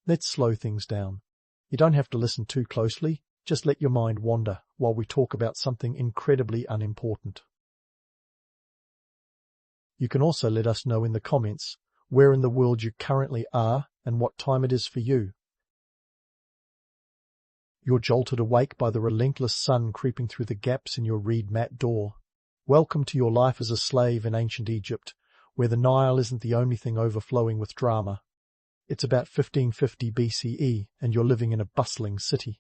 Let's slow things down. You don't have to listen too closely, just let your mind wander while we talk about something incredibly unimportant. You can also let us know in the comments where in the world you currently are and what time it is for you. You're jolted awake by the relentless sun creeping through the gaps in your reed mat door. Welcome to your life as a slave in ancient Egypt, where the Nile isn't the only thing overflowing with drama. It's about 1550 BCE, and you're living in a bustling city.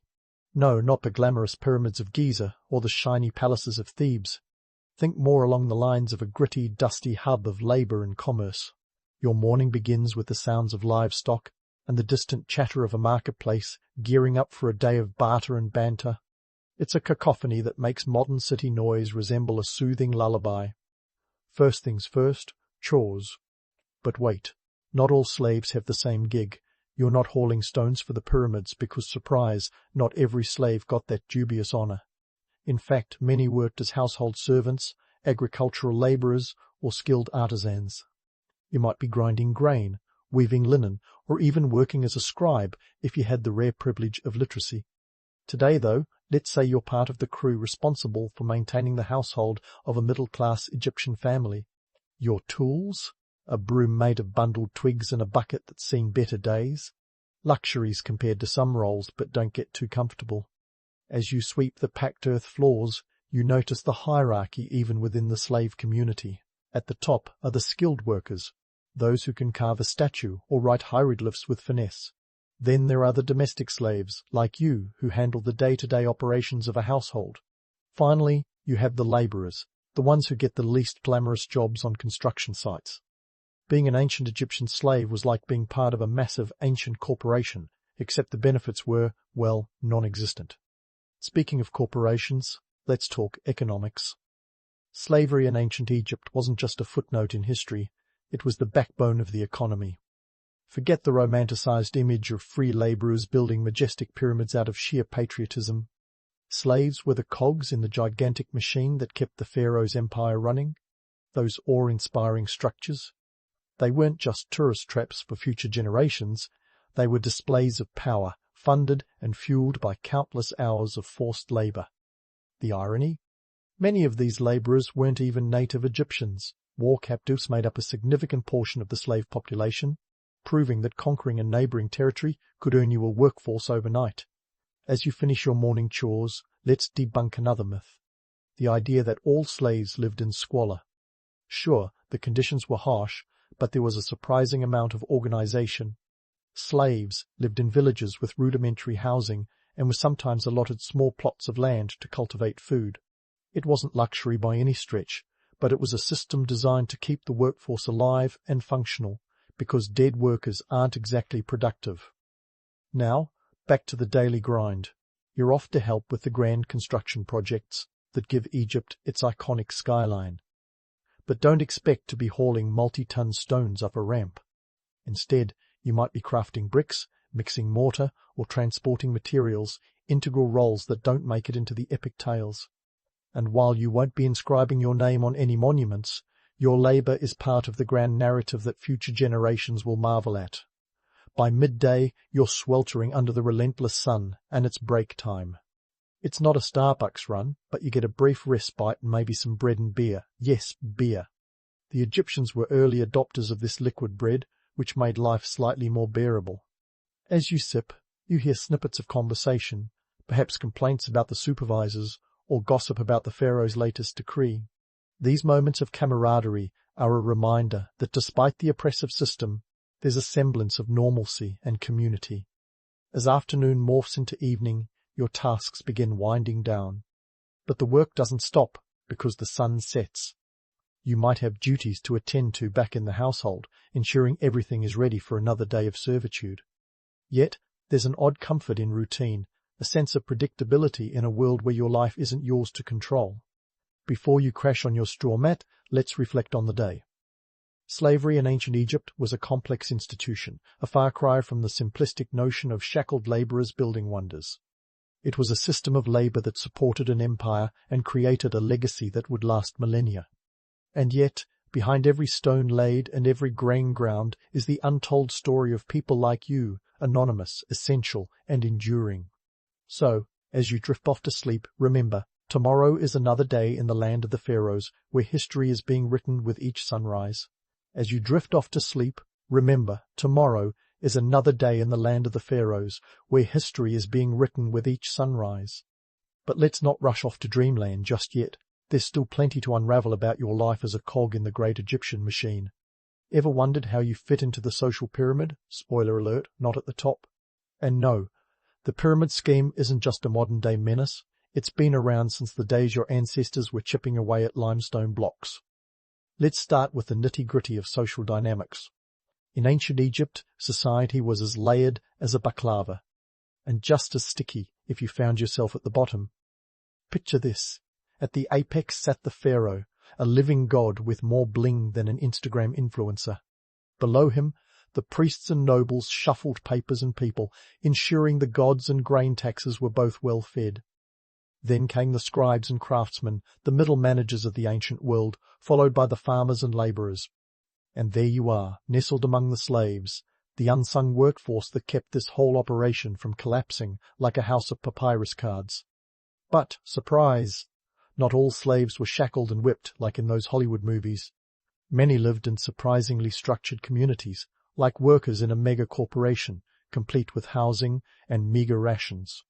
No, not the glamorous pyramids of Giza or the shiny palaces of Thebes. Think more along the lines of a gritty, dusty hub of labour and commerce. Your morning begins with the sounds of livestock and the distant chatter of a marketplace gearing up for a day of barter and banter. It's a cacophony that makes modern city noise resemble a soothing lullaby. First things first, chores. But wait, not all slaves have the same gig. You're not hauling stones for the pyramids because, surprise, not every slave got that dubious honour. In fact, many worked as household servants, agricultural labourers, or skilled artisans. You might be grinding grain, weaving linen, or even working as a scribe if you had the rare privilege of literacy. Today, though, let's say you're part of the crew responsible for maintaining the household of a middle-class Egyptian family. Your tools? A broom made of bundled twigs and a bucket that's seen better days. Luxuries compared to some roles, but don't get too comfortable. As you sweep the packed earth floors, you notice the hierarchy even within the slave community. At the top are the skilled workers, those who can carve a statue or write hieroglyphs with finesse. Then there are the domestic slaves, like you, who handle the day-to-day operations of a household. Finally, you have the labourers, the ones who get the least glamorous jobs on construction sites. Being an ancient Egyptian slave was like being part of a massive ancient corporation, except the benefits were, well, non-existent. Speaking of corporations, let's talk economics. Slavery in ancient Egypt wasn't just a footnote in history, it was the backbone of the economy. Forget the romanticized image of free labourers building majestic pyramids out of sheer patriotism. Slaves were the cogs in the gigantic machine that kept the pharaoh's empire running, those awe-inspiring structures. They weren't just tourist traps for future generations, they were displays of power, funded and fueled by countless hours of forced labour. The irony? Many of these labourers weren't even native Egyptians. War captives made up a significant portion of the slave population, proving that conquering a neighbouring territory could earn you a workforce overnight. As you finish your morning chores, let's debunk another myth. The idea that all slaves lived in squalor. Sure, the conditions were harsh, but there was a surprising amount of organisation. Slaves lived in villages with rudimentary housing and were sometimes allotted small plots of land to cultivate food. It wasn't luxury by any stretch, but it was a system designed to keep the workforce alive and functional, because dead workers aren't exactly productive. Now, back to the daily grind. You're off to help with the grand construction projects that give Egypt its iconic skyline. But don't expect to be hauling multi-ton stones up a ramp. Instead, you might be crafting bricks, mixing mortar, or transporting materials, integral roles that don't make it into the epic tales. And while you won't be inscribing your name on any monuments, your labour is part of the grand narrative that future generations will marvel at. By midday, you're sweltering under the relentless sun, and it's break time. It's not a Starbucks run, but you get a brief respite and maybe some bread and beer. Yes, beer. The Egyptians were early adopters of this liquid bread, which made life slightly more bearable. As you sip, you hear snippets of conversation, perhaps complaints about the supervisors, or gossip about the pharaoh's latest decree. These moments of camaraderie are a reminder that despite the oppressive system, there's a semblance of normalcy and community. As afternoon morphs into evening, your tasks begin winding down. But the work doesn't stop because the sun sets. You might have duties to attend to back in the household, ensuring everything is ready for another day of servitude. Yet, there's an odd comfort in routine, a sense of predictability in a world where your life isn't yours to control. Before you crash on your straw mat, let's reflect on the day. Slavery in ancient Egypt was a complex institution, a far cry from the simplistic notion of shackled labourers building wonders. It was a system of labour that supported an empire and created a legacy that would last millennia. And yet, Behind every stone laid and every grain ground is the untold story of people like you, anonymous, essential, and enduring. So, as you drift off to sleep, remember, tomorrow is another day in the land of the pharaohs, where history is being written with each sunrise. As you drift off to sleep, remember, tomorrow is another day in the land of the pharaohs, where history is being written with each sunrise. But let's not rush off to dreamland just yet. There's still plenty to unravel about your life as a cog in the great Egyptian machine. Ever wondered how you fit into the social pyramid? Spoiler alert, not at the top. And no, the pyramid scheme isn't just a modern-day menace. It's been around since the days your ancestors were chipping away at limestone blocks. Let's start with the nitty-gritty of social dynamics. In ancient Egypt, society was as layered as a baklava, and just as sticky if you found yourself at the bottom. Picture this. At the apex sat the pharaoh, a living god with more bling than an Instagram influencer. Below him, the priests and nobles shuffled papers and people, ensuring the gods and grain taxes were both well fed. Then came the scribes and craftsmen, the middle managers of the ancient world, followed by the farmers and labourers. And there you are, nestled among the slaves, the unsung workforce that kept this whole operation from collapsing like a house of papyrus cards. But, surprise! Not all slaves were shackled and whipped like in those Hollywood movies. Many lived in surprisingly structured communities, like workers in a mega corporation, complete with housing and meagre rations.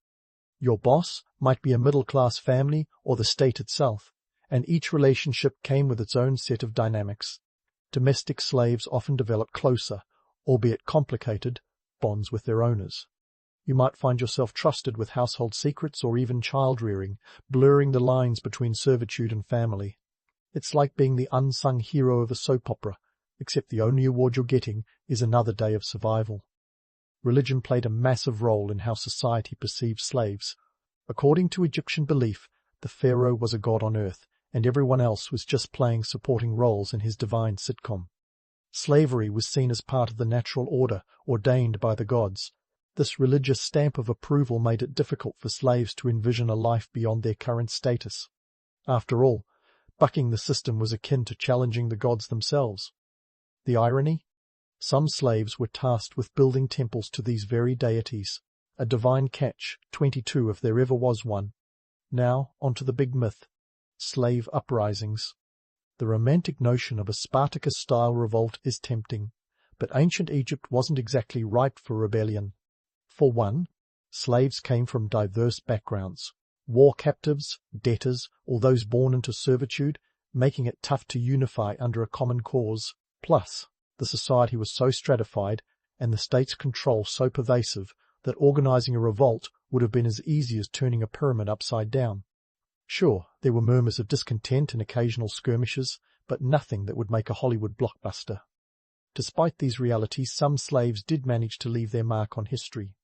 Your boss might be a middle-class family or the state itself, and each relationship came with its own set of dynamics. Domestic slaves often develop closer, albeit complicated, bonds with their owners. You might find yourself trusted with household secrets or even child-rearing, blurring the lines between servitude and family. It's like being the unsung hero of a soap opera, except the only award you're getting is another day of survival. Religion played a massive role in how society perceived slaves. According to Egyptian belief, the pharaoh was a god on earth, and everyone else was just playing supporting roles in his divine sitcom. Slavery was seen as part of the natural order ordained by the gods. This religious stamp of approval made it difficult for slaves to envision a life beyond their current status. After all, bucking the system was akin to challenging the gods themselves. The irony? Some slaves were tasked with building temples to these very deities. A divine catch, 22 if there ever was one. Now, onto the big myth. Slave uprisings. The romantic notion of a Spartacus-style revolt is tempting, but ancient Egypt wasn't exactly ripe for rebellion. For one, slaves came from diverse backgrounds. War captives, debtors, or those born into servitude, making it tough to unify under a common cause. Plus, the society was so stratified and the state's control so pervasive that organizing a revolt would have been as easy as turning a pyramid upside down. Sure, there were murmurs of discontent and occasional skirmishes, but nothing that would make a Hollywood blockbuster. Despite these realities, some slaves did manage to leave their mark on history.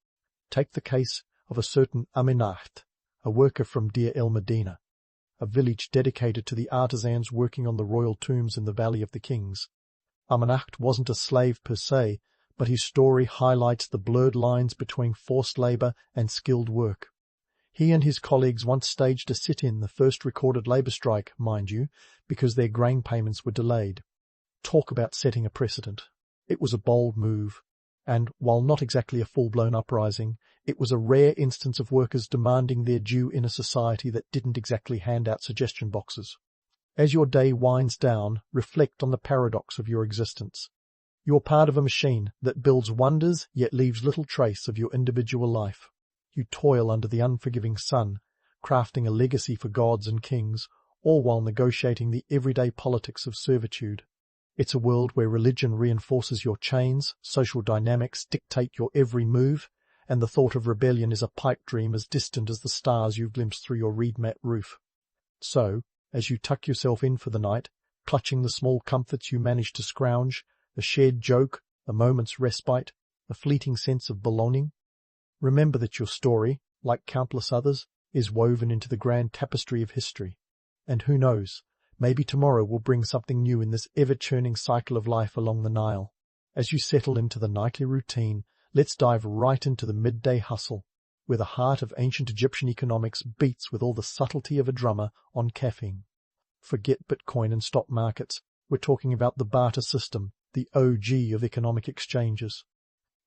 Take the case of a certain Unmasked, a worker from Deir el-Medina, a village dedicated to the artisans working on the royal tombs in the Valley of the Kings. Unmasked wasn't a slave per se, but his story highlights the blurred lines between forced labor and skilled work. He and his colleagues once staged a sit-in, the first recorded labor strike, mind you, because their grain payments were delayed. Talk about setting a precedent. It was a bold move, and, while not exactly a full-blown uprising, it was a rare instance of workers demanding their due in a society that didn't exactly hand out suggestion boxes. As your day winds down, reflect on the paradox of your existence. You're part of a machine that builds wonders yet leaves little trace of your individual life. You toil under the unforgiving sun, crafting a legacy for gods and kings, all while negotiating the everyday politics of servitude. It's a world where religion reinforces your chains, social dynamics dictate your every move, and the thought of rebellion is a pipe dream as distant as the stars you've glimpsed through your reed-mat roof. So, as you tuck yourself in for the night, clutching the small comforts you manage to scrounge, a shared joke, a moment's respite, a fleeting sense of belonging, remember that your story, like countless others, is woven into the grand tapestry of history. And who knows, maybe tomorrow will bring something new in this ever-churning cycle of life along the Nile. As you settle into the nightly routine, let's dive right into the midday hustle, where the heart of ancient Egyptian economics beats with all the subtlety of a drummer on caffeine. Forget Bitcoin and stock markets. We're talking about the barter system, the OG of economic exchanges.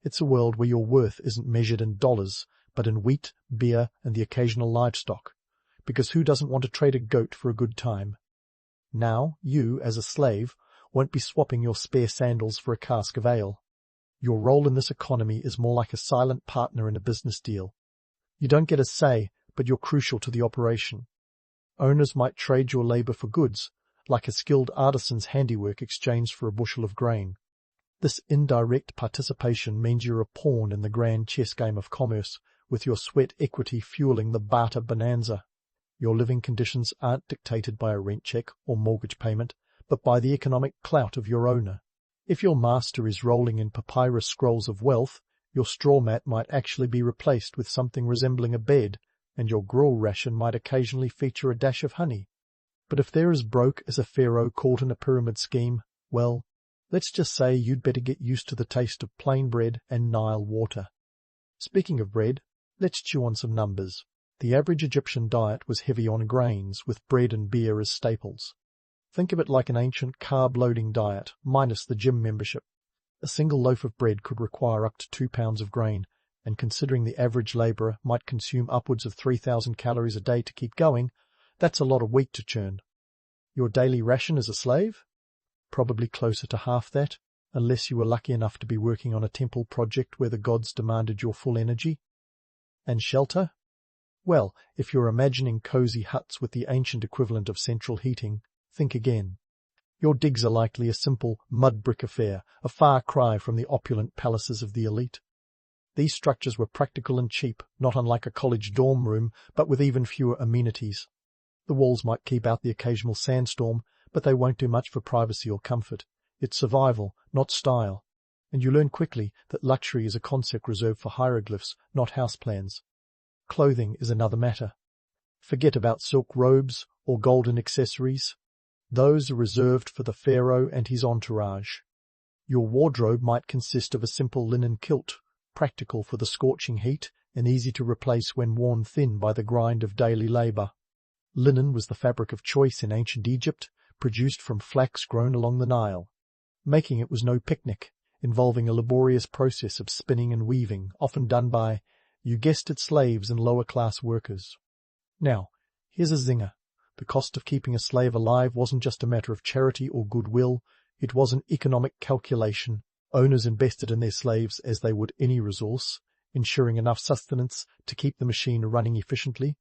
It's a world where your worth isn't measured in dollars, but in wheat, beer, and the occasional livestock. Because who doesn't want to trade a goat for a good time? Now, you, as a slave, won't be swapping your spare sandals for a cask of ale. Your role in this economy is more like a silent partner in a business deal. You don't get a say, but you're crucial to the operation. Owners might trade your labor for goods, like a skilled artisan's handiwork exchanged for a bushel of grain. This indirect participation means you're a pawn in the grand chess game of commerce, with your sweat equity fueling the barter bonanza. Your living conditions aren't dictated by a rent check or mortgage payment, but by the economic clout of your owner. If your master is rolling in papyrus scrolls of wealth, your straw mat might actually be replaced with something resembling a bed, and your gruel ration might occasionally feature a dash of honey. But if they're as broke as a pharaoh caught in a pyramid scheme, well, let's just say you'd better get used to the taste of plain bread and Nile water. Speaking of bread, let's chew on some numbers. The average Egyptian diet was heavy on grains, with bread and beer as staples. Think of it like an ancient carb-loading diet, minus the gym membership. A single loaf of bread could require up to 2 pounds of grain, and considering the average labourer might consume upwards of 3,000 calories a day to keep going, that's a lot of wheat to churn. Your daily ration as a slave? Probably closer to half that, unless you were lucky enough to be working on a temple project where the gods demanded your full energy. And shelter? Well, if you're imagining cosy huts with the ancient equivalent of central heating, think again. Your digs are likely a simple mud brick affair, a far cry from the opulent palaces of the elite. These structures were practical and cheap, not unlike a college dorm room, but with even fewer amenities. The walls might keep out the occasional sandstorm, but they won't do much for privacy or comfort. It's survival, not style. And you learn quickly that luxury is a concept reserved for hieroglyphs, not house plans. Clothing is another matter. Forget about silk robes or golden accessories. Those are reserved for the pharaoh and his entourage. Your wardrobe might consist of a simple linen kilt, practical for the scorching heat and easy to replace when worn thin by the grind of daily labour. Linen was the fabric of choice in ancient Egypt, produced from flax grown along the Nile. Making it was no picnic, involving a laborious process of spinning and weaving, often done by, you guessed it, slaves and lower-class workers. Now, here's a zinger. The cost of keeping a slave alive wasn't just a matter of charity or goodwill, it was an economic calculation. Owners invested in their slaves as they would any resource, ensuring enough sustenance to keep the machine running efficiently.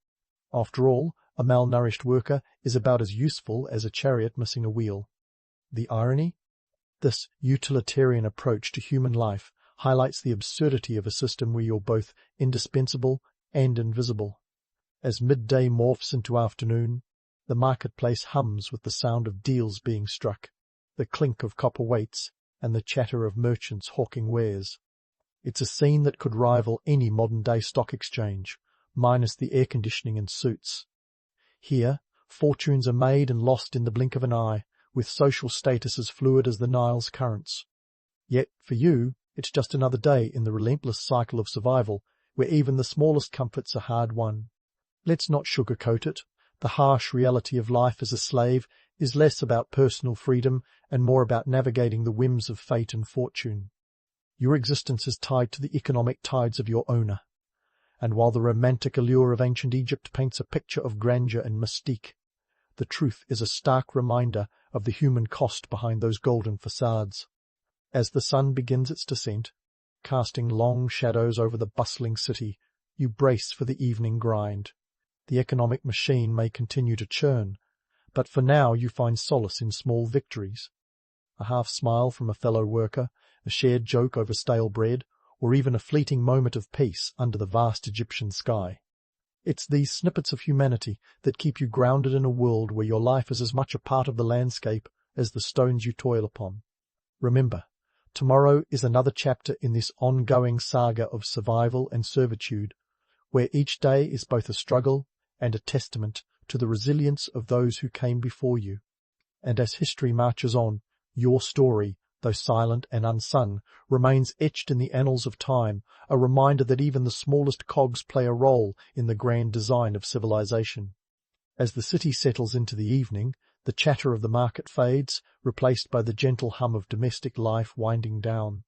After all, a malnourished worker is about as useful as a chariot missing a wheel. The irony? This utilitarian approach to human life highlights the absurdity of a system where you're both indispensable and invisible. As midday morphs into afternoon, the marketplace hums with the sound of deals being struck, the clink of copper weights, and the chatter of merchants hawking wares. It's a scene that could rival any modern-day stock exchange, minus the air conditioning and suits. Here, fortunes are made and lost in the blink of an eye, with social status as fluid as the Nile's currents. Yet, for you, it's just another day in the relentless cycle of survival, where even the smallest comforts are hard-won. Let's not sugarcoat it. The harsh reality of life as a slave is less about personal freedom and more about navigating the whims of fate and fortune. Your existence is tied to the economic tides of your owner. And while the romantic allure of ancient Egypt paints a picture of grandeur and mystique, the truth is a stark reminder of the human cost behind those golden facades. As the sun begins its descent, casting long shadows over the bustling city, you brace for the evening grind. The economic machine may continue to churn, but for now you find solace in small victories. A half smile from a fellow worker, a shared joke over stale bread, or even a fleeting moment of peace under the vast Egyptian sky. It's these snippets of humanity that keep you grounded in a world where your life is as much a part of the landscape as the stones you toil upon. Remember, tomorrow is another chapter in this ongoing saga of survival and servitude, where each day is both a struggle and a testament to the resilience of those who came before you. And as history marches on, your story, though silent and unsung, remains etched in the annals of time, a reminder that even the smallest cogs play a role in the grand design of civilization. As the city settles into the evening, The chatter of the market fades, replaced by the gentle hum of domestic life winding down.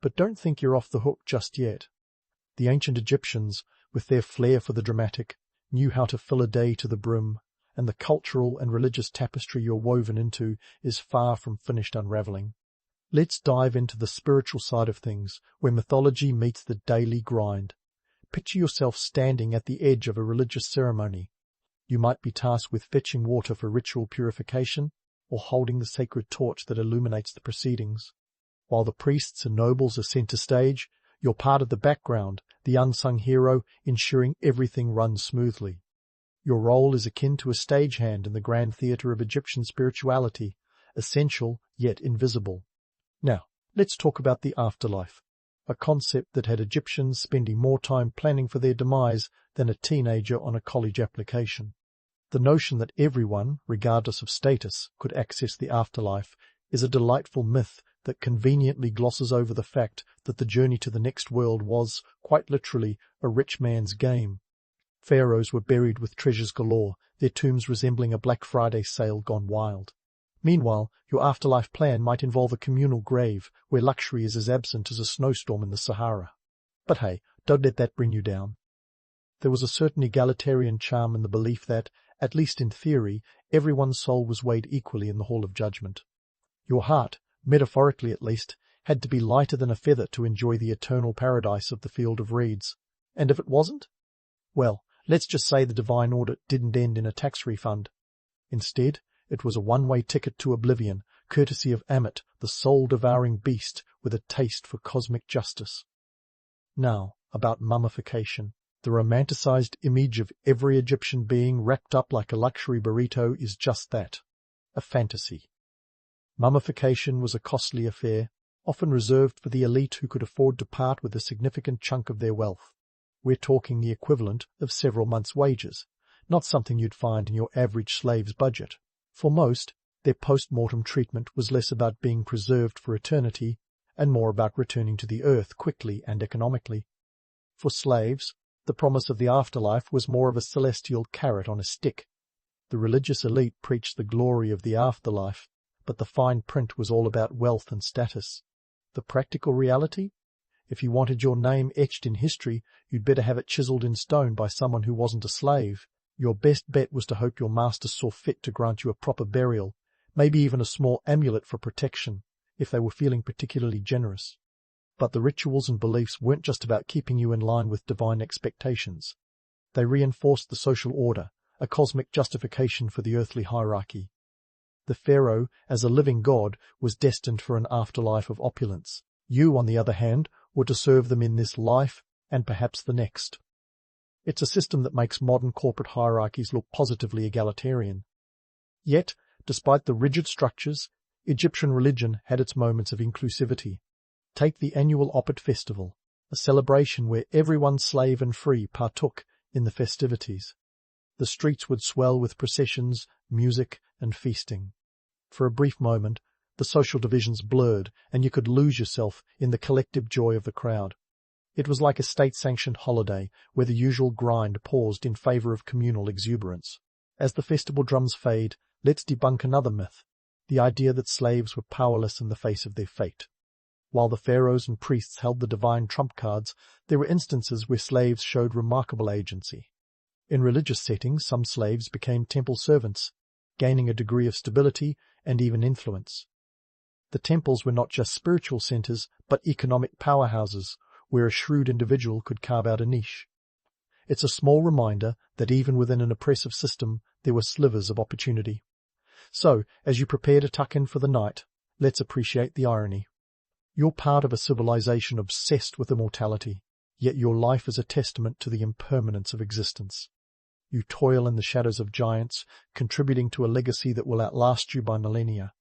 But don't think you're off the hook just yet. The ancient Egyptians, with their flair for the dramatic, knew how to fill a day to the brim, and the cultural and religious tapestry you're woven into is far from finished unraveling. Let's dive into the spiritual side of things, where mythology meets the daily grind. Picture yourself standing at the edge of a religious ceremony. You might be tasked with fetching water for ritual purification, or holding the sacred torch that illuminates the proceedings. While the priests and nobles are center stage, you're part of the background, the unsung hero, ensuring everything runs smoothly. Your role is akin to a stagehand in the grand theatre of Egyptian spirituality, essential yet invisible. Now, let's talk about the afterlife, a concept that had Egyptians spending more time planning for their demise than a teenager on a college application. The notion that everyone, regardless of status, could access the afterlife is a delightful myth that conveniently glosses over the fact that the journey to the next world was, quite literally, a rich man's game. Pharaohs were buried with treasures galore, their tombs resembling a Black Friday sale gone wild. Meanwhile, your afterlife plan might involve a communal grave where luxury is as absent as a snowstorm in the Sahara. But hey, don't let that bring you down. There was a certain egalitarian charm in the belief that, at least in theory, everyone's soul was weighed equally in the Hall of Judgment. Your heart, metaphorically at least, had to be lighter than a feather to enjoy the eternal paradise of the Field of Reeds. And if it wasn't? Well, let's just say the divine audit didn't end in a tax refund. Instead, it was a one-way ticket to oblivion, courtesy of Ammit, the soul-devouring beast with a taste for cosmic justice. Now, about mummification. The romanticized image of every Egyptian being wrapped up like a luxury burrito is just that, a fantasy. Mummification was a costly affair, often reserved for the elite who could afford to part with a significant chunk of their wealth. We're talking the equivalent of several months' wages, not something you'd find in your average slave's budget. For most, their post-mortem treatment was less about being preserved for eternity and more about returning to the earth quickly and economically. For slaves, the promise of the afterlife was more of a celestial carrot on a stick. The religious elite preached the glory of the afterlife, but the fine print was all about wealth and status. The practical reality? If you wanted your name etched in history, you'd better have it chiseled in stone by someone who wasn't a slave. Your best bet was to hope your master saw fit to grant you a proper burial, maybe even a small amulet for protection, if they were feeling particularly generous. But the rituals and beliefs weren't just about keeping you in line with divine expectations. They reinforced the social order, a cosmic justification for the earthly hierarchy. The pharaoh, as a living god, was destined for an afterlife of opulence. You, on the other hand, were to serve them in this life and perhaps the next. It's a system that makes modern corporate hierarchies look positively egalitarian. Yet, despite the rigid structures, Egyptian religion had its moments of inclusivity. Take the annual Opet festival, a celebration where everyone slave and free partook in the festivities. The streets would swell with processions, music, and feasting. For a brief moment, the social divisions blurred, and you could lose yourself in the collective joy of the crowd. It was like a state-sanctioned holiday, where the usual grind paused in favor of communal exuberance. As the festival drums fade, let's debunk another myth, the idea that slaves were powerless in the face of their fate. While the pharaohs and priests held the divine trump cards, there were instances where slaves showed remarkable agency. In religious settings, some slaves became temple servants, gaining a degree of stability and even influence. The temples were not just spiritual centers, but economic powerhouses, where a shrewd individual could carve out a niche. It's a small reminder that even within an oppressive system, there were slivers of opportunity. So, as you prepare to tuck in for the night, let's appreciate the irony. You're part of a civilization obsessed with immortality, yet your life is a testament to the impermanence of existence. You toil in the shadows of giants, contributing to a legacy that will outlast you by millennia.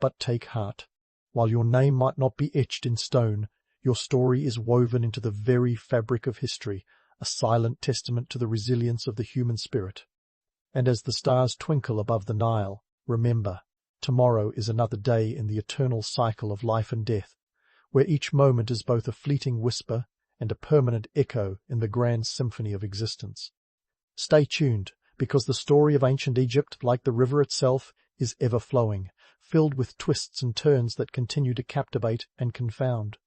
But take heart. While your name might not be etched in stone, your story is woven into the very fabric of history, a silent testament to the resilience of the human spirit. And as the stars twinkle above the Nile, remember, tomorrow is another day in the eternal cycle of life and death, where each moment is both a fleeting whisper and a permanent echo in the grand symphony of existence. Stay tuned, because the story of ancient Egypt, like the river itself, is ever-flowing, filled with twists and turns that continue to captivate and confound.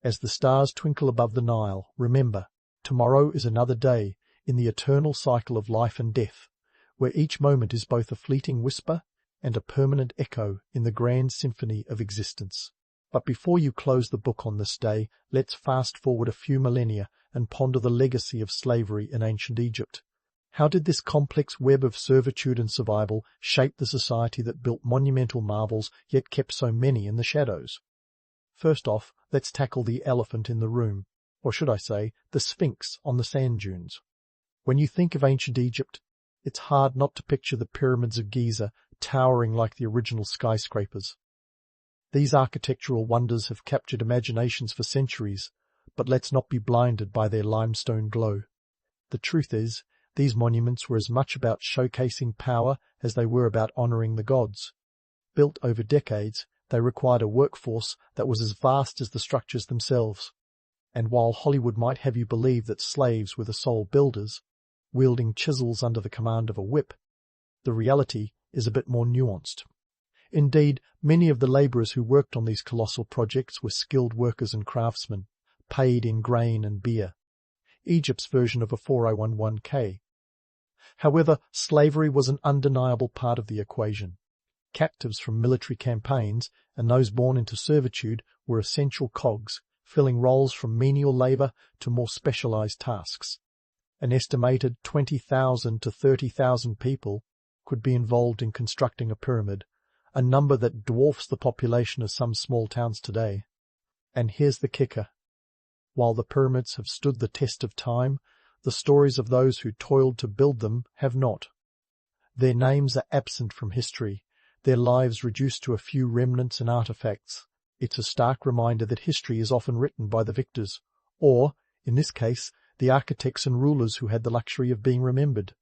As the stars twinkle above the Nile, remember, tomorrow is another day in the eternal cycle of life and death, where each moment is both a fleeting whisper and a permanent echo in the grand symphony of existence. But before you close the book on this day, let's fast forward a few millennia and ponder the legacy of slavery in ancient Egypt. How did this complex web of servitude and survival shape the society that built monumental marvels yet kept so many in the shadows? First off, let's tackle the elephant in the room, or should I say, the Sphinx on the sand dunes. When you think of ancient Egypt, it's hard not to picture the pyramids of Giza towering like the original skyscrapers. These architectural wonders have captured imaginations for centuries, but let's not be blinded by their limestone glow. The truth is, these monuments were as much about showcasing power as they were about honouring the gods. Built over decades, they required a workforce that was as vast as the structures themselves. And while Hollywood might have you believe that slaves were the sole builders, wielding chisels under the command of a whip, the reality is a bit more nuanced. Indeed, many of the labourers who worked on these colossal projects were skilled workers and craftsmen, paid in grain and beer. Egypt's version of a 401k. However, slavery was an undeniable part of the equation. Captives from military campaigns and those born into servitude were essential cogs, filling roles from menial labour to more specialised tasks. An estimated 20,000 to 30,000 people could be involved in constructing a pyramid, a number that dwarfs the population of some small towns today. And here's the kicker. While the pyramids have stood the test of time, the stories of those who toiled to build them have not. Their names are absent from history, their lives reduced to a few remnants and artefacts. It's a stark reminder that history is often written by the victors, or, in this case, the architects and rulers who had the luxury of being remembered.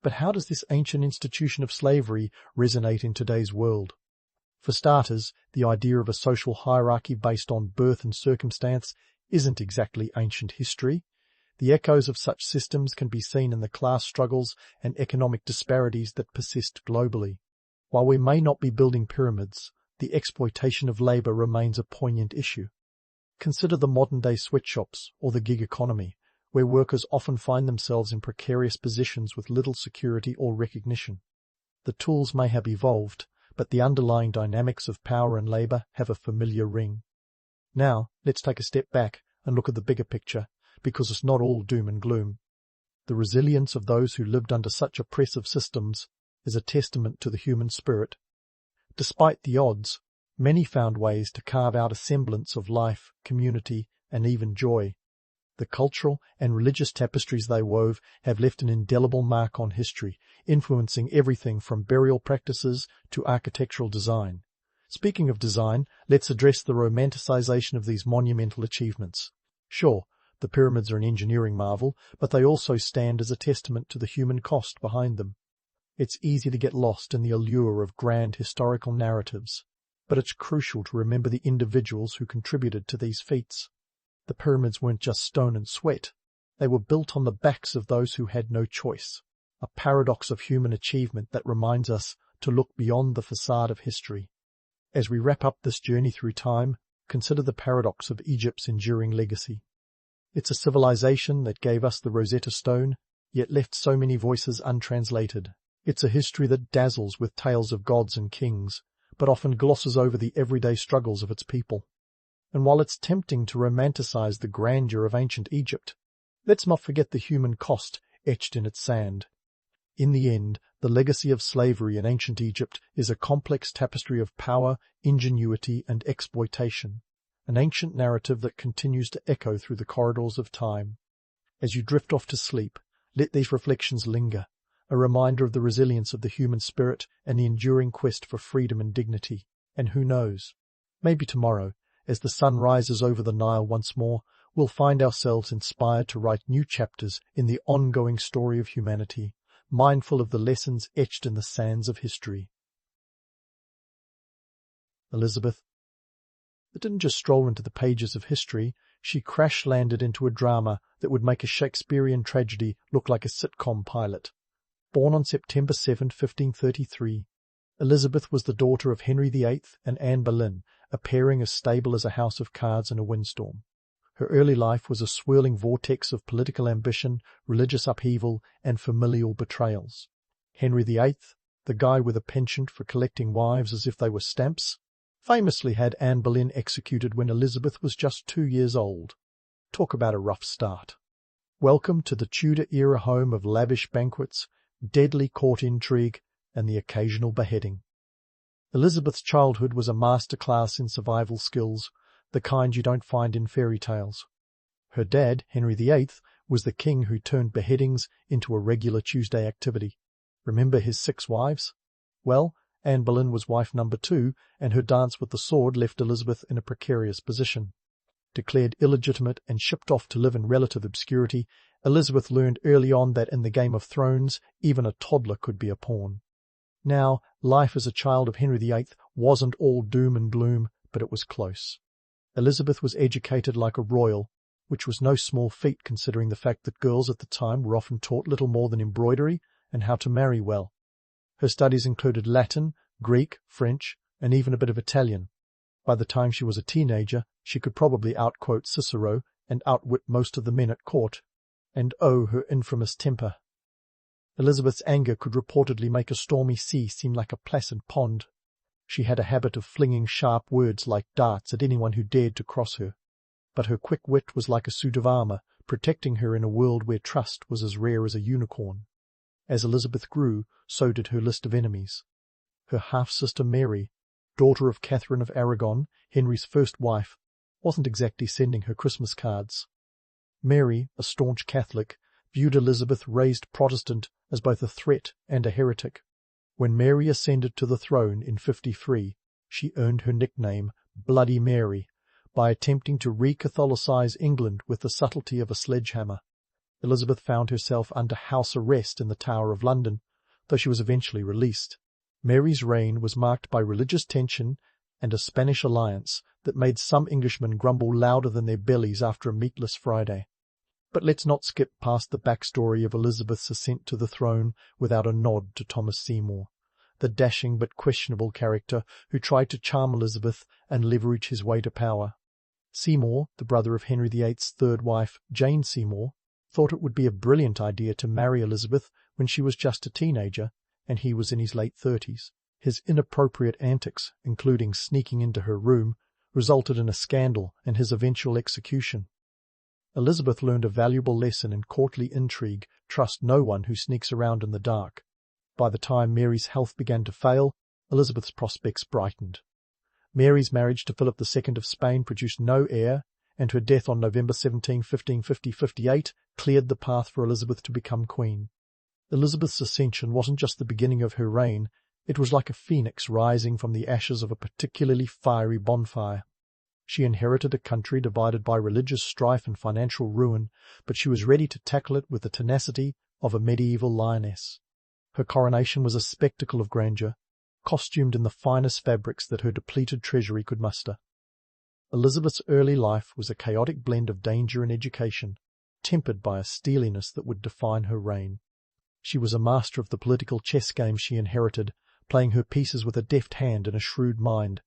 But how does this ancient institution of slavery resonate in today's world? For starters, the idea of a social hierarchy based on birth and circumstance isn't exactly ancient history. The echoes of such systems can be seen in the class struggles and economic disparities that persist globally. While we may not be building pyramids, the exploitation of labour remains a poignant issue. Consider the modern-day sweatshops or the gig economy, where workers often find themselves in precarious positions with little security or recognition. The tools may have evolved, but the underlying dynamics of power and labour have a familiar ring. Now, let's take a step back and look at the bigger picture, because it's not all doom and gloom. The resilience of those who lived under such oppressive systems is a testament to the human spirit. Despite the odds, many found ways to carve out a semblance of life, community, and even joy. The cultural and religious tapestries they wove have left an indelible mark on history, influencing everything from burial practices to architectural design. Speaking of design, let's address the romanticization of these monumental achievements. Sure, the pyramids are an engineering marvel, but they also stand as a testament to the human cost behind them. It's easy to get lost in the allure of grand historical narratives, but it's crucial to remember the individuals who contributed to these feats. The pyramids weren't just stone and sweat. They were built on the backs of those who had no choice, a paradox of human achievement that reminds us to look beyond the facade of history. As we wrap up this journey through time, consider the paradox of Egypt's enduring legacy. It's a civilization that gave us the Rosetta Stone, yet left so many voices untranslated. It's a history that dazzles with tales of gods and kings, but often glosses over the everyday struggles of its people. And while it's tempting to romanticize the grandeur of ancient Egypt, let's not forget the human cost etched in its sand. In the end, the legacy of slavery in ancient Egypt is a complex tapestry of power, ingenuity, and exploitation, an ancient narrative that continues to echo through the corridors of time. As you drift off to sleep, let these reflections linger, a reminder of the resilience of the human spirit and the enduring quest for freedom and dignity. And who knows, maybe tomorrow, as the sun rises over the Nile once more, we'll find ourselves inspired to write new chapters in the ongoing story of humanity, mindful of the lessons etched in the sands of history. Elizabeth didn't just stroll into the pages of history, she crash-landed into a drama that would make a Shakespearean tragedy look like a sitcom pilot. Born on September 7, 1533, Elizabeth was the daughter of Henry VIII and Anne Boleyn, a pairing as stable as a house of cards in a windstorm. Her early life was a swirling vortex of political ambition, religious upheaval, and familial betrayals. Henry VIII, the guy with a penchant for collecting wives as if they were stamps, famously had Anne Boleyn executed when Elizabeth was just 2 years old. Talk about a rough start. Welcome to the Tudor-era home of lavish banquets, deadly court intrigue, and the occasional beheading. Elizabeth's childhood was a masterclass in survival skills, the kind you don't find in fairy tales. Her dad, Henry VIII, was the king who turned beheadings into a regular Tuesday activity. Remember his 6 wives? Well, Anne Boleyn was wife number 2, and her dance with the sword left Elizabeth in a precarious position. Declared illegitimate and shipped off to live in relative obscurity, Elizabeth learned early on that in the Game of Thrones, even a toddler could be a pawn. Now, life as a child of Henry VIII wasn't all doom and gloom, but it was close. Elizabeth was educated like a royal, which was no small feat considering the fact that girls at the time were often taught little more than embroidery and how to marry well. Her studies included Latin, Greek, French, and even a bit of Italian. By the time she was a teenager, she could probably outquote Cicero and outwit most of the men at court. And oh, her infamous temper. Elizabeth's anger could reportedly make a stormy sea seem like a placid pond. She had a habit of flinging sharp words like darts at anyone who dared to cross her. But her quick wit was like a suit of armor, protecting her in a world where trust was as rare as a unicorn. As Elizabeth grew, so did her list of enemies. Her half-sister Mary, daughter of Catherine of Aragon, Henry's first wife, wasn't exactly sending her Christmas cards. Mary, a staunch Catholic, viewed Elizabeth, raised Protestant, as both a threat and a heretic. When Mary ascended to the throne in 53, she earned her nickname, Bloody Mary, by attempting to re-Catholicize England with the subtlety of a sledgehammer. Elizabeth found herself under house arrest in the Tower of London, though she was eventually released. Mary's reign was marked by religious tension and a Spanish alliance that made some Englishmen grumble louder than their bellies after a meatless Friday. But let's not skip past the backstory of Elizabeth's ascent to the throne without a nod to Thomas Seymour, the dashing but questionable character who tried to charm Elizabeth and leverage his way to power. Seymour, the brother of Henry VIII's third wife, Jane Seymour, thought it would be a brilliant idea to marry Elizabeth when she was just a teenager and he was in his late 30s. His inappropriate antics, including sneaking into her room, resulted in a scandal and his eventual execution. Elizabeth learned a valuable lesson in courtly intrigue: trust no one who sneaks around in the dark. By the time Mary's health began to fail, Elizabeth's prospects brightened. Mary's marriage to Philip II of Spain produced no heir, and her death on November 17, 1558, cleared the path for Elizabeth to become queen. Elizabeth's ascension wasn't just the beginning of her reign, it was like a phoenix rising from the ashes of a particularly fiery bonfire. She inherited a country divided by religious strife and financial ruin, but she was ready to tackle it with the tenacity of a medieval lioness. Her coronation was a spectacle of grandeur, costumed in the finest fabrics that her depleted treasury could muster. Elizabeth's early life was a chaotic blend of danger and education, tempered by a steeliness that would define her reign. She was a master of the political chess game she inherited, playing her pieces with a deft hand and a shrewd mind.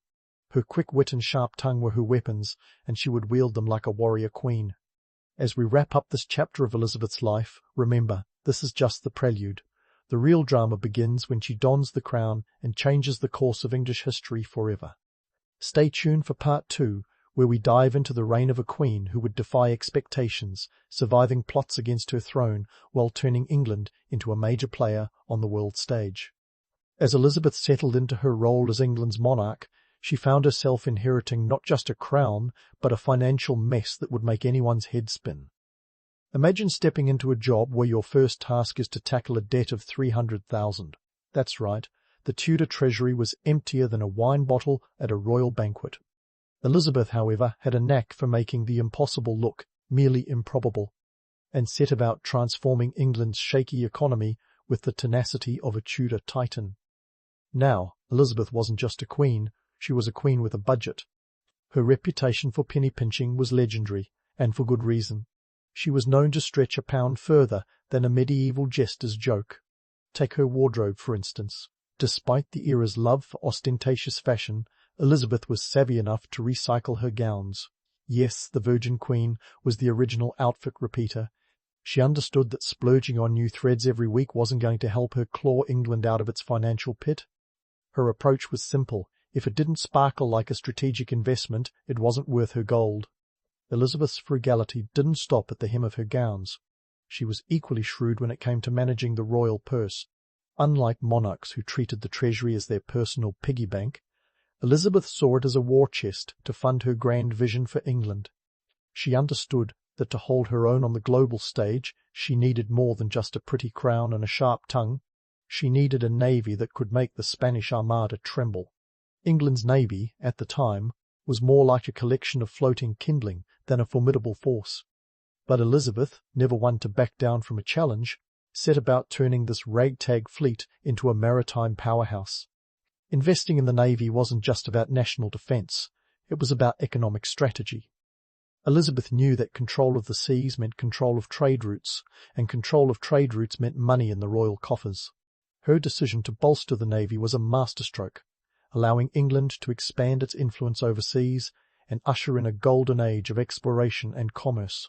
Her quick wit and sharp tongue were her weapons, and she would wield them like a warrior queen. As we wrap up this chapter of Elizabeth's life, remember, this is just the prelude. The real drama begins when she dons the crown and changes the course of English history forever. Stay tuned for part 2, where we dive into the reign of a queen who would defy expectations, surviving plots against her throne while turning England into a major player on the world stage. As Elizabeth settled into her role as England's monarch, she found herself inheriting not just a crown, but a financial mess that would make anyone's head spin. Imagine stepping into a job where your first task is to tackle a debt of $300,000. That's right, the Tudor treasury was emptier than a wine bottle at a royal banquet. Elizabeth, however, had a knack for making the impossible look merely improbable, and set about transforming England's shaky economy with the tenacity of a Tudor titan. Now, Elizabeth wasn't just a queen, she was a queen with a budget. Her reputation for penny pinching was legendary, and for good reason. She was known to stretch a pound further than a medieval jester's joke. Take her wardrobe, for instance. Despite the era's love for ostentatious fashion, Elizabeth was savvy enough to recycle her gowns. Yes, the Virgin Queen was the original outfit repeater. She understood that splurging on new threads every week wasn't going to help her claw England out of its financial pit. Her approach was simple. If it didn't sparkle like a strategic investment, it wasn't worth her gold. Elizabeth's frugality didn't stop at the hem of her gowns. She was equally shrewd when it came to managing the royal purse. Unlike monarchs who treated the treasury as their personal piggy bank, Elizabeth saw it as a war chest to fund her grand vision for England. She understood that to hold her own on the global stage, she needed more than just a pretty crown and a sharp tongue. She needed a navy that could make the Spanish Armada tremble. England's navy, at the time, was more like a collection of floating kindling than a formidable force. But Elizabeth, never one to back down from a challenge, set about turning this ragtag fleet into a maritime powerhouse. Investing in the navy wasn't just about national defence, it was about economic strategy. Elizabeth knew that control of the seas meant control of trade routes, and control of trade routes meant money in the royal coffers. Her decision to bolster the navy was a masterstroke, allowing England to expand its influence overseas and usher in a golden age of exploration and commerce.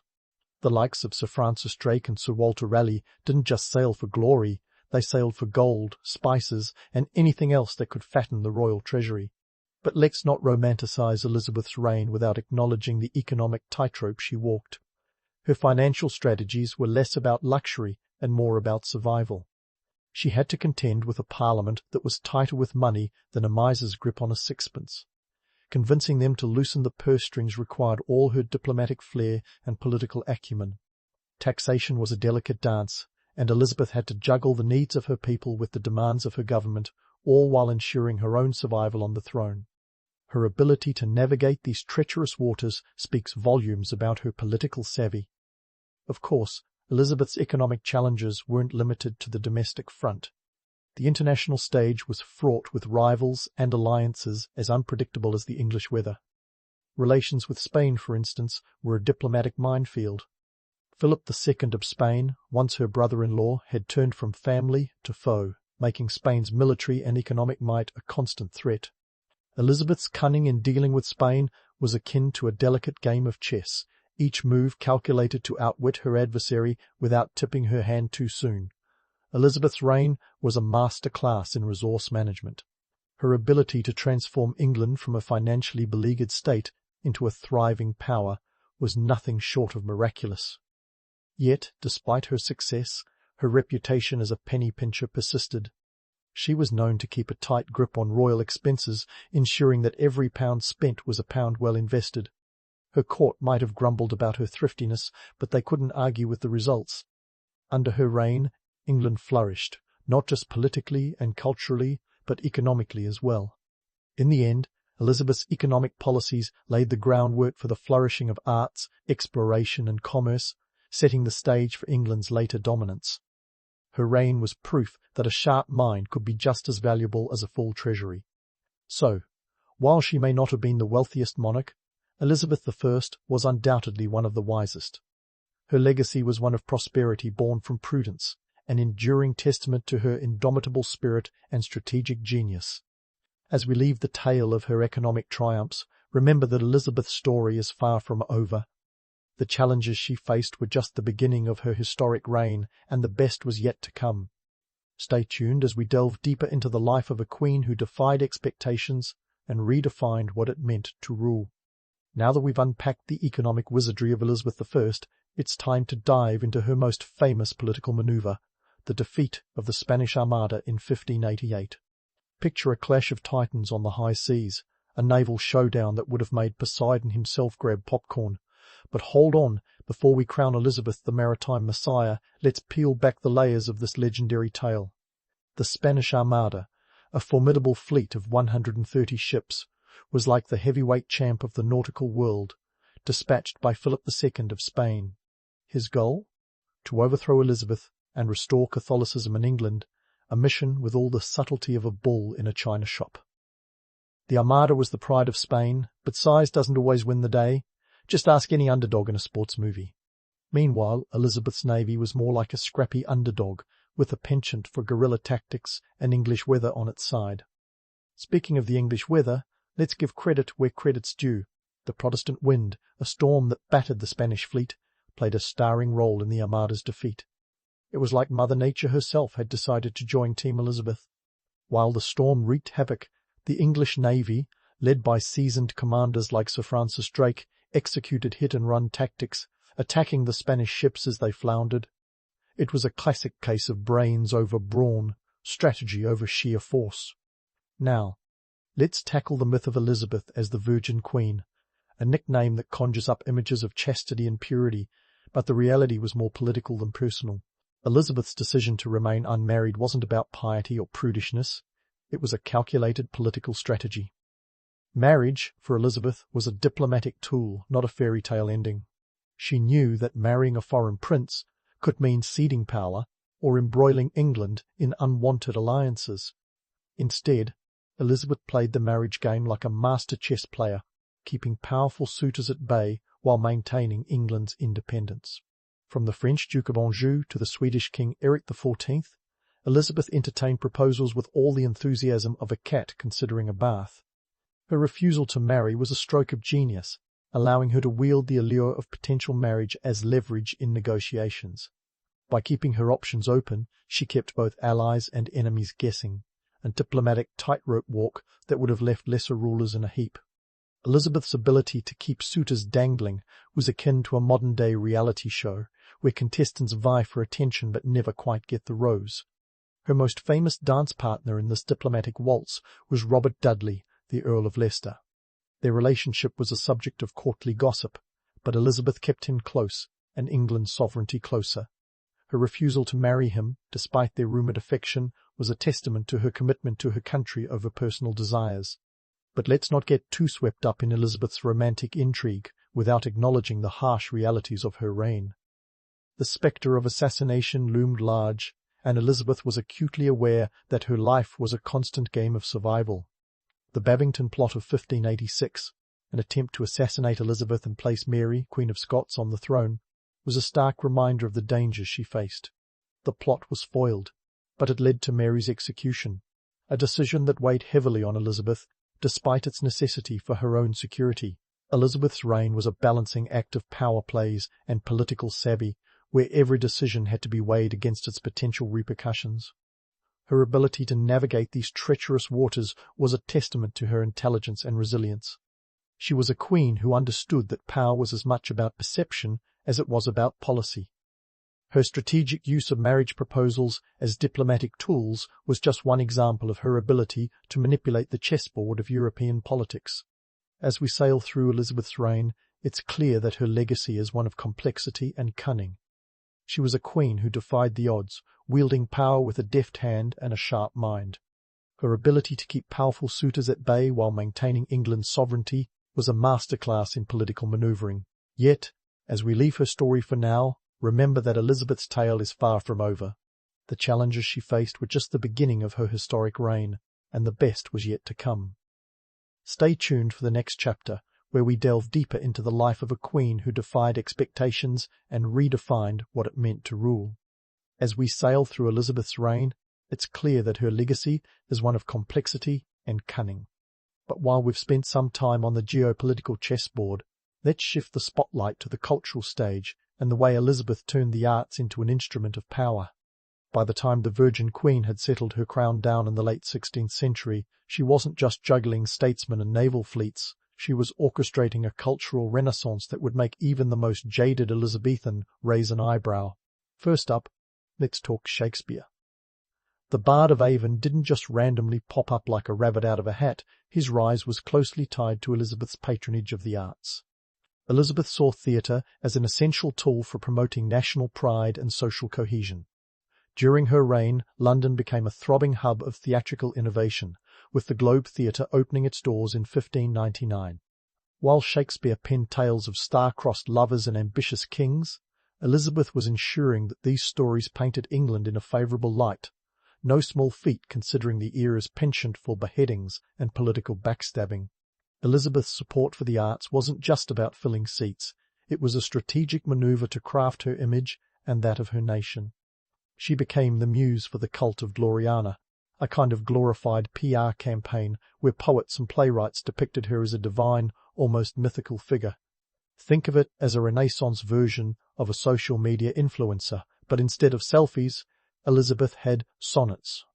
The likes of Sir Francis Drake and Sir Walter Raleigh didn't just sail for glory, they sailed for gold, spices, and anything else that could fatten the royal treasury. But let's not romanticize Elizabeth's reign without acknowledging the economic tightrope she walked. Her financial strategies were less about luxury and more about survival. She had to contend with a parliament that was tighter with money than a miser's grip on a sixpence. Convincing them to loosen the purse strings required all her diplomatic flair and political acumen. Taxation was a delicate dance, and Elizabeth had to juggle the needs of her people with the demands of her government, all while ensuring her own survival on the throne. Her ability to navigate these treacherous waters speaks volumes about her political savvy. Of course, Elizabeth's economic challenges weren't limited to the domestic front. The international stage was fraught with rivals and alliances as unpredictable as the English weather. Relations with Spain, for instance, were a diplomatic minefield. Philip II of Spain, once her brother-in-law, had turned from family to foe, making Spain's military and economic might a constant threat. Elizabeth's cunning in dealing with Spain was akin to a delicate game of chess, each move calculated to outwit her adversary without tipping her hand too soon. Elizabeth's reign was a master class in resource management. Her ability to transform England from a financially beleaguered state into a thriving power was nothing short of miraculous. Yet, despite her success, her reputation as a penny pincher persisted. She was known to keep a tight grip on royal expenses, ensuring that every pound spent was a pound well invested. Her court might have grumbled about her thriftiness, but they couldn't argue with the results. Under her reign, England flourished, not just politically and culturally, but economically as well. In the end, Elizabeth's economic policies laid the groundwork for the flourishing of arts, exploration and commerce, setting the stage for England's later dominance. Her reign was proof that a sharp mind could be just as valuable as a full treasury. So, while she may not have been the wealthiest monarch, Elizabeth I was undoubtedly one of the wisest. Her legacy was one of prosperity born from prudence, an enduring testament to her indomitable spirit and strategic genius. As we leave the tale of her economic triumphs, remember that Elizabeth's story is far from over. The challenges she faced were just the beginning of her historic reign, and the best was yet to come. Stay tuned as we delve deeper into the life of a queen who defied expectations and redefined what it meant to rule. Now that we've unpacked the economic wizardry of Elizabeth I, it's time to dive into her most famous political maneuver, the defeat of the Spanish Armada in 1588. Picture a clash of titans on the high seas, a naval showdown that would have made Poseidon himself grab popcorn. But hold on, before we crown Elizabeth the maritime messiah, let's peel back the layers of this legendary tale. The Spanish Armada, a formidable fleet of 130 ships, was like the heavyweight champ of the nautical world, dispatched by Philip II of Spain. His goal? To overthrow Elizabeth and restore Catholicism in England, a mission with all the subtlety of a bull in a china shop. The Armada was the pride of Spain, but size doesn't always win the day. Just ask any underdog in a sports movie. Meanwhile, Elizabeth's navy was more like a scrappy underdog, with a penchant for guerrilla tactics and English weather on its side. Speaking of the English weather, let's give credit where credit's due. The Protestant wind, a storm that battered the Spanish fleet, played a starring role in the Armada's defeat. It was like Mother Nature herself had decided to join Team Elizabeth. While the storm wreaked havoc, the English Navy, led by seasoned commanders like Sir Francis Drake, executed hit-and-run tactics, attacking the Spanish ships as they floundered. It was a classic case of brains over brawn, strategy over sheer force. Now, let's tackle the myth of Elizabeth as the Virgin Queen, a nickname that conjures up images of chastity and purity, but the reality was more political than personal. Elizabeth's decision to remain unmarried wasn't about piety or prudishness. It was a calculated political strategy. Marriage, for Elizabeth, was a diplomatic tool, not a fairy tale ending. She knew that marrying a foreign prince could mean ceding power or embroiling England in unwanted alliances. Instead, Elizabeth played the marriage game like a master chess player, keeping powerful suitors at bay while maintaining England's independence. From the French Duke of Anjou to the Swedish King Eric XIV, Elizabeth entertained proposals with all the enthusiasm of a cat considering a bath. Her refusal to marry was a stroke of genius, allowing her to wield the allure of potential marriage as leverage in negotiations. By keeping her options open, she kept both allies and enemies guessing, a diplomatic tightrope walk that would have left lesser rulers in a heap. Elizabeth's ability to keep suitors dangling was akin to a modern-day reality show, where contestants vie for attention but never quite get the rose. Her most famous dance partner in this diplomatic waltz was Robert Dudley, the Earl of Leicester. Their relationship was a subject of courtly gossip, but Elizabeth kept him close, and England's sovereignty closer. Her refusal to marry him, despite their rumoured affection, was a testament to her commitment to her country over personal desires. But let's not get too swept up in Elizabeth's romantic intrigue without acknowledging the harsh realities of her reign. The spectre of assassination loomed large, and Elizabeth was acutely aware that her life was a constant game of survival. The Babington plot of 1586, an attempt to assassinate Elizabeth and place Mary, Queen of Scots, on the throne, was a stark reminder of the dangers she faced. The plot was foiled, but it led to Mary's execution, a decision that weighed heavily on Elizabeth, despite its necessity for her own security. Elizabeth's reign was a balancing act of power plays and political savvy, where every decision had to be weighed against its potential repercussions. Her ability to navigate these treacherous waters was a testament to her intelligence and resilience. She was a queen who understood that power was as much about perception as it was about policy. Her strategic use of marriage proposals as diplomatic tools was just one example of her ability to manipulate the chessboard of European politics. As we sail through Elizabeth's reign, it's clear that her legacy is one of complexity and cunning. She was a queen who defied the odds, wielding power with a deft hand and a sharp mind. Her ability to keep powerful suitors at bay while maintaining England's sovereignty was a masterclass in political manoeuvring. Yet, as we leave her story for now, remember that Elizabeth's tale is far from over. The challenges she faced were just the beginning of her historic reign, and the best was yet to come. Stay tuned for the next chapter, where we delve deeper into the life of a queen who defied expectations and redefined what it meant to rule. As we sail through Elizabeth's reign, it's clear that her legacy is one of complexity and cunning. But while we've spent some time on the geopolitical chessboard, let's shift the spotlight to the cultural stage and the way Elizabeth turned the arts into an instrument of power. By the time the Virgin Queen had settled her crown down in the late 16th century, she wasn't just juggling statesmen and naval fleets. She was orchestrating a cultural renaissance that would make even the most jaded Elizabethan raise an eyebrow. First up, let's talk Shakespeare. The Bard of Avon didn't just randomly pop up like a rabbit out of a hat. His rise was closely tied to Elizabeth's patronage of the arts. Elizabeth saw theatre as an essential tool for promoting national pride and social cohesion. During her reign, London became a throbbing hub of theatrical innovation, with the Globe Theatre opening its doors in 1599. While Shakespeare penned tales of star-crossed lovers and ambitious kings, Elizabeth was ensuring that these stories painted England in a favourable light, no small feat considering the era's penchant for beheadings and political backstabbing. Elizabeth's support for the arts wasn't just about filling seats, it was a strategic manoeuvre to craft her image and that of her nation. She became the muse for the cult of Gloriana, a kind of glorified PR campaign where poets and playwrights depicted her as a divine, almost mythical figure. Think of it as a Renaissance version of a social media influencer, but instead of selfies, Elizabeth had sonnets.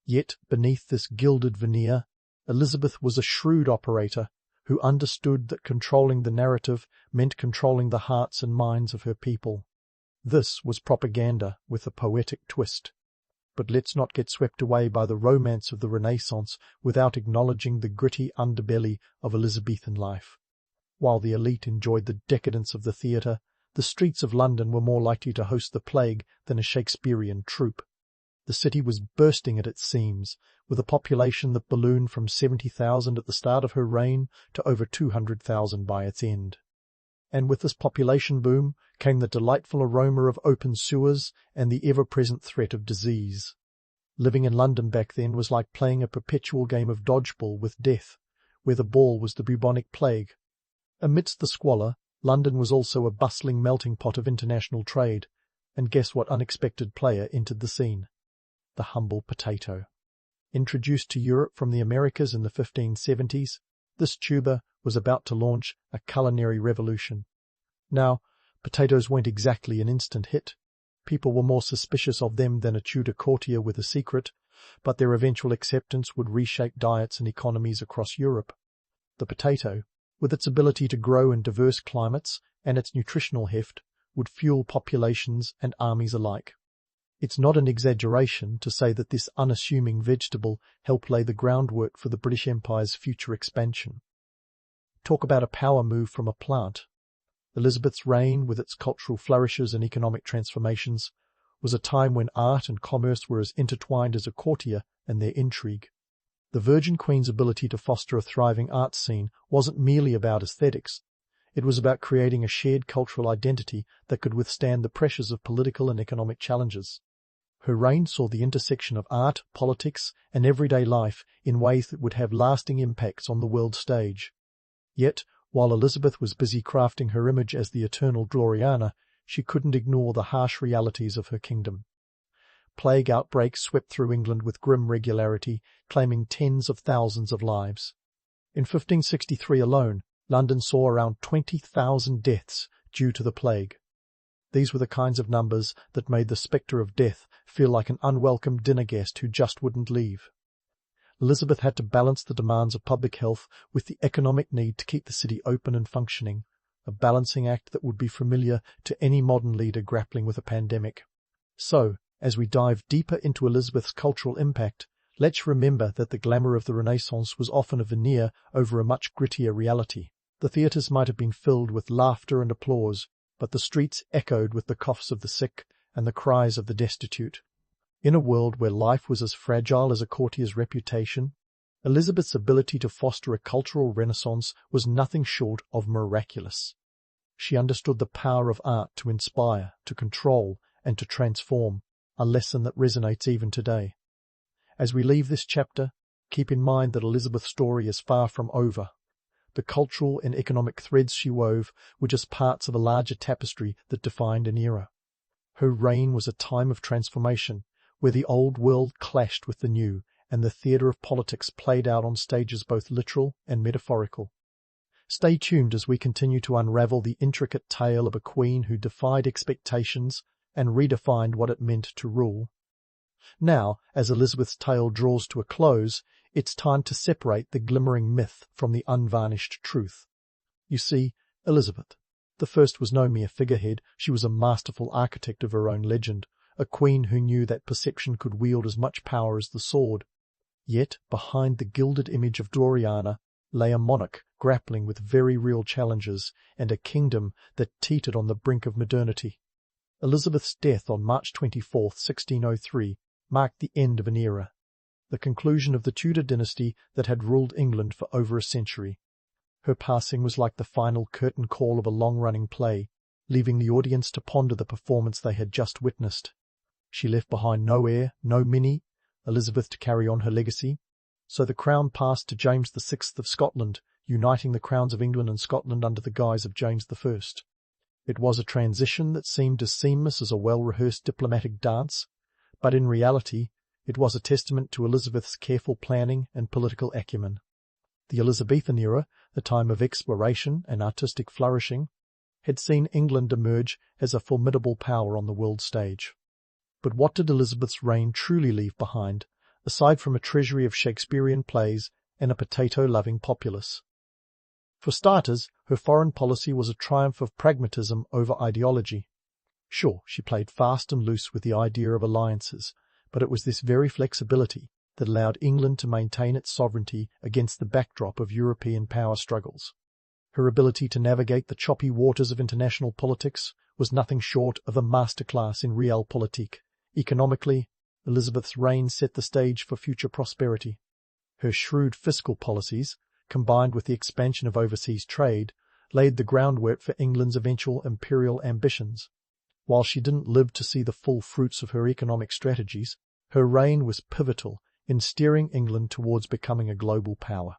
Yet, beneath this gilded veneer, Elizabeth was a shrewd operator who understood that controlling the narrative meant controlling the hearts and minds of her people. This was propaganda with a poetic twist. But let's not get swept away by the romance of the Renaissance without acknowledging the gritty underbelly of Elizabethan life. While the elite enjoyed the decadence of the theatre, the streets of London were more likely to host the plague than a Shakespearean troupe. The city was bursting at its seams, with a population that ballooned from 70,000 at the start of her reign to over 200,000 by its end. And with this population boom came the delightful aroma of open sewers and the ever-present threat of disease. Living in London back then was like playing a perpetual game of dodgeball with death, where the ball was the bubonic plague. Amidst the squalor, London was also a bustling melting pot of international trade, and guess what unexpected player entered the scene? The humble potato. Introduced to Europe from the Americas in the 1570s, this tuber was about to launch a culinary revolution. Now, potatoes weren't exactly an instant hit. People were more suspicious of them than a Tudor courtier with a secret, but their eventual acceptance would reshape diets and economies across Europe. The potato, with its ability to grow in diverse climates and its nutritional heft, would fuel populations and armies alike. It's not an exaggeration to say that this unassuming vegetable helped lay the groundwork for the British Empire's future expansion. Talk about a power move from a plant. Elizabeth's reign, with its cultural flourishes and economic transformations, was a time when art and commerce were as intertwined as a courtier and their intrigue. The Virgin Queen's ability to foster a thriving art scene wasn't merely about aesthetics. It was about creating a shared cultural identity that could withstand the pressures of political and economic challenges. Her reign saw the intersection of art, politics, and everyday life in ways that would have lasting impacts on the world stage. Yet, while Elizabeth was busy crafting her image as the eternal Gloriana, she couldn't ignore the harsh realities of her kingdom. Plague outbreaks swept through England with grim regularity, claiming tens of thousands of lives. In 1563 alone, London saw around 20,000 deaths due to the plague. These were the kinds of numbers that made the spectre of death feel like an unwelcome dinner guest who just wouldn't leave. Elizabeth had to balance the demands of public health with the economic need to keep the city open and functioning, a balancing act that would be familiar to any modern leader grappling with a pandemic. So, as we dive deeper into Elizabeth's cultural impact, let's remember that the glamour of the Renaissance was often a veneer over a much grittier reality. The theatres might have been filled with laughter and applause, but the streets echoed with the coughs of the sick and the cries of the destitute. In a world where life was as fragile as a courtier's reputation, Elizabeth's ability to foster a cultural renaissance was nothing short of miraculous. She understood the power of art to inspire, to control, and to transform, a lesson that resonates even today. As we leave this chapter, keep in mind that Elizabeth's story is far from over. The cultural and economic threads she wove were just parts of a larger tapestry that defined an era. Her reign was a time of transformation, where the old world clashed with the new, and the theatre of politics played out on stages both literal and metaphorical. Stay tuned as we continue to unravel the intricate tale of a queen who defied expectations and redefined what it meant to rule. Now, as Elizabeth's tale draws to a close, it's time to separate the glimmering myth from the unvarnished truth. You see, Elizabeth I was no mere figurehead. She was a masterful architect of her own legend, a queen who knew that perception could wield as much power as the sword. Yet, behind the gilded image of Gloriana lay a monarch grappling with very real challenges and a kingdom that teetered on the brink of modernity. Elizabeth's death on March 24, 1603, marked the end of an era, the conclusion of the Tudor dynasty that had ruled England for over a century. Her passing was like the final curtain call of a long-running play, leaving the audience to ponder the performance they had just witnessed. She left behind no heir, no Minnie, Elizabeth to carry on her legacy, so the crown passed to James VI of Scotland, uniting the crowns of England and Scotland under the guise of James I. It was a transition that seemed as seamless as a well-rehearsed diplomatic dance, But in reality, it was a testament to Elizabeth's careful planning and political acumen. The Elizabethan era, the time of exploration and artistic flourishing, had seen England emerge as a formidable power on the world stage. But what did Elizabeth's reign truly leave behind, aside from a treasury of Shakespearean plays and a potato-loving populace? For starters, her foreign policy was a triumph of pragmatism over ideology. Sure, she played fast and loose with the idea of alliances, but it was this very flexibility that allowed England to maintain its sovereignty against the backdrop of European power struggles. Her ability to navigate the choppy waters of international politics was nothing short of a masterclass in realpolitik. Economically, Elizabeth's reign set the stage for future prosperity. Her shrewd fiscal policies, combined with the expansion of overseas trade, laid the groundwork for England's eventual imperial ambitions. While she didn't live to see the full fruits of her economic strategies, her reign was pivotal in steering England towards becoming a global power.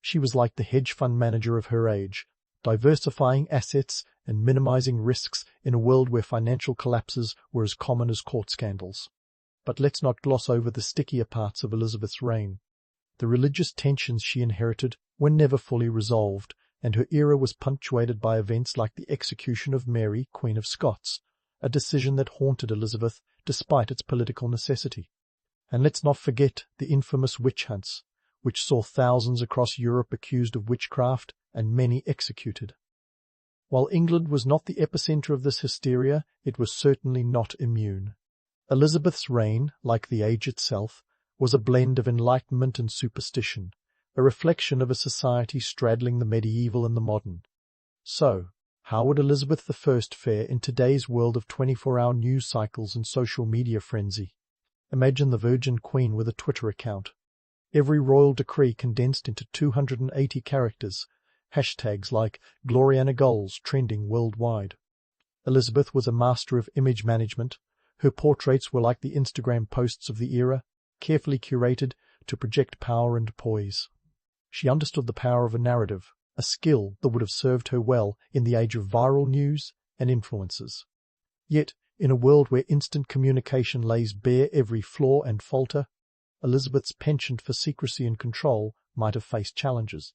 She was like the hedge fund manager of her age, diversifying assets and minimizing risks in a world where financial collapses were as common as court scandals. But let's not gloss over the stickier parts of Elizabeth's reign. The religious tensions she inherited were never fully resolved, and her era was punctuated by events like the execution of Mary, Queen of Scots, a decision that haunted Elizabeth despite its political necessity. And let's not forget the infamous witch hunts, which saw thousands across Europe accused of witchcraft and many executed. While England was not the epicenter of this hysteria, it was certainly not immune. Elizabeth's reign, like the age itself, was a blend of enlightenment and superstition, a reflection of a society straddling the medieval and the modern. So, how would Elizabeth I fare in today's world of 24-hour news cycles and social media frenzy? Imagine the Virgin Queen with a Twitter account. Every royal decree condensed into 280 characters, hashtags like Gloriana Goals trending worldwide. Elizabeth was a master of image management. Her portraits were like the Instagram posts of the era, carefully curated to project power and poise. She understood the power of a narrative, a skill that would have served her well in the age of viral news and influencers. Yet, in a world where instant communication lays bare every flaw and falter, Elizabeth's penchant for secrecy and control might have faced challenges.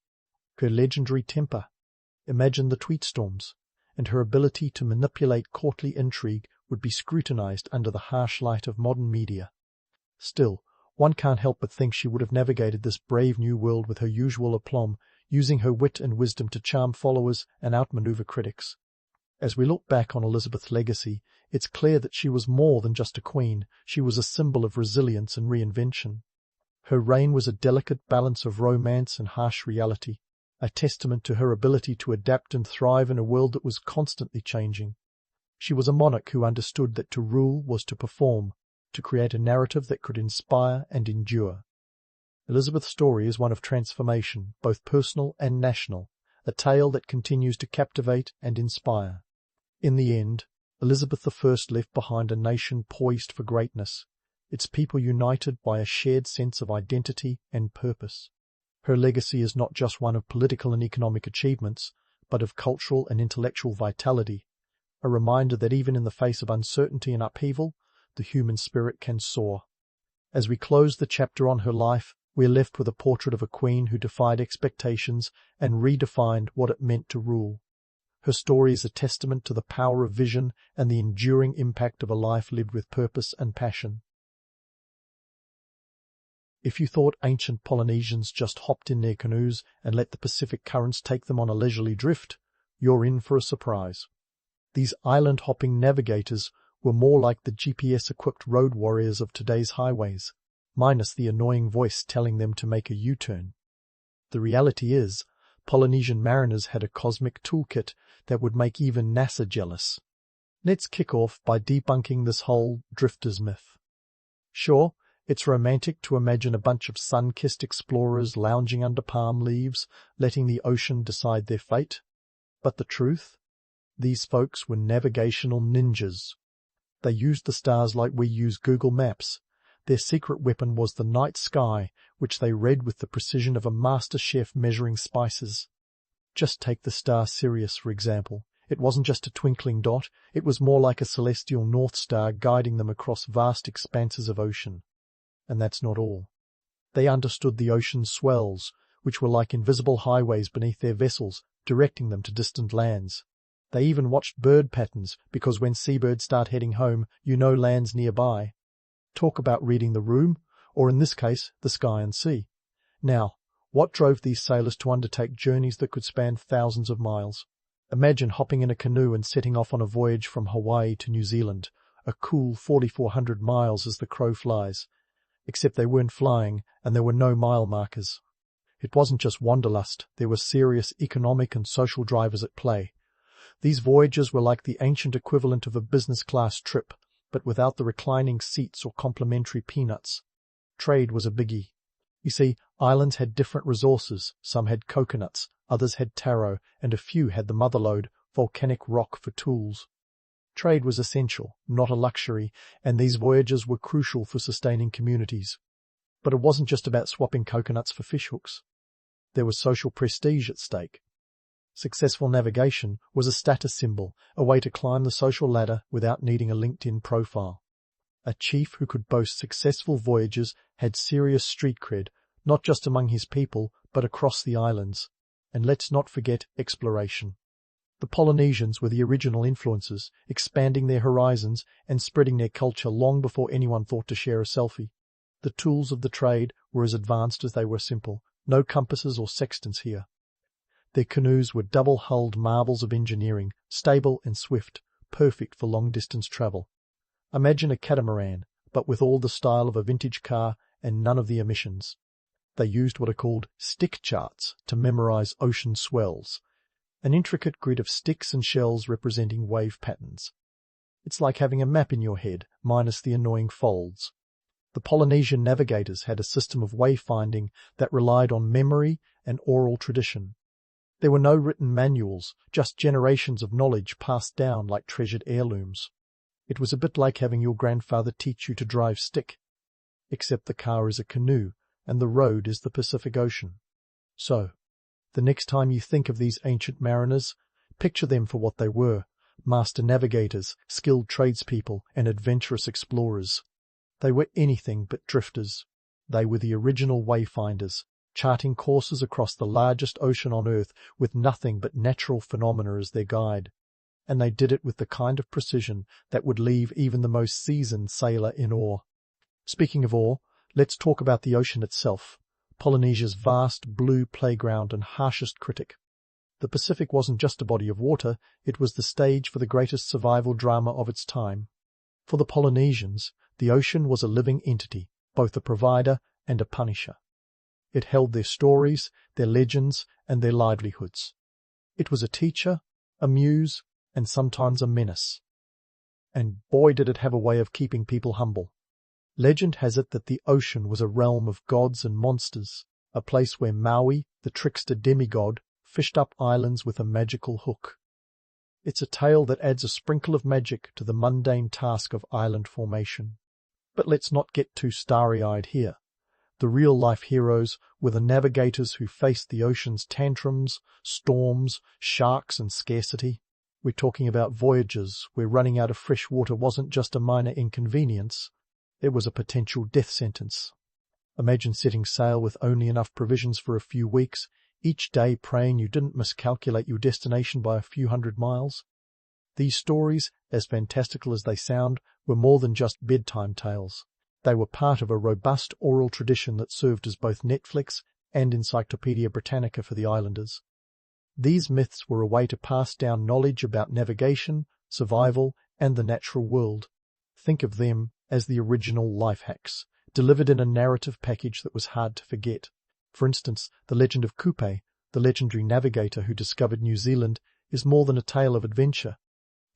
Her legendary temper, imagine the tweet storms, and her ability to manipulate courtly intrigue would be scrutinized under the harsh light of modern media. Still, one can't help but think she would have navigated this brave new world with her usual aplomb, using her wit and wisdom to charm followers and outmaneuver critics. As we look back on Elizabeth's legacy, it's clear that she was more than just a queen. She was a symbol of resilience and reinvention. Her reign was a delicate balance of romance and harsh reality, a testament to her ability to adapt and thrive in a world that was constantly changing. She was a monarch who understood that to rule was to perform, to create a narrative that could inspire and endure. Elizabeth's story is one of transformation, both personal and national, a tale that continues to captivate and inspire. In the end, Elizabeth I left behind a nation poised for greatness, its people united by a shared sense of identity and purpose. Her legacy is not just one of political and economic achievements, but of cultural and intellectual vitality, a reminder that even in the face of uncertainty and upheaval, the human spirit can soar. As we close the chapter on her life, we are left with a portrait of a queen who defied expectations and redefined what it meant to rule. Her story is a testament to the power of vision and the enduring impact of a life lived with purpose and passion. If you thought ancient Polynesians just hopped in their canoes and let the Pacific currents take them on a leisurely drift, you're in for a surprise. These island-hopping navigators were more like the GPS-equipped road warriors of today's highways, minus the annoying voice telling them to make a U-turn. The reality is, Polynesian mariners had a cosmic toolkit that would make even NASA jealous. Let's kick off by debunking this whole drifters myth. Sure, it's romantic to imagine a bunch of sun-kissed explorers lounging under palm leaves, letting the ocean decide their fate. But the truth? These folks were navigational ninjas. They used the stars like we use Google Maps. Their secret weapon was the night sky, which they read with the precision of a master chef measuring spices. Just take the star Sirius, for example. It wasn't just a twinkling dot, it was more like a celestial North Star guiding them across vast expanses of ocean. And that's not all. They understood the ocean's swells, which were like invisible highways beneath their vessels, directing them to distant lands. They even watched bird patterns, because when seabirds start heading home, you know land's nearby. Talk about reading the room, or in this case, the sky and sea. Now, what drove these sailors to undertake journeys that could span thousands of miles? Imagine hopping in a canoe and setting off on a voyage from Hawaii to New Zealand, a cool 4,400 miles as the crow flies. Except they weren't flying, and there were no mile markers. It wasn't just wanderlust, there were serious economic and social drivers at play. These voyages were like the ancient equivalent of a business-class trip, but without the reclining seats or complimentary peanuts. Trade was a biggie. You see, islands had different resources. Some had coconuts, others had taro, and a few had the motherlode, volcanic rock, for tools. Trade was essential, not a luxury, and these voyages were crucial for sustaining communities. But it wasn't just about swapping coconuts for fishhooks. There was social prestige at stake. Successful navigation was a status symbol, a way to climb the social ladder without needing a LinkedIn profile. A chief who could boast successful voyages had serious street cred, not just among his people, but across the islands. And let's not forget exploration. The Polynesians were the original influencers, expanding their horizons and spreading their culture long before anyone thought to share a selfie. The tools of the trade were as advanced as they were simple. No compasses or sextants here. Their canoes were double-hulled marvels of engineering, stable and swift, perfect for long-distance travel. Imagine a catamaran, but with all the style of a vintage car and none of the emissions. They used what are called stick charts to memorize ocean swells, an intricate grid of sticks and shells representing wave patterns. It's like having a map in your head, minus the annoying folds. The Polynesian navigators had a system of wayfinding that relied on memory and oral tradition. There were no written manuals, just generations of knowledge passed down like treasured heirlooms. It was a bit like having your grandfather teach you to drive stick, except the car is a canoe and the road is the Pacific Ocean. So, the next time you think of these ancient mariners, picture them for what they were, master navigators, skilled tradespeople, and adventurous explorers. They were anything but drifters. They were the original wayfinders, charting courses across the largest ocean on Earth with nothing but natural phenomena as their guide. And they did it with the kind of precision that would leave even the most seasoned sailor in awe. Speaking of awe, let's talk about the ocean itself, Polynesia's vast blue playground and harshest critic. The Pacific wasn't just a body of water, it was the stage for the greatest survival drama of its time. For the Polynesians, the ocean was a living entity, both a provider and a punisher. It held their stories, their legends, and their livelihoods. It was a teacher, a muse, and sometimes a menace. And boy did it have a way of keeping people humble. Legend has it that the ocean was a realm of gods and monsters, a place where Maui, the trickster demigod, fished up islands with a magical hook. It's a tale that adds a sprinkle of magic to the mundane task of island formation. But let's not get too starry-eyed here. The real-life heroes were the navigators who faced the ocean's tantrums, storms, sharks, and scarcity. We're talking about voyages where running out of fresh water wasn't just a minor inconvenience, it was a potential death sentence. Imagine setting sail with only enough provisions for a few weeks, each day praying you didn't miscalculate your destination by a few hundred miles. These stories, as fantastical as they sound, were more than just bedtime tales. They were part of a robust oral tradition that served as both Netflix and Encyclopedia Britannica for the islanders. These myths were a way to pass down knowledge about navigation, survival, and the natural world. Think of them as the original life hacks, delivered in a narrative package that was hard to forget. For instance, the legend of Kupe, the legendary navigator who discovered New Zealand, is more than a tale of adventure.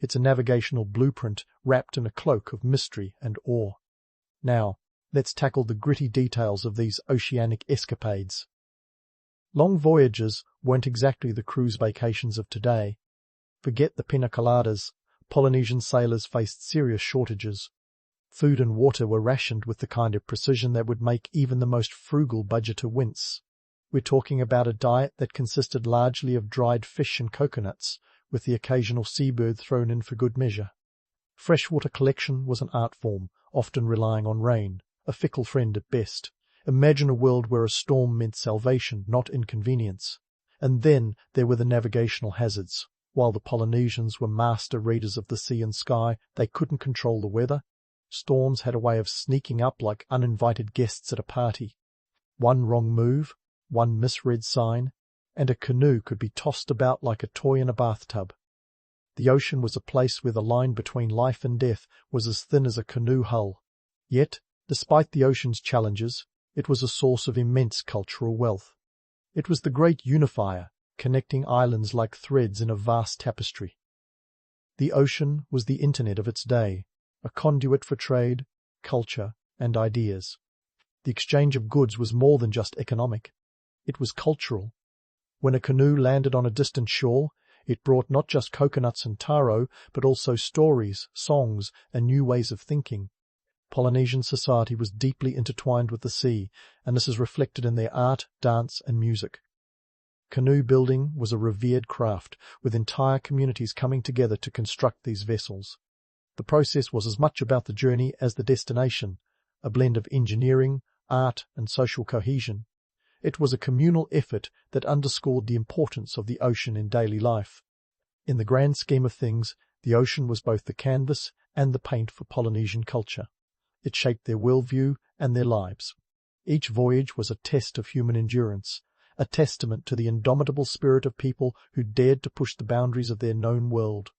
It's a navigational blueprint wrapped in a cloak of mystery and awe. Now, let's tackle the gritty details of these oceanic escapades. Long voyages weren't exactly the cruise vacations of today. Forget the pina coladas. Polynesian sailors faced serious shortages. Food and water were rationed with the kind of precision that would make even the most frugal budgeter wince. We're talking about a diet that consisted largely of dried fish and coconuts, with the occasional seabird thrown in for good measure. Freshwater collection was an art form, often relying on rain, a fickle friend at best. Imagine a world where a storm meant salvation, not inconvenience. And then there were the navigational hazards. While the Polynesians were master readers of the sea and sky, they couldn't control the weather. Storms had a way of sneaking up like uninvited guests at a party. One wrong move, one misread sign, and a canoe could be tossed about like a toy in a bathtub. The ocean was a place where the line between life and death was as thin as a canoe hull. Yet, despite the ocean's challenges, it was a source of immense cultural wealth. It was the great unifier, connecting islands like threads in a vast tapestry. The ocean was the internet of its day, a conduit for trade, culture, and ideas. The exchange of goods was more than just economic. It was cultural. When a canoe landed on a distant shore, it brought not just coconuts and taro, but also stories, songs, and new ways of thinking. Polynesian society was deeply intertwined with the sea, and this is reflected in their art, dance, and music. Canoe building was a revered craft, with entire communities coming together to construct these vessels. The process was as much about the journey as the destination, a blend of engineering, art, and social cohesion. It was a communal effort that underscored the importance of the ocean in daily life. In the grand scheme of things, the ocean was both the canvas and the paint for Polynesian culture. It shaped their worldview and their lives. Each voyage was a test of human endurance, a testament to the indomitable spirit of people who dared to push the boundaries of their known world.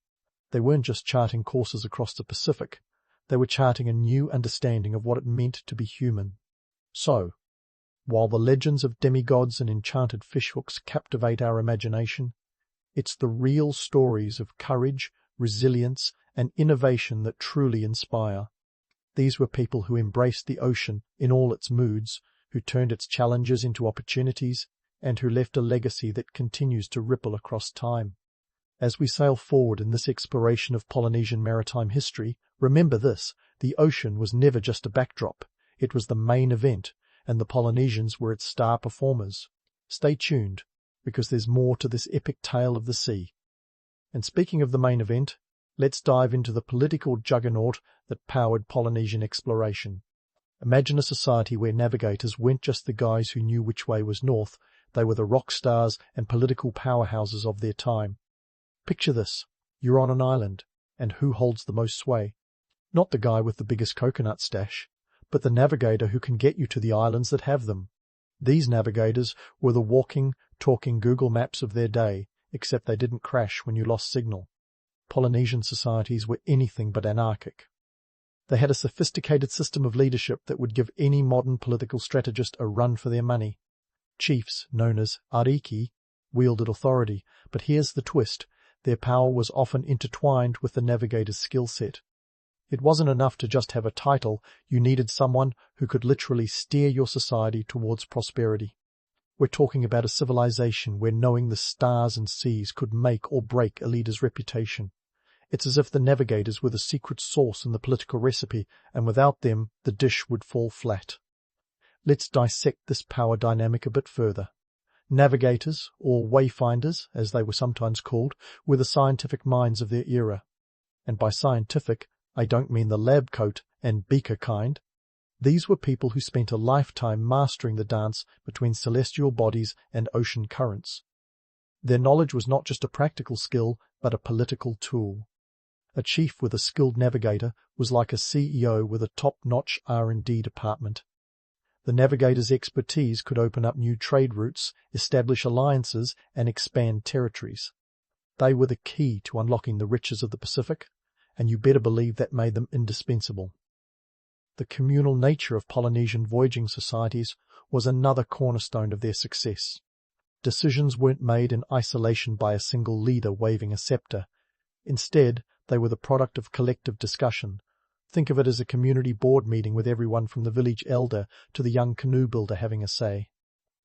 They weren't just charting courses across the Pacific, they were charting a new understanding of what it meant to be human. So, while the legends of demigods and enchanted fishhooks captivate our imagination, it's the real stories of courage, resilience, and innovation that truly inspire. These were people who embraced the ocean in all its moods, who turned its challenges into opportunities, and who left a legacy that continues to ripple across time. As we sail forward in this exploration of Polynesian maritime history, remember this: the ocean was never just a backdrop, it was the main event, and the Polynesians were its star performers. Stay tuned, because there's more to this epic tale of the sea. And speaking of the main event, let's dive into the political juggernaut that powered Polynesian exploration. Imagine a society where navigators weren't just the guys who knew which way was north, they were the rock stars and political powerhouses of their time. Picture this: you're on an island, and who holds the most sway? Not the guy with the biggest coconut stash, but the navigator who can get you to the islands that have them. These navigators were the walking, talking Google Maps of their day, except they didn't crash when you lost signal. Polynesian societies were anything but anarchic. They had a sophisticated system of leadership that would give any modern political strategist a run for their money. Chiefs, known as ariki, wielded authority, but here's the twist: their power was often intertwined with the navigator's skill set. It wasn't enough to just have a title, you needed someone who could literally steer your society towards prosperity. We're talking about a civilization where knowing the stars and seas could make or break a leader's reputation. It's as if the navigators were the secret sauce in the political recipe, and without them the dish would fall flat. Let's dissect this power dynamic a bit further. Navigators, or wayfinders, as they were sometimes called, were the scientific minds of their era. And by scientific, I don't mean the lab coat and beaker kind. These were people who spent a lifetime mastering the dance between celestial bodies and ocean currents. Their knowledge was not just a practical skill, but a political tool. A chief with a skilled navigator was like a CEO with a top-notch R&D department. The navigator's expertise could open up new trade routes, establish alliances, and expand territories. They were the key to unlocking the riches of the Pacific, and you better believe that made them indispensable. The communal nature of Polynesian voyaging societies was another cornerstone of their success. Decisions weren't made in isolation by a single leader waving a scepter. Instead, they were the product of collective discussion. Think of it as a community board meeting with everyone from the village elder to the young canoe builder having a say.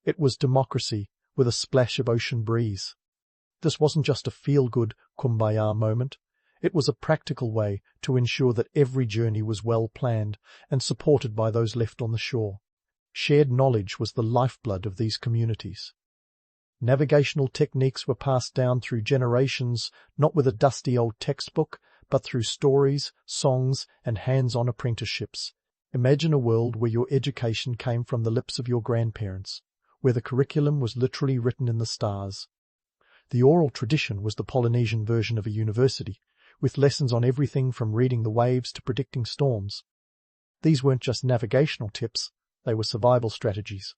It was democracy with a splash of ocean breeze. This wasn't just a feel-good kumbaya moment. It was a practical way to ensure that every journey was well planned and supported by those left on the shore. Shared knowledge was the lifeblood of these communities. Navigational techniques were passed down through generations, not with a dusty old textbook, but through stories, songs, and hands-on apprenticeships. Imagine a world where your education came from the lips of your grandparents, where the curriculum was literally written in the stars. The oral tradition was the Polynesian version of a university, with lessons on everything from reading the waves to predicting storms. These weren't just navigational tips, they were survival strategies.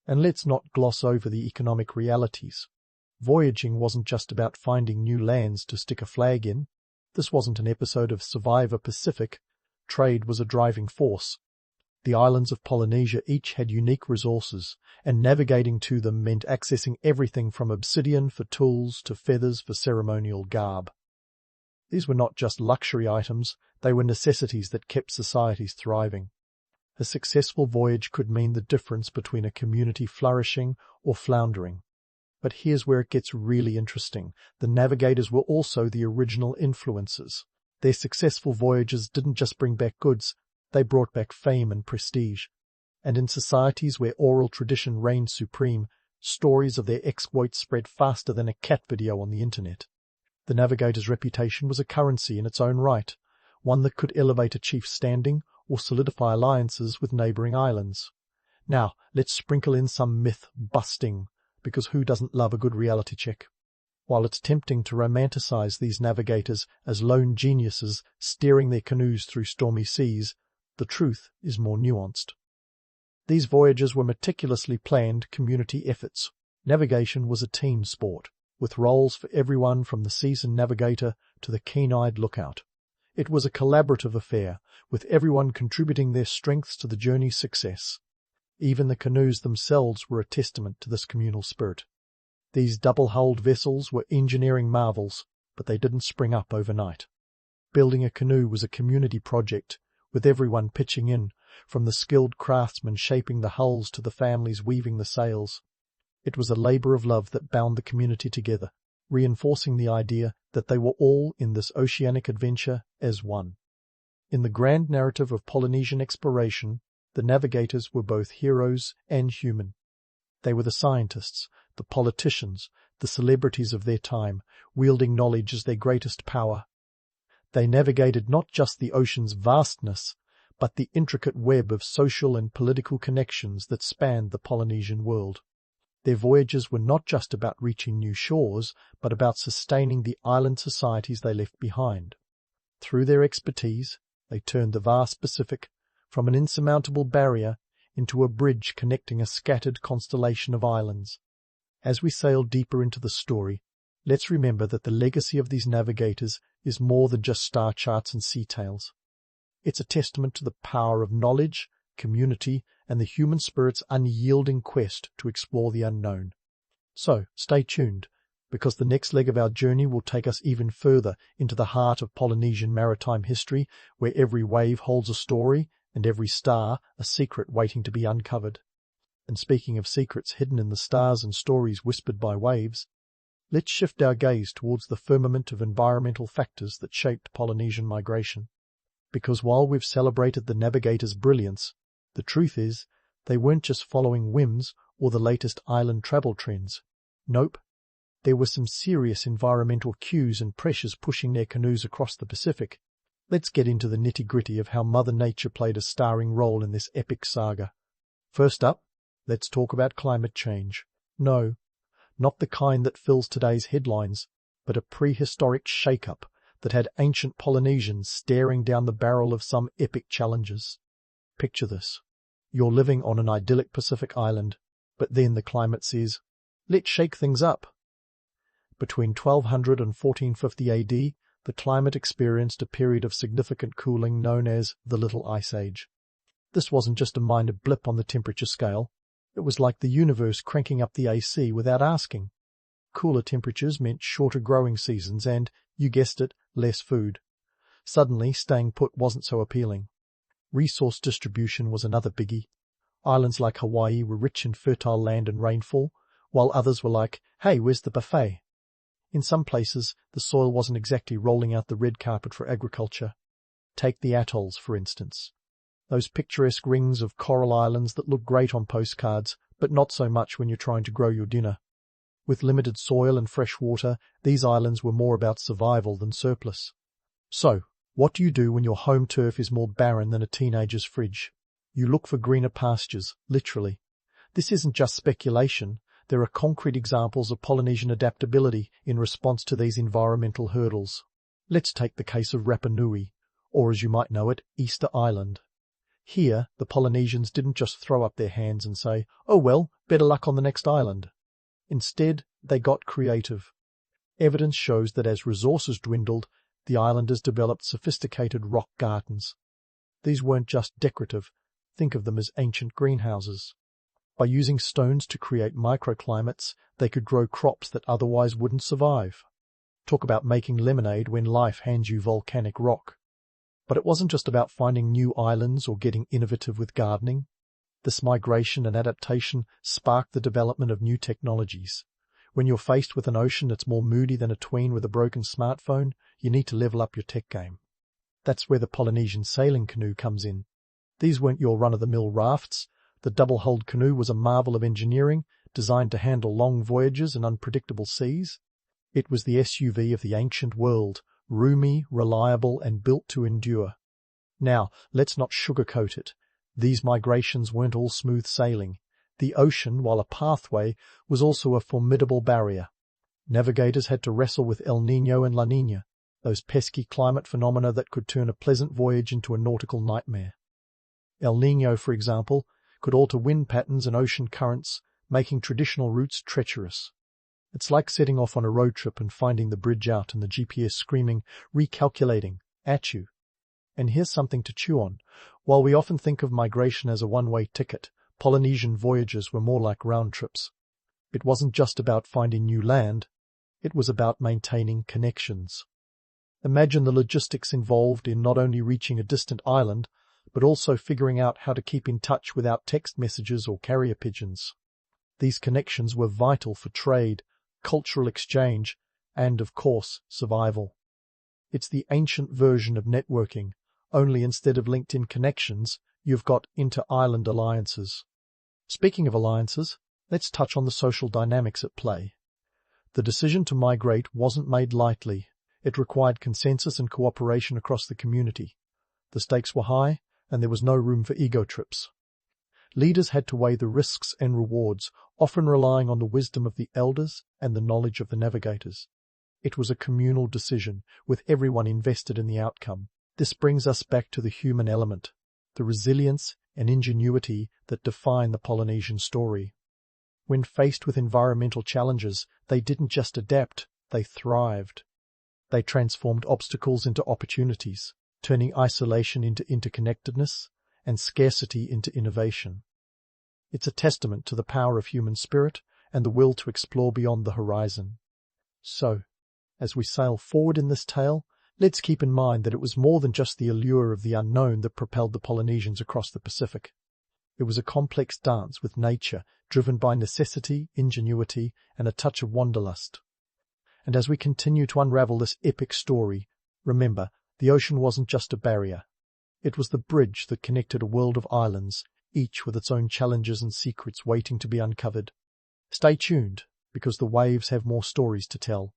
And let's not gloss over the economic realities. Voyaging wasn't just about finding new lands to stick a flag in. This wasn't an episode of Survivor Pacific. Trade was a driving force. The islands of Polynesia each had unique resources, and navigating to them meant accessing everything from obsidian for tools to feathers for ceremonial garb. These were not just luxury items, they were necessities that kept societies thriving. A successful voyage could mean the difference between a community flourishing or floundering. But here's where it gets really interesting. The navigators were also the original influencers. Their successful voyages didn't just bring back goods, they brought back fame and prestige. And in societies where oral tradition reigned supreme, stories of their exploits spread faster than a cat video on the internet. The navigator's reputation was a currency in its own right, one that could elevate a chief's standing or solidify alliances with neighbouring islands. Now, let's sprinkle in some myth-busting, because who doesn't love a good reality check? While it's tempting to romanticize these navigators as lone geniuses steering their canoes through stormy seas, the truth is more nuanced. These voyages were meticulously planned community efforts. Navigation was a team sport, with roles for everyone from the seasoned navigator to the keen-eyed lookout. It was a collaborative affair, with everyone contributing their strengths to the journey's success. Even the canoes themselves were a testament to this communal spirit. These double-hulled vessels were engineering marvels, but they didn't spring up overnight. Building a canoe was a community project, with everyone pitching in, from the skilled craftsmen shaping the hulls to the families weaving the sails. It was a labour of love that bound the community together, reinforcing the idea that they were all in this oceanic adventure as one. In the grand narrative of Polynesian exploration, the navigators were both heroes and human. They were the scientists, the politicians, the celebrities of their time, wielding knowledge as their greatest power. They navigated not just the ocean's vastness, but the intricate web of social and political connections that spanned the Polynesian world. Their voyages were not just about reaching new shores, but about sustaining the island societies they left behind. Through their expertise, they turned the vast Pacific from an insurmountable barrier into a bridge connecting a scattered constellation of islands. As we sail deeper into the story, let's remember that the legacy of these navigators is more than just star charts and sea tales. It's a testament to the power of knowledge, community, and the human spirit's unyielding quest to explore the unknown. So, stay tuned, because the next leg of our journey will take us even further into the heart of Polynesian maritime history, where every wave holds a story and every star a secret waiting to be uncovered. And speaking of secrets hidden in the stars and stories whispered by waves, let's shift our gaze towards the firmament of environmental factors that shaped Polynesian migration. Because while we've celebrated the navigators' brilliance, the truth is, they weren't just following whims or the latest island travel trends. Nope. There were some serious environmental cues and pressures pushing their canoes across the Pacific. Let's get into the nitty-gritty of how Mother Nature played a starring role in this epic saga. First up, let's talk about climate change. No, not the kind that fills today's headlines, but a prehistoric shake-up that had ancient Polynesians staring down the barrel of some epic challenges. Picture this. You're living on an idyllic Pacific island, but then the climate says, let's shake things up. Between 1200 and 1450 AD, the climate experienced a period of significant cooling known as the Little Ice Age. This wasn't just a minor blip on the temperature scale. It was like the universe cranking up the AC without asking. Cooler temperatures meant shorter growing seasons and, you guessed it, less food. Suddenly, staying put wasn't so appealing. Resource distribution was another biggie. Islands like Hawaii were rich in fertile land and rainfall, while others were like, hey, where's the buffet? In some places, the soil wasn't exactly rolling out the red carpet for agriculture. Take the atolls, for instance. Those picturesque rings of coral islands that look great on postcards, but not so much when you're trying to grow your dinner. With limited soil and fresh water, these islands were more about survival than surplus. So, what do you do when your home turf is more barren than a teenager's fridge? You look for greener pastures, literally. This isn't just speculation. There are concrete examples of Polynesian adaptability in response to these environmental hurdles. Let's take the case of Rapa Nui, or as you might know it, Easter Island. Here, the Polynesians didn't just throw up their hands and say, "Oh well, better luck on the next island." Instead, they got creative. Evidence shows that as resources dwindled, the islanders developed sophisticated rock gardens. These weren't just decorative. Think of them as ancient greenhouses. By using stones to create microclimates, they could grow crops that otherwise wouldn't survive. Talk about making lemonade when life hands you volcanic rock. But it wasn't just about finding new islands or getting innovative with gardening. This migration and adaptation sparked the development of new technologies. When you're faced with an ocean that's more moody than a tween with a broken smartphone, you need to level up your tech game. That's where the Polynesian sailing canoe comes in. These weren't your run-of-the-mill rafts. The double-hulled canoe was a marvel of engineering, designed to handle long voyages and unpredictable seas. It was the SUV of the ancient world, roomy, reliable, and built to endure. Now, let's not sugarcoat it. These migrations weren't all smooth sailing. The ocean, while a pathway, was also a formidable barrier. Navigators had to wrestle with El Niño and La Niña, those pesky climate phenomena that could turn a pleasant voyage into a nautical nightmare. El Niño, for example, could alter wind patterns and ocean currents, making traditional routes treacherous. It's like setting off on a road trip and finding the bridge out and the GPS screaming, "Recalculating," at you. And here's something to chew on. While we often think of migration as a one-way ticket, Polynesian voyages were more like round trips. It wasn't just about finding new land, it was about maintaining connections. Imagine the logistics involved in not only reaching a distant island, but also figuring out how to keep in touch without text messages or carrier pigeons. These connections were vital for trade, cultural exchange, and, of course, survival. It's the ancient version of networking, only instead of LinkedIn connections, you've got inter-island alliances. Speaking of alliances, let's touch on the social dynamics at play. The decision to migrate wasn't made lightly. It required consensus and cooperation across the community. The stakes were high, and there was no room for ego trips. Leaders had to weigh the risks and rewards, often relying on the wisdom of the elders and the knowledge of the navigators. It was a communal decision, with everyone invested in the outcome. This brings us back to the human element, the resilience and ingenuity that define the Polynesian story. When faced with environmental challenges, they didn't just adapt, they thrived. They transformed obstacles into opportunities, turning isolation into interconnectedness and scarcity into innovation. It's a testament to the power of human spirit and the will to explore beyond the horizon. So, as we sail forward in this tale, let's keep in mind that it was more than just the allure of the unknown that propelled the Polynesians across the Pacific. It was a complex dance with nature, driven by necessity, ingenuity, and a touch of wanderlust. And as we continue to unravel this epic story, remember, the ocean wasn't just a barrier. It was the bridge that connected a world of islands, each with its own challenges and secrets waiting to be uncovered. Stay tuned, because the waves have more stories to tell.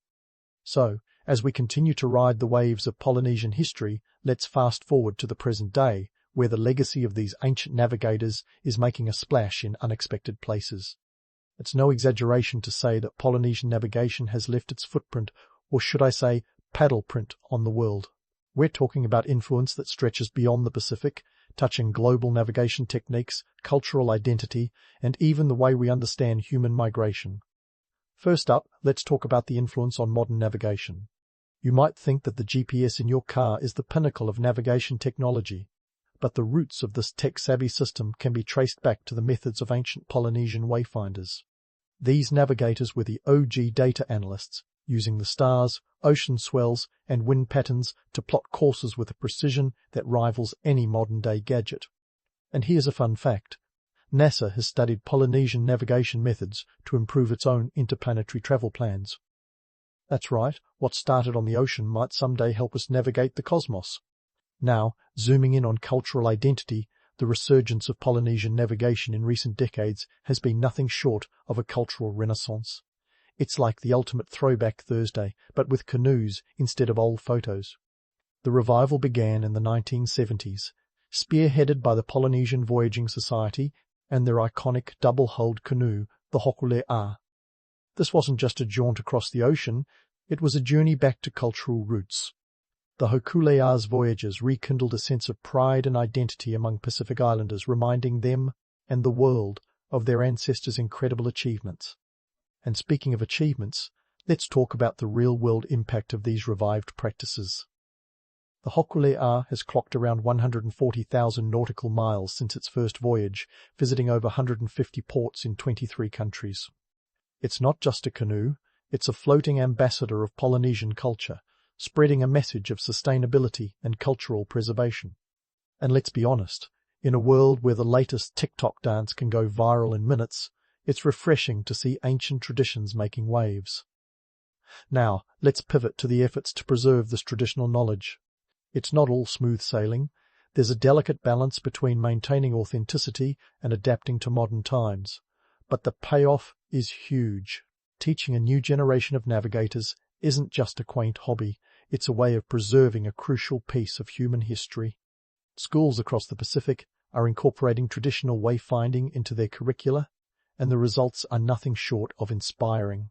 So, as we continue to ride the waves of Polynesian history, let's fast forward to the present day, where the legacy of these ancient navigators is making a splash in unexpected places. It's no exaggeration to say that Polynesian navigation has left its footprint, or should I say, paddle print, on the world. We're talking about influence that stretches beyond the Pacific, touching global navigation techniques, cultural identity, and even the way we understand human migration. First up, let's talk about the influence on modern navigation. You might think that the GPS in your car is the pinnacle of navigation technology, but the roots of this tech-savvy system can be traced back to the methods of ancient Polynesian wayfinders. These navigators were the OG data analysts, using the stars, ocean swells, and wind patterns to plot courses with a precision that rivals any modern-day gadget. And here's a fun fact. NASA has studied Polynesian navigation methods to improve its own interplanetary travel plans. That's right, what started on the ocean might someday help us navigate the cosmos. Now, zooming in on cultural identity, the resurgence of Polynesian navigation in recent decades has been nothing short of a cultural renaissance. It's like the ultimate throwback Thursday, but with canoes instead of old photos. The revival began in the 1970s, spearheaded by the Polynesian Voyaging Society and their iconic double-hulled canoe, the Hokulea. This wasn't just a jaunt across the ocean, it was a journey back to cultural roots. The Hokulea's voyages rekindled a sense of pride and identity among Pacific Islanders, reminding them and the world of their ancestors' incredible achievements. And speaking of achievements, let's talk about the real-world impact of these revived practices. The Hokulea has clocked around 140,000 nautical miles since its first voyage, visiting over 150 ports in 23 countries. It's not just a canoe, it's a floating ambassador of Polynesian culture, spreading a message of sustainability and cultural preservation. And let's be honest, in a world where the latest TikTok dance can go viral in minutes, it's refreshing to see ancient traditions making waves. Now, let's pivot to the efforts to preserve this traditional knowledge. It's not all smooth sailing. There's a delicate balance between maintaining authenticity and adapting to modern times. But the payoff is huge. Teaching a new generation of navigators isn't just a quaint hobby, it's a way of preserving a crucial piece of human history. Schools across the Pacific are incorporating traditional wayfinding into their curricula, and the results are nothing short of inspiring.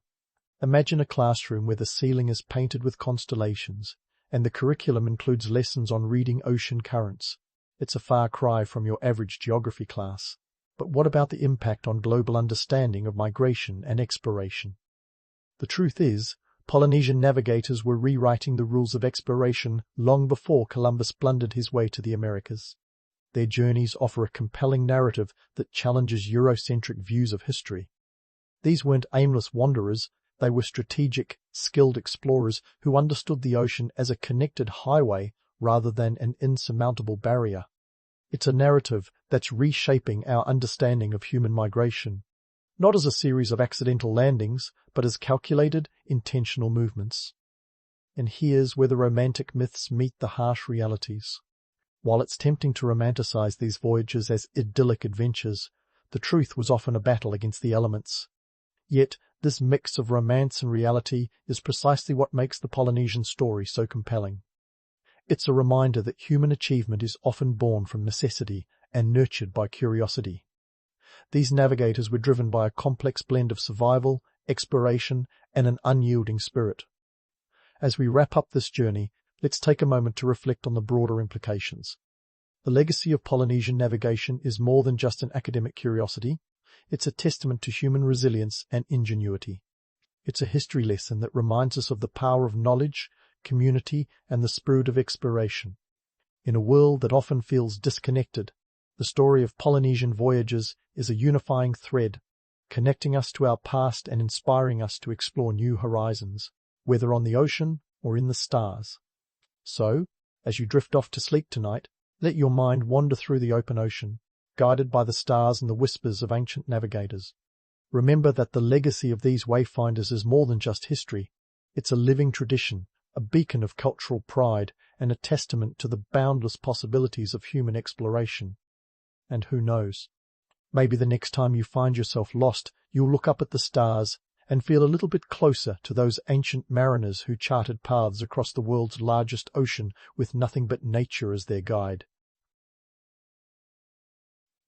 Imagine a classroom where the ceiling is painted with constellations, and the curriculum includes lessons on reading ocean currents. It's a far cry from your average geography class. But what about the impact on global understanding of migration and exploration? The truth is, Polynesian navigators were rewriting the rules of exploration long before Columbus blundered his way to the Americas. Their journeys offer a compelling narrative that challenges Eurocentric views of history. These weren't aimless wanderers, they were strategic, skilled explorers who understood the ocean as a connected highway rather than an insurmountable barrier. It's a narrative that's reshaping our understanding of human migration, not as a series of accidental landings, but as calculated, intentional movements. And here's where the romantic myths meet the harsh realities. While it's tempting to romanticize these voyages as idyllic adventures, the truth was often a battle against the elements. Yet, this mix of romance and reality is precisely what makes the Polynesian story so compelling. It's a reminder that human achievement is often born from necessity and nurtured by curiosity. These navigators were driven by a complex blend of survival, exploration, and an unyielding spirit. As we wrap up this journey, let's take a moment to reflect on the broader implications. The legacy of Polynesian navigation is more than just an academic curiosity. It's a testament to human resilience and ingenuity. It's a history lesson that reminds us of the power of knowledge, community, and the spirit of exploration. In a world that often feels disconnected, the story of Polynesian voyages is a unifying thread, connecting us to our past and inspiring us to explore new horizons, whether on the ocean or in the stars. So, as you drift off to sleep tonight, let your mind wander through the open ocean, guided by the stars and the whispers of ancient navigators. Remember that the legacy of these wayfinders is more than just history. It's a living tradition, a beacon of cultural pride, and a testament to the boundless possibilities of human exploration. And who knows? Maybe the next time you find yourself lost, you'll look up at the stars and feel a little bit closer to those ancient mariners who charted paths across the world's largest ocean with nothing but nature as their guide.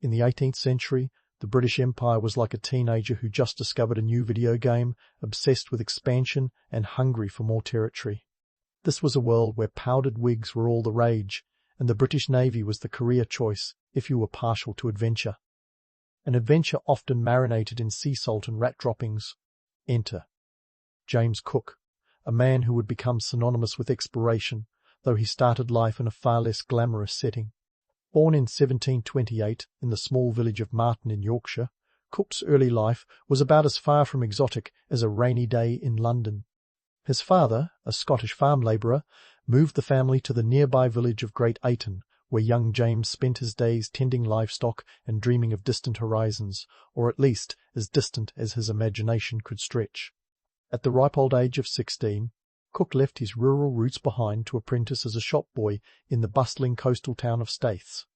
In the 18th century, the British Empire was like a teenager who just discovered a new video game, obsessed with expansion and hungry for more territory. This was a world where powdered wigs were all the rage, and the British Navy was the career choice if you were partial to adventure. An adventure often marinated in sea salt and rat droppings. Enter James Cook, a man who would become synonymous with exploration, though he started life in a far less glamorous setting. Born in 1728 in the small village of Marton in Yorkshire, Cook's early life was about as far from exotic as a rainy day in London. His father, a Scottish farm labourer, moved the family to the nearby village of Great Ayton, where young James spent his days tending livestock and dreaming of distant horizons, or at least as distant as his imagination could stretch. At the ripe old age of 16, Cook left his rural roots behind to apprentice as a shop boy in the bustling coastal town of Staithes.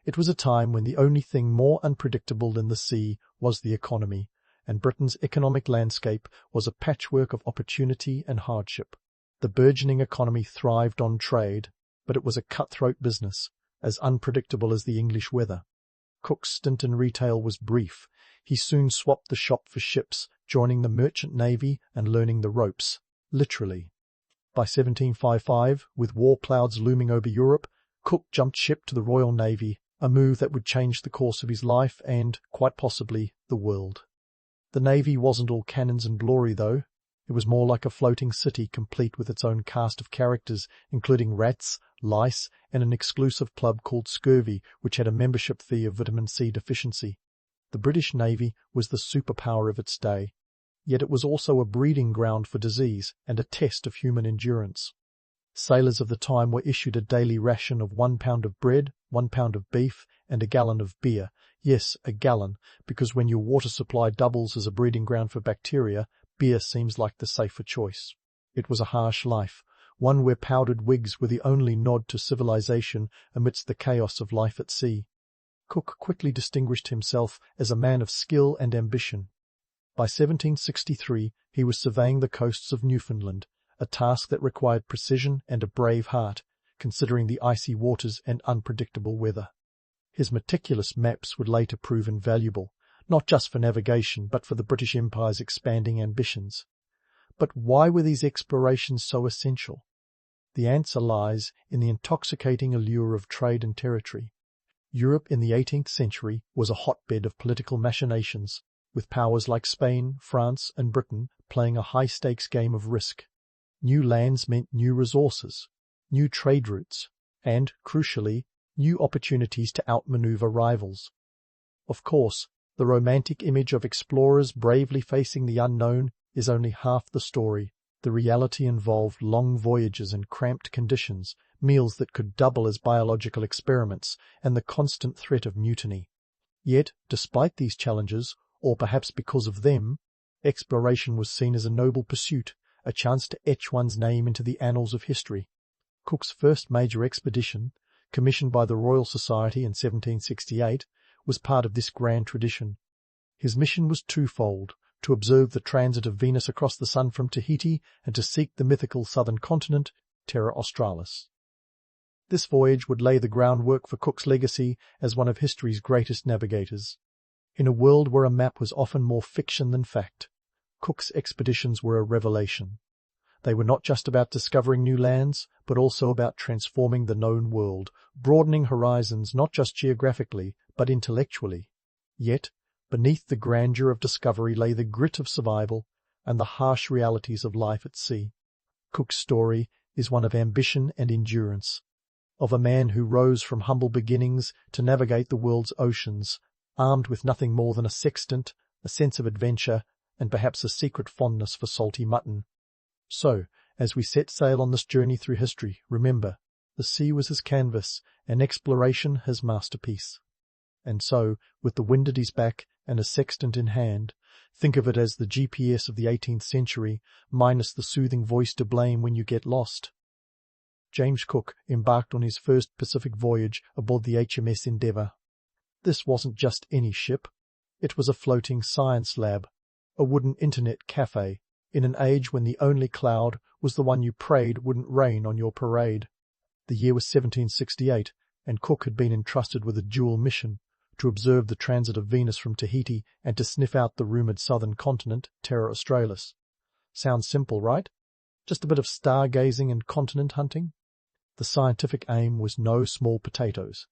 It was a time when the only thing more unpredictable than the sea was the economy, and Britain's economic landscape was a patchwork of opportunity and hardship. The burgeoning economy thrived on trade, but it was a cutthroat business, as unpredictable as the English weather. Cook's stint in retail was brief. He soon swapped the shop for ships, joining the merchant navy and learning the ropes, literally. By 1755, with war clouds looming over Europe, Cook jumped ship to the Royal Navy, a move that would change the course of his life and, quite possibly, the world. The Navy wasn't all cannons and glory, though. It was more like a floating city complete with its own cast of characters, including rats, lice, and an exclusive club called Scurvy, which had a membership fee of vitamin C deficiency. The British Navy was the superpower of its day, yet it was also a breeding ground for disease and a test of human endurance. Sailors of the time were issued a daily ration of 1 pound of bread, 1 pound of beef, and a gallon of beer. Yes, a gallon, because when your water supply doubles as a breeding ground for bacteria, beer seems like the safer choice. It was a harsh life, one where powdered wigs were the only nod to civilization amidst the chaos of life at sea. Cook quickly distinguished himself as a man of skill and ambition. By 1763, he was surveying the coasts of Newfoundland, a task that required precision and a brave heart, considering the icy waters and unpredictable weather. His meticulous maps would later prove invaluable, not just for navigation, but for the British Empire's expanding ambitions. But why were these explorations so essential? The answer lies in the intoxicating allure of trade and territory. Europe in the 18th century was a hotbed of political machinations, with powers like Spain, France, and Britain playing a high-stakes game of risk. New lands meant new resources, new trade routes, and, crucially, new opportunities to outmaneuver rivals. Of course, the romantic image of explorers bravely facing the unknown is only half the story. The reality involved long voyages and cramped conditions, meals that could double as biological experiments, and the constant threat of mutiny. Yet, despite these challenges, or perhaps because of them, exploration was seen as a noble pursuit, a chance to etch one's name into the annals of history. Cook's first major expedition, commissioned by the Royal Society in 1768, was part of this grand tradition. His mission was twofold: to observe the transit of Venus across the sun from Tahiti and to seek the mythical southern continent, Terra Australis. This voyage would lay the groundwork for Cook's legacy as one of history's greatest navigators. In a world where a map was often more fiction than fact, Cook's expeditions were a revelation. They were not just about discovering new lands, but also about transforming the known world, broadening horizons not just geographically, but intellectually. Yet, beneath the grandeur of discovery lay the grit of survival and the harsh realities of life at sea. Cook's story is one of ambition and endurance, of a man who rose from humble beginnings to navigate the world's oceans, armed with nothing more than a sextant, a sense of adventure, and perhaps a secret fondness for salty mutton. So, as we set sail on this journey through history, remember, the sea was his canvas, and exploration his masterpiece. And so, with the wind at his back and a sextant in hand, think of it as the GPS of the 18th century, minus the soothing voice to blame when you get lost. James Cook embarked on his first Pacific voyage aboard the HMS Endeavour. This wasn't just any ship. It was a floating science lab, a wooden internet cafe, in an age when the only cloud was the one you prayed wouldn't rain on your parade. The year was 1768, and Cook had been entrusted with a dual mission, to observe the transit of Venus from Tahiti and to sniff out the rumoured southern continent, Terra Australis. Sounds simple, right? Just a bit of stargazing and continent hunting? The scientific aim was no small potatoes.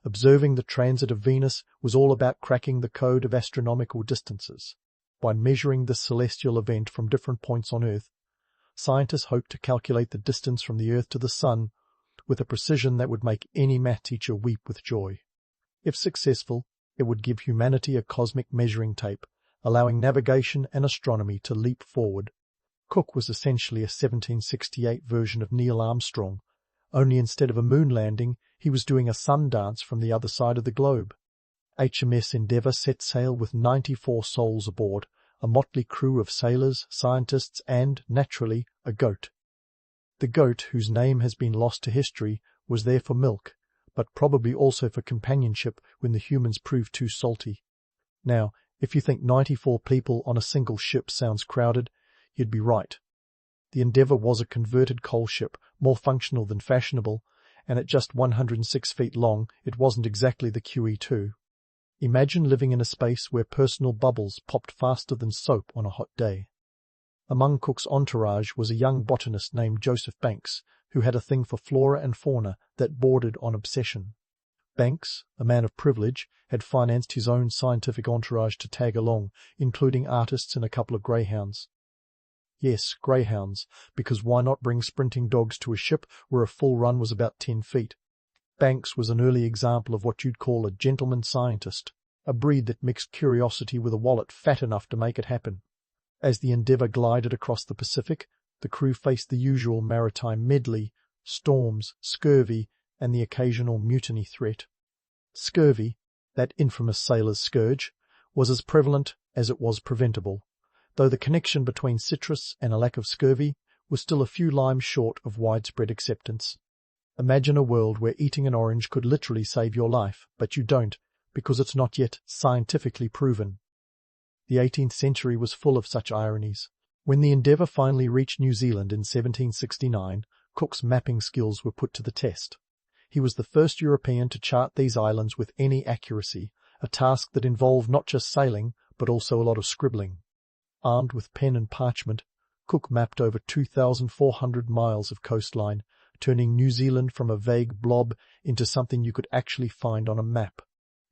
Observing the transit of Venus was all about cracking the code of astronomical distances. By measuring this celestial event from different points on Earth, scientists hoped to calculate the distance from the Earth to the Sun with a precision that would make any math teacher weep with joy. If successful, it would give humanity a cosmic measuring tape, allowing navigation and astronomy to leap forward. Cook was essentially a 1768 version of Neil Armstrong, only instead of a moon landing, he was doing a sun dance from the other side of the globe. HMS Endeavour set sail with 94 souls aboard, a motley crew of sailors, scientists, and, naturally, a goat. The goat, whose name has been lost to history, was there for milk, but probably also for companionship when the humans proved too salty. Now, If you think 94 people on a single ship sounds crowded, you'd be right. The Endeavour was a converted coal ship, more functional than fashionable, and at just 106 feet long, it wasn't exactly the QE2. Imagine living in a space where personal bubbles popped faster than soap on a hot day. Among Cook's entourage was a young botanist named Joseph Banks, who had a thing for flora and fauna that bordered on obsession. Banks, a man of privilege, had financed his own scientific entourage to tag along, including artists and a couple of greyhounds. Yes, greyhounds, because why not bring sprinting dogs to a ship where a full run was about 10 feet? Banks was an early example of what you'd call a gentleman scientist, a breed that mixed curiosity with a wallet fat enough to make it happen. As the Endeavour glided across the Pacific, the crew faced the usual maritime medley, storms, scurvy, and the occasional mutiny threat. Scurvy, that infamous sailor's scourge, was as prevalent as it was preventable, though the connection between citrus and a lack of scurvy was still a few limes short of widespread acceptance. Imagine a world where eating an orange could literally save your life, but you don't, because it's not yet scientifically proven. The 18th century was full of such ironies. When the Endeavour finally reached New Zealand in 1769, Cook's mapping skills were put to the test. He was the first European to chart these islands with any accuracy, a task that involved not just sailing, but also a lot of scribbling. Armed with pen and parchment, Cook mapped over 2,400 miles of coastline, turning New Zealand from a vague blob into something you could actually find on a map.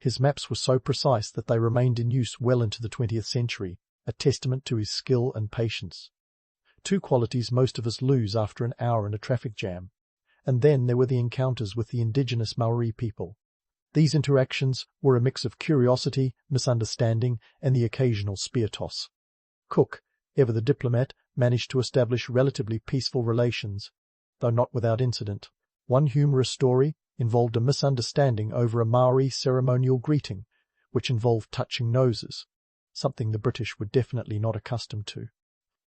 His maps were so precise that they remained in use well into the 20th century, a testament to his skill and patience. Two qualities most of us lose after an hour in a traffic jam. And then there were the encounters with the indigenous Maori people. These interactions were a mix of curiosity, misunderstanding, and the occasional spear toss. Cook, ever the diplomat, managed to establish relatively peaceful relations, though not without incident. One humorous story involved a misunderstanding over a Maori ceremonial greeting, which involved touching noses, something the British were definitely not accustomed to.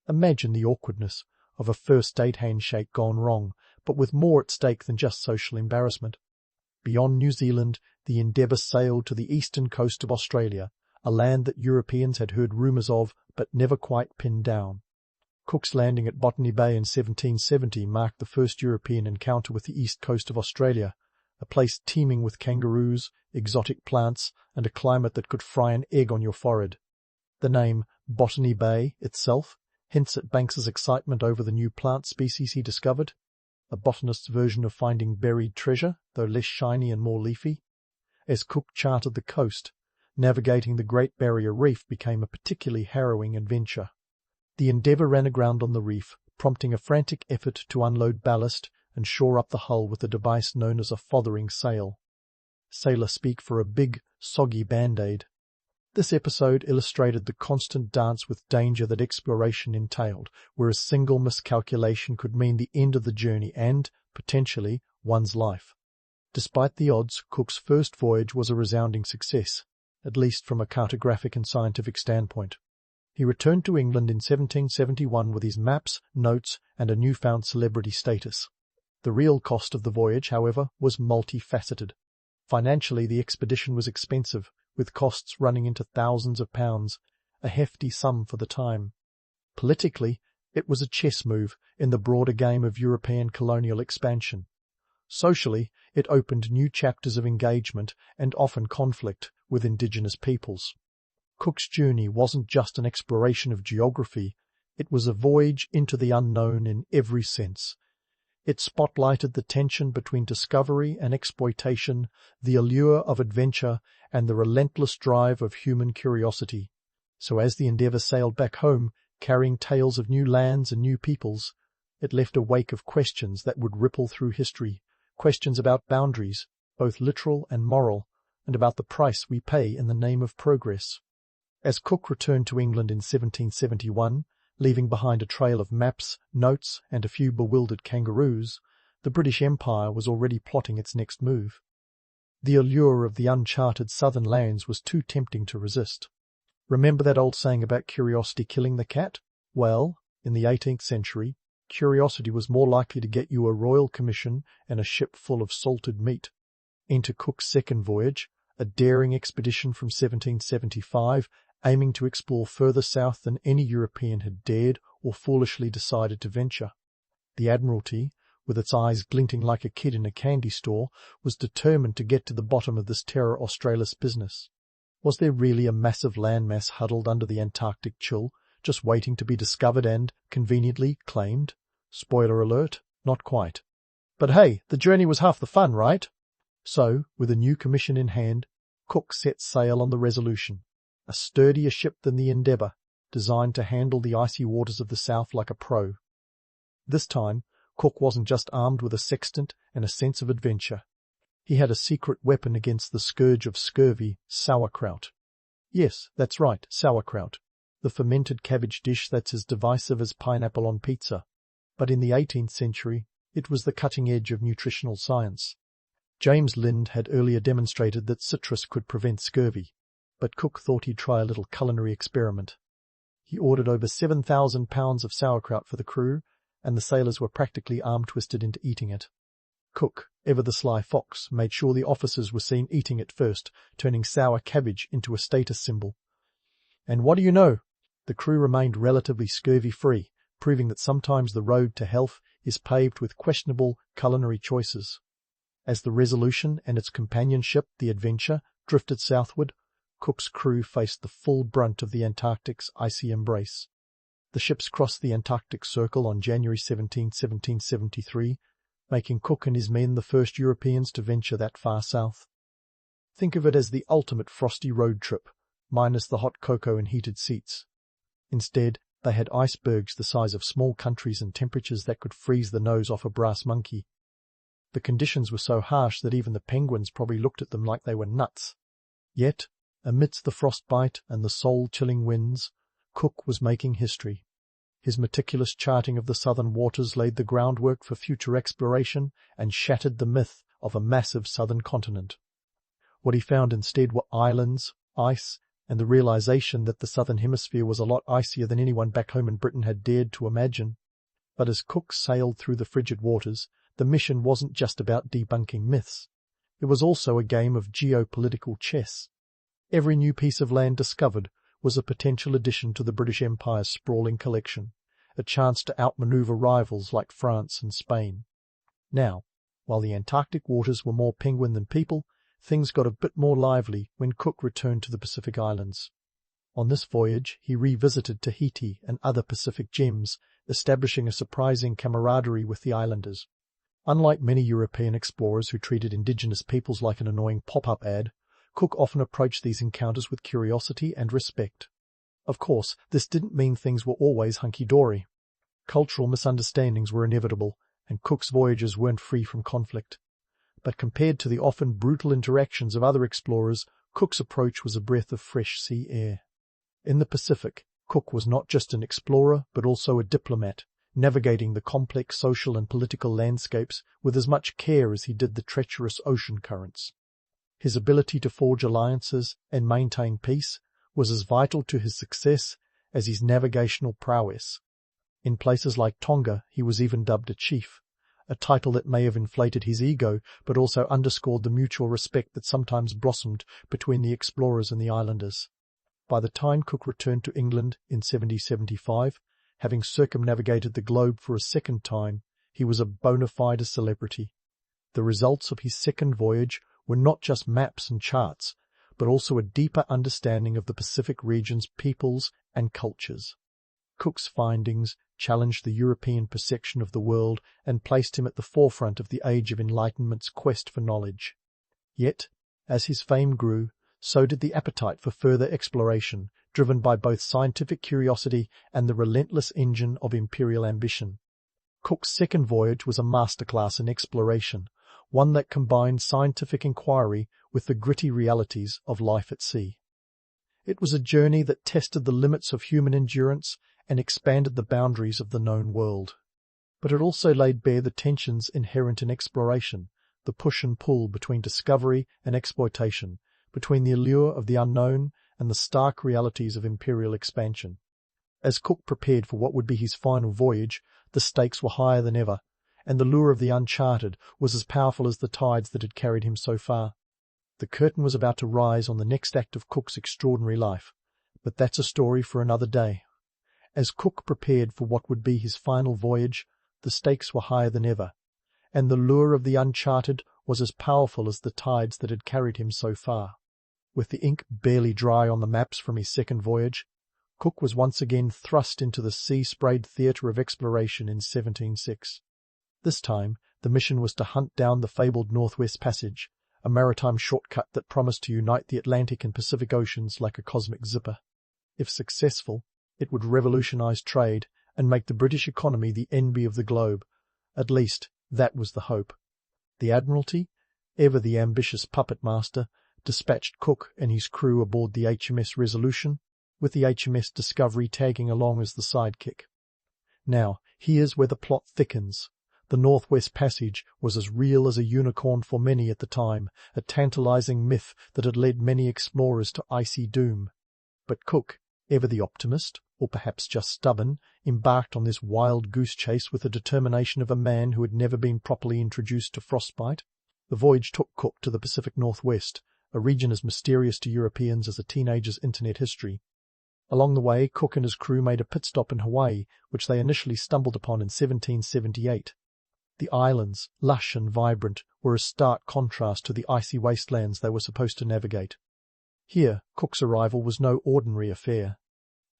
Imagine the awkwardness of a first-date handshake gone wrong, but with more at stake than just social embarrassment. Beyond New Zealand, the Endeavour sailed to the eastern coast of Australia, a land that Europeans had heard rumours of but never quite pinned down. Cook's landing at Botany Bay in 1770 marked the first European encounter with the east coast of Australia, a place teeming with kangaroos, exotic plants, and a climate that could fry an egg on your forehead. The name Botany Bay itself hints at Banks's excitement over the new plant species he discovered, a botanist's version of finding buried treasure, though less shiny and more leafy. As Cook charted the coast, navigating the Great Barrier Reef became a particularly harrowing adventure. The Endeavour ran aground on the reef, prompting a frantic effort to unload ballast and shore up the hull with a device known as a fothering sail. Sailor speak for a big, soggy band-aid. This episode illustrated the constant dance with danger that exploration entailed, where a single miscalculation could mean the end of the journey and, potentially, one's life. Despite the odds, Cook's first voyage was a resounding success, at least from a cartographic and scientific standpoint. He returned to England in 1771 with his maps, notes, and a newfound celebrity status. The real cost of the voyage, however, was multifaceted. Financially, the expedition was expensive, with costs running into thousands of pounds, a hefty sum for the time. Politically, it was a chess move in the broader game of European colonial expansion. Socially, it opened new chapters of engagement and often conflict with indigenous peoples. Cook's journey wasn't just an exploration of geography, it was a voyage into the unknown in every sense. It spotlighted the tension between discovery and exploitation, the allure of adventure, and the relentless drive of human curiosity. So as the Endeavour sailed back home, carrying tales of new lands and new peoples, it left a wake of questions that would ripple through history, questions about boundaries, both literal and moral, and about the price we pay in the name of progress. As Cook returned to England in 1771, leaving behind a trail of maps, notes, and a few bewildered kangaroos, the British Empire was already plotting its next move. The allure of the uncharted southern lands was too tempting to resist. Remember that old saying about curiosity killing the cat? Well, in the 18th century, curiosity was more likely to get you a royal commission and a ship full of salted meat. Enter Cook's second voyage, a daring expedition from 1775, aiming to explore further south than any European had dared or foolishly decided to venture. The Admiralty, with its eyes glinting like a kid in a candy store, was determined to get to the bottom of this terra australis business. Was there really a massive landmass huddled under the Antarctic chill, just waiting to be discovered and, conveniently, claimed? Spoiler alert, not quite. But hey, the journey was half the fun, right? So, with a new commission in hand, Cook set sail on the Resolution, a sturdier ship than the Endeavour, designed to handle the icy waters of the south like a pro. This time, Cook wasn't just armed with a sextant and a sense of adventure. He had a secret weapon against the scourge of scurvy, sauerkraut. Yes, that's right, sauerkraut, the fermented cabbage dish that's as divisive as pineapple on pizza. But in the 18th century, it was the cutting edge of nutritional science. James Lind had earlier demonstrated that citrus could prevent scurvy, but Cook thought he'd try a little culinary experiment. He ordered over 7,000 pounds of sauerkraut for the crew, and the sailors were practically arm-twisted into eating it. Cook, ever the sly fox, made sure the officers were seen eating it first, turning sour cabbage into a status symbol. And what do you know? The crew remained relatively scurvy-free, proving that sometimes the road to health is paved with questionable culinary choices. As the Resolution and its companion ship, the Adventure, drifted southward, Cook's crew faced the full brunt of the Antarctic's icy embrace. The ships crossed the Antarctic Circle on January 17, 1773, making Cook and his men the first Europeans to venture that far south. Think of it as the ultimate frosty road trip, minus the hot cocoa and heated seats. Instead, they had icebergs the size of small countries and temperatures that could freeze the nose off a brass monkey. The conditions were so harsh that even the penguins probably looked at them like they were nuts. Yet, amidst the frostbite and the soul-chilling winds, Cook was making history. His meticulous charting of the southern waters laid the groundwork for future exploration and shattered the myth of a massive southern continent. What he found instead were islands, ice, and the realization that the southern hemisphere was a lot icier than anyone back home in Britain had dared to imagine. But as Cook sailed through the frigid waters, the mission wasn't just about debunking myths. It was also a game of geopolitical chess. Every new piece of land discovered was a potential addition to the British Empire's sprawling collection, a chance to outmaneuver rivals like France and Spain. Now, while the Antarctic waters were more penguin than people, things got a bit more lively when Cook returned to the Pacific Islands. On this voyage, he revisited Tahiti and other Pacific gems, establishing a surprising camaraderie with the islanders. Unlike many European explorers who treated indigenous peoples like an annoying pop-up ad, Cook often approached these encounters with curiosity and respect. Of course, this didn't mean things were always hunky-dory. Cultural misunderstandings were inevitable, and Cook's voyages weren't free from conflict. But compared to the often brutal interactions of other explorers, Cook's approach was a breath of fresh sea air. In the Pacific, Cook was not just an explorer, but also a diplomat, navigating the complex social and political landscapes with as much care as he did the treacherous ocean currents. His ability to forge alliances and maintain peace was as vital to his success as his navigational prowess. In places like Tonga, he was even dubbed a chief, a title that may have inflated his ego, but also underscored the mutual respect that sometimes blossomed between the explorers and the islanders. By the time Cook returned to England in 1775, having circumnavigated the globe for a second time, he was a bona fide celebrity. The results of his second voyage were not just maps and charts, but also a deeper understanding of the Pacific region's peoples and cultures. Cook's findings challenged the European perception of the world and placed him at the forefront of the Age of Enlightenment's quest for knowledge. Yet, as his fame grew, so did the appetite for further exploration, driven by both scientific curiosity and the relentless engine of imperial ambition. Cook's second voyage was a masterclass in exploration, one that combined scientific inquiry with the gritty realities of life at sea. It was a journey that tested the limits of human endurance and expanded the boundaries of the known world. But it also laid bare the tensions inherent in exploration, the push and pull between discovery and exploitation, between the allure of the unknown and the stark realities of imperial expansion. As Cook prepared for what would be his final voyage, the stakes were higher than ever, and the lure of the uncharted was as powerful as the tides that had carried him so far. The curtain was about to rise on the next act of Cook's extraordinary life, But that's a story for another day. As Cook prepared for what would be his final voyage, the stakes were higher than ever, and the lure of the uncharted was as powerful as the tides that had carried him so far. With the ink barely dry on the maps from his second voyage, Cook was once again thrust into the sea-sprayed theatre of exploration in 1706. This time, the mission was to hunt down the fabled Northwest Passage, a maritime shortcut that promised to unite the Atlantic and Pacific Oceans like a cosmic zipper. If successful, it would revolutionize trade and make the British economy the envy of the globe. At least, that was the hope. The Admiralty, ever the ambitious puppet master, dispatched Cook and his crew aboard the HMS Resolution, with the HMS Discovery tagging along as the sidekick. Now, here's where the plot thickens. The Northwest Passage was as real as a unicorn for many at the time, a tantalizing myth that had led many explorers to icy doom. But Cook, ever the optimist, or perhaps just stubborn, embarked on this wild goose chase with the determination of a man who had never been properly introduced to frostbite. The voyage took Cook to the Pacific Northwest, a region as mysterious to Europeans as a teenager's internet history. Along the way, Cook and his crew made a pit stop in Hawaii, which they initially stumbled upon in 1778. The islands, lush and vibrant, were a stark contrast to the icy wastelands they were supposed to navigate. Here, Cook's arrival was no ordinary affair.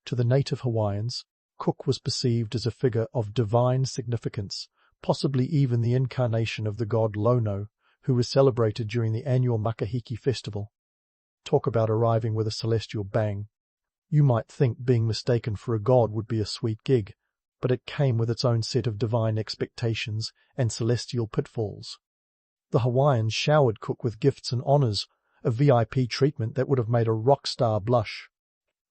To the native Hawaiians, Cook was perceived as a figure of divine significance, possibly even the incarnation of the god Lono, who was celebrated during the annual Makahiki festival. Talk about arriving with a celestial bang. You might think being mistaken for a god would be a sweet gig, but it came with its own set of divine expectations and celestial pitfalls. The Hawaiians showered Cook with gifts and honors, a VIP treatment that would have made a rock star blush.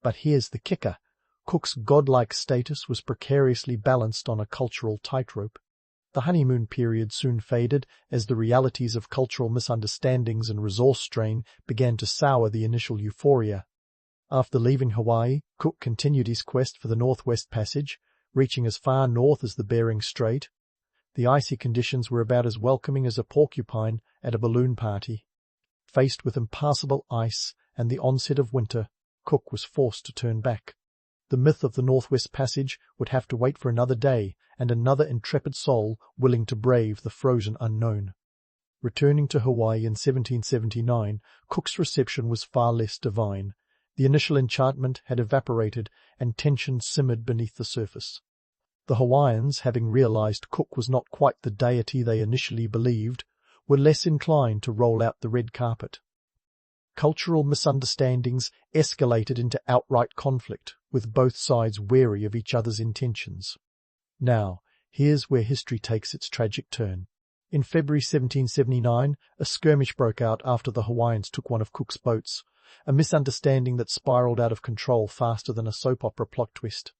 But here's the kicker. Cook's godlike status was precariously balanced on a cultural tightrope. The honeymoon period soon faded as the realities of cultural misunderstandings and resource strain began to sour the initial euphoria. After leaving Hawaii, Cook continued his quest for the Northwest Passage, reaching as far north as the Bering Strait. The icy conditions were about as welcoming as a porcupine at a balloon party. Faced with impassable ice and the onset of winter, Cook was forced to turn back. The myth of the Northwest Passage would have to wait for another day and another intrepid soul willing to brave the frozen unknown. Returning to Hawaii in 1779, Cook's reception was far less divine. The initial enchantment had evaporated and tension simmered beneath the surface. The Hawaiians, having realized Cook was not quite the deity they initially believed, were less inclined to roll out the red carpet. Cultural misunderstandings escalated into outright conflict, with both sides wary of each other's intentions. Now, here's where history takes its tragic turn. In February 1779, a skirmish broke out after the Hawaiians took one of Cook's boats, a misunderstanding that spiraled out of control faster than a soap opera plot twist.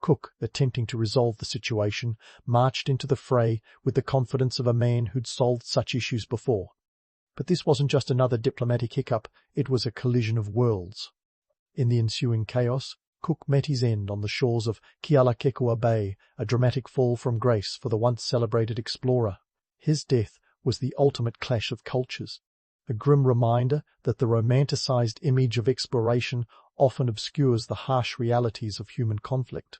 Cook, attempting to resolve the situation, marched into the fray with the confidence of a man who'd solved such issues before. But this wasn't just another diplomatic hiccup, it was a collision of worlds. In the ensuing chaos, Cook met his end on the shores of Kealakekua Bay, a dramatic fall from grace for the once celebrated explorer. His death was the ultimate clash of cultures, a grim reminder that the romanticized image of exploration often obscures the harsh realities of human conflict.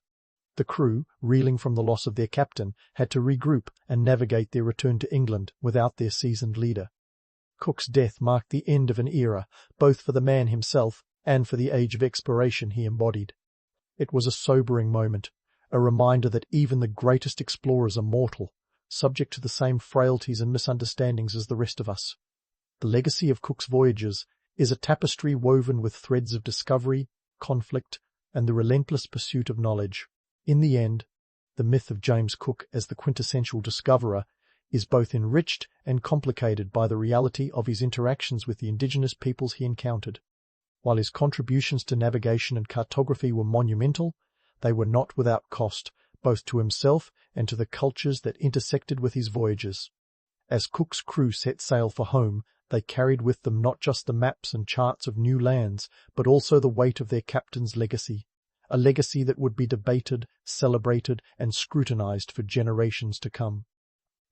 The crew, reeling from the loss of their captain, had to regroup and navigate their return to England without their seasoned leader. Cook's death marked the end of an era, both for the man himself and for the age of exploration he embodied. It was a sobering moment, a reminder that even the greatest explorers are mortal, subject to the same frailties and misunderstandings as the rest of us. The legacy of Cook's voyages is a tapestry woven with threads of discovery, conflict, and the relentless pursuit of knowledge. In the end, the myth of James Cook as the quintessential discoverer is both enriched and complicated by the reality of his interactions with the indigenous peoples he encountered. While his contributions to navigation and cartography were monumental, they were not without cost, both to himself and to the cultures that intersected with his voyages. As Cook's crew set sail for home, they carried with them not just the maps and charts of new lands, but also the weight of their captain's legacy, a legacy that would be debated, celebrated, and scrutinized for generations to come.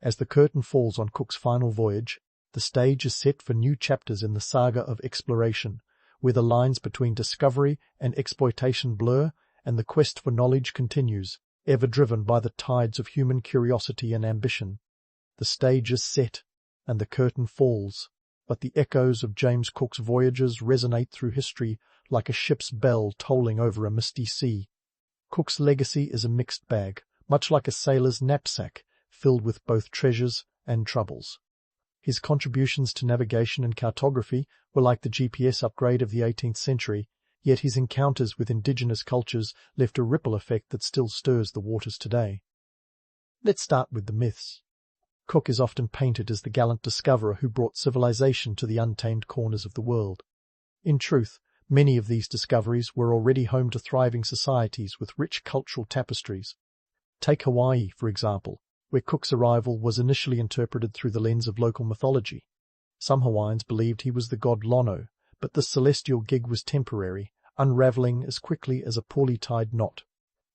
As the curtain falls on Cook's final voyage, the stage is set for new chapters in the saga of exploration, where the lines between discovery and exploitation blur, and the quest for knowledge continues, ever driven by the tides of human curiosity and ambition. The stage is set, and the curtain falls, but the echoes of James Cook's voyages resonate through history like a ship's bell tolling over a misty sea. Cook's legacy is a mixed bag, much like a sailor's knapsack, filled with both treasures and troubles. His contributions to navigation and cartography were like the GPS upgrade of the 18th century, yet his encounters with indigenous cultures left a ripple effect that still stirs the waters today. Let's start with the myths. Cook is often painted as the gallant discoverer who brought civilization to the untamed corners of the world. In truth, many of these discoveries were already home to thriving societies with rich cultural tapestries. Take Hawaii, for example, where Cook's arrival was initially interpreted through the lens of local mythology. Some Hawaiians believed he was the god Lono, but this celestial gig was temporary, unravelling as quickly as a poorly tied knot.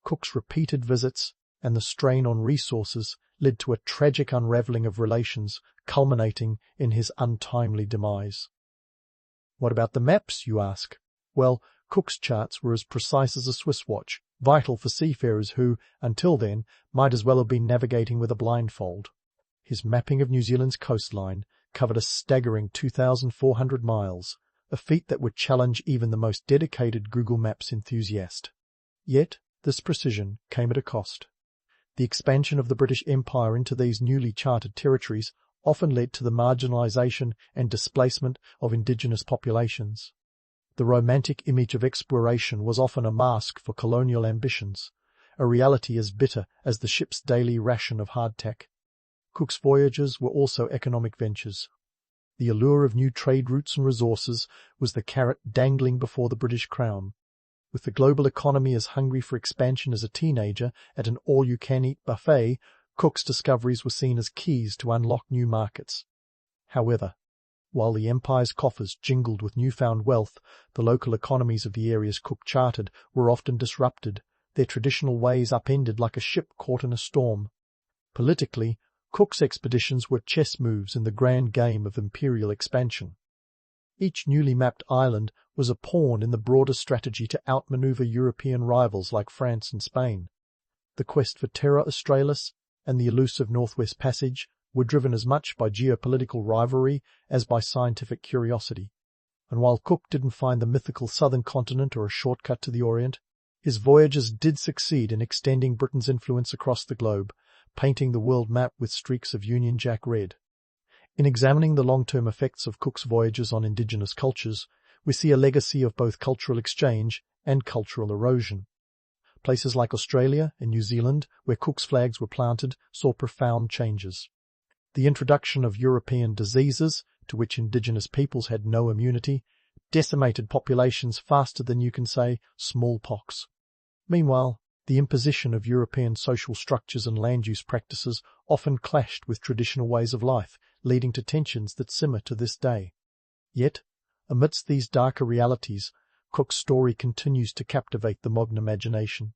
Cook's repeated visits and the strain on resources led to a tragic unravelling of relations, culminating in his untimely demise. What about the maps, you ask? Well, Cook's charts were as precise as a Swiss watch, vital for seafarers who, until then, might as well have been navigating with a blindfold. His mapping of New Zealand's coastline covered a staggering 2,400 miles, a feat that would challenge even the most dedicated Google Maps enthusiast. Yet, this precision came at a cost. The expansion of the British Empire into these newly charted territories often led to the marginalisation and displacement of indigenous populations. The romantic image of exploration was often a mask for colonial ambitions, a reality as bitter as the ship's daily ration of hardtack. Cook's voyages were also economic ventures. The allure of new trade routes and resources was the carrot dangling before the British Crown. With the global economy as hungry for expansion as a teenager at an all-you-can-eat buffet, Cook's discoveries were seen as keys to unlock new markets. However, while the empire's coffers jingled with newfound wealth, the local economies of the areas Cook charted were often disrupted, their traditional ways upended like a ship caught in a storm. Politically, Cook's expeditions were chess moves in the grand game of imperial expansion. Each newly mapped island was a pawn in the broader strategy to outmaneuver European rivals like France and Spain. The quest for Terra Australis and the elusive Northwest Passage were driven as much by geopolitical rivalry as by scientific curiosity. And while Cook didn't find the mythical southern continent or a shortcut to the Orient, his voyages did succeed in extending Britain's influence across the globe, painting the world map with streaks of Union Jack red. In examining the long-term effects of Cook's voyages on indigenous cultures, we see a legacy of both cultural exchange and cultural erosion. Places like Australia and New Zealand, where Cook's flags were planted, saw profound changes. The introduction of European diseases, to which indigenous peoples had no immunity, decimated populations faster than you can say smallpox. Meanwhile, the imposition of European social structures and land use practices often clashed with traditional ways of life, leading to tensions that simmer to this day. Yet, amidst these darker realities, Cook's story continues to captivate the modern imagination.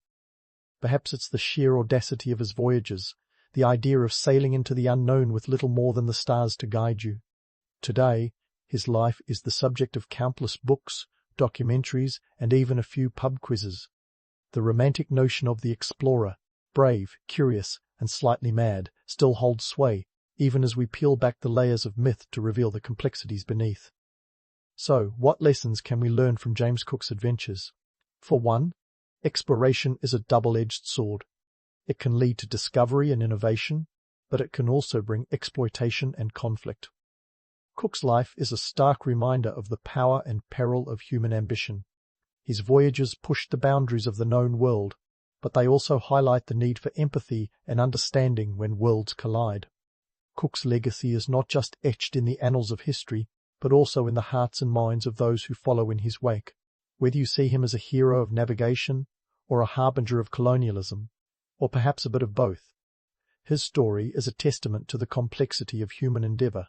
Perhaps it's the sheer audacity of his voyages, the idea of sailing into the unknown with little more than the stars to guide you. Today, his life is the subject of countless books, documentaries, and even a few pub quizzes. The romantic notion of the explorer, brave, curious, and slightly mad, still holds sway, even as we peel back the layers of myth to reveal the complexities beneath. So, what lessons can we learn from James Cook's adventures? For one, exploration is a double-edged sword. It can lead to discovery and innovation, but it can also bring exploitation and conflict. Cook's life is a stark reminder of the power and peril of human ambition. His voyages pushed the boundaries of the known world, but they also highlight the need for empathy and understanding when worlds collide. Cook's legacy is not just etched in the annals of history, but also in the hearts and minds of those who follow in his wake, whether you see him as a hero of navigation or a harbinger of colonialism, or perhaps a bit of both. His story is a testament to the complexity of human endeavour.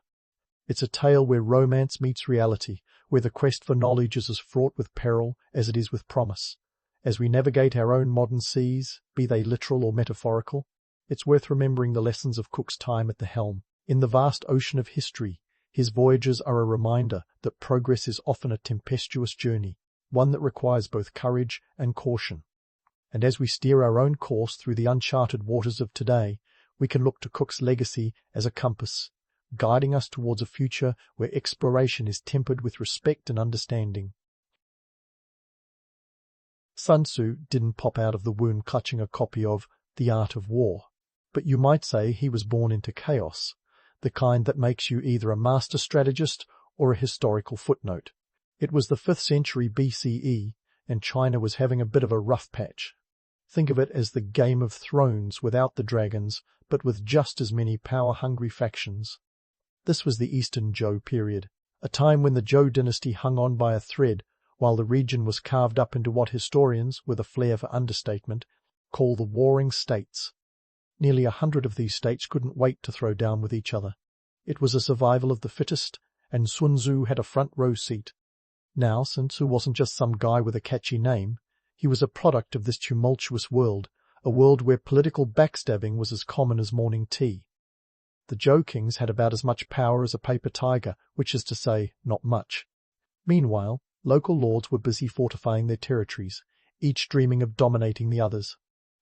It's a tale where romance meets reality, where the quest for knowledge is as fraught with peril as it is with promise. As we navigate our own modern seas, be they literal or metaphorical, it's worth remembering the lessons of Cook's time at the helm. In the vast ocean of history, His voyages are a reminder that progress is often a tempestuous journey, one that requires both courage and caution. And as we steer our own course through the uncharted waters of today, we can look to Cook's legacy as a compass, guiding us towards a future where exploration is tempered with respect and understanding. Sun Tzu didn't pop out of the womb clutching a copy of The Art of War, but you might say he was born into chaos, the kind that makes you either a master strategist or a historical footnote. It was the 5th century BCE, and China was having a bit of a rough patch. Think of it as the Game of Thrones without the dragons, but with just as many power-hungry factions. This was the Eastern Zhou period, a time when the Zhou dynasty hung on by a thread, while the region was carved up into what historians, with a flair for understatement, call the Warring States. Nearly 100 of these states couldn't wait to throw down with each other. It was a survival of the fittest, and Sun Tzu had a front row seat. Now, Sun Tzu wasn't just some guy with a catchy name. He was a product of this tumultuous world, a world where political backstabbing was as common as morning tea. The Zhou kings had about as much power as a paper tiger, which is to say, not much. Meanwhile, local lords were busy fortifying their territories, each dreaming of dominating the others.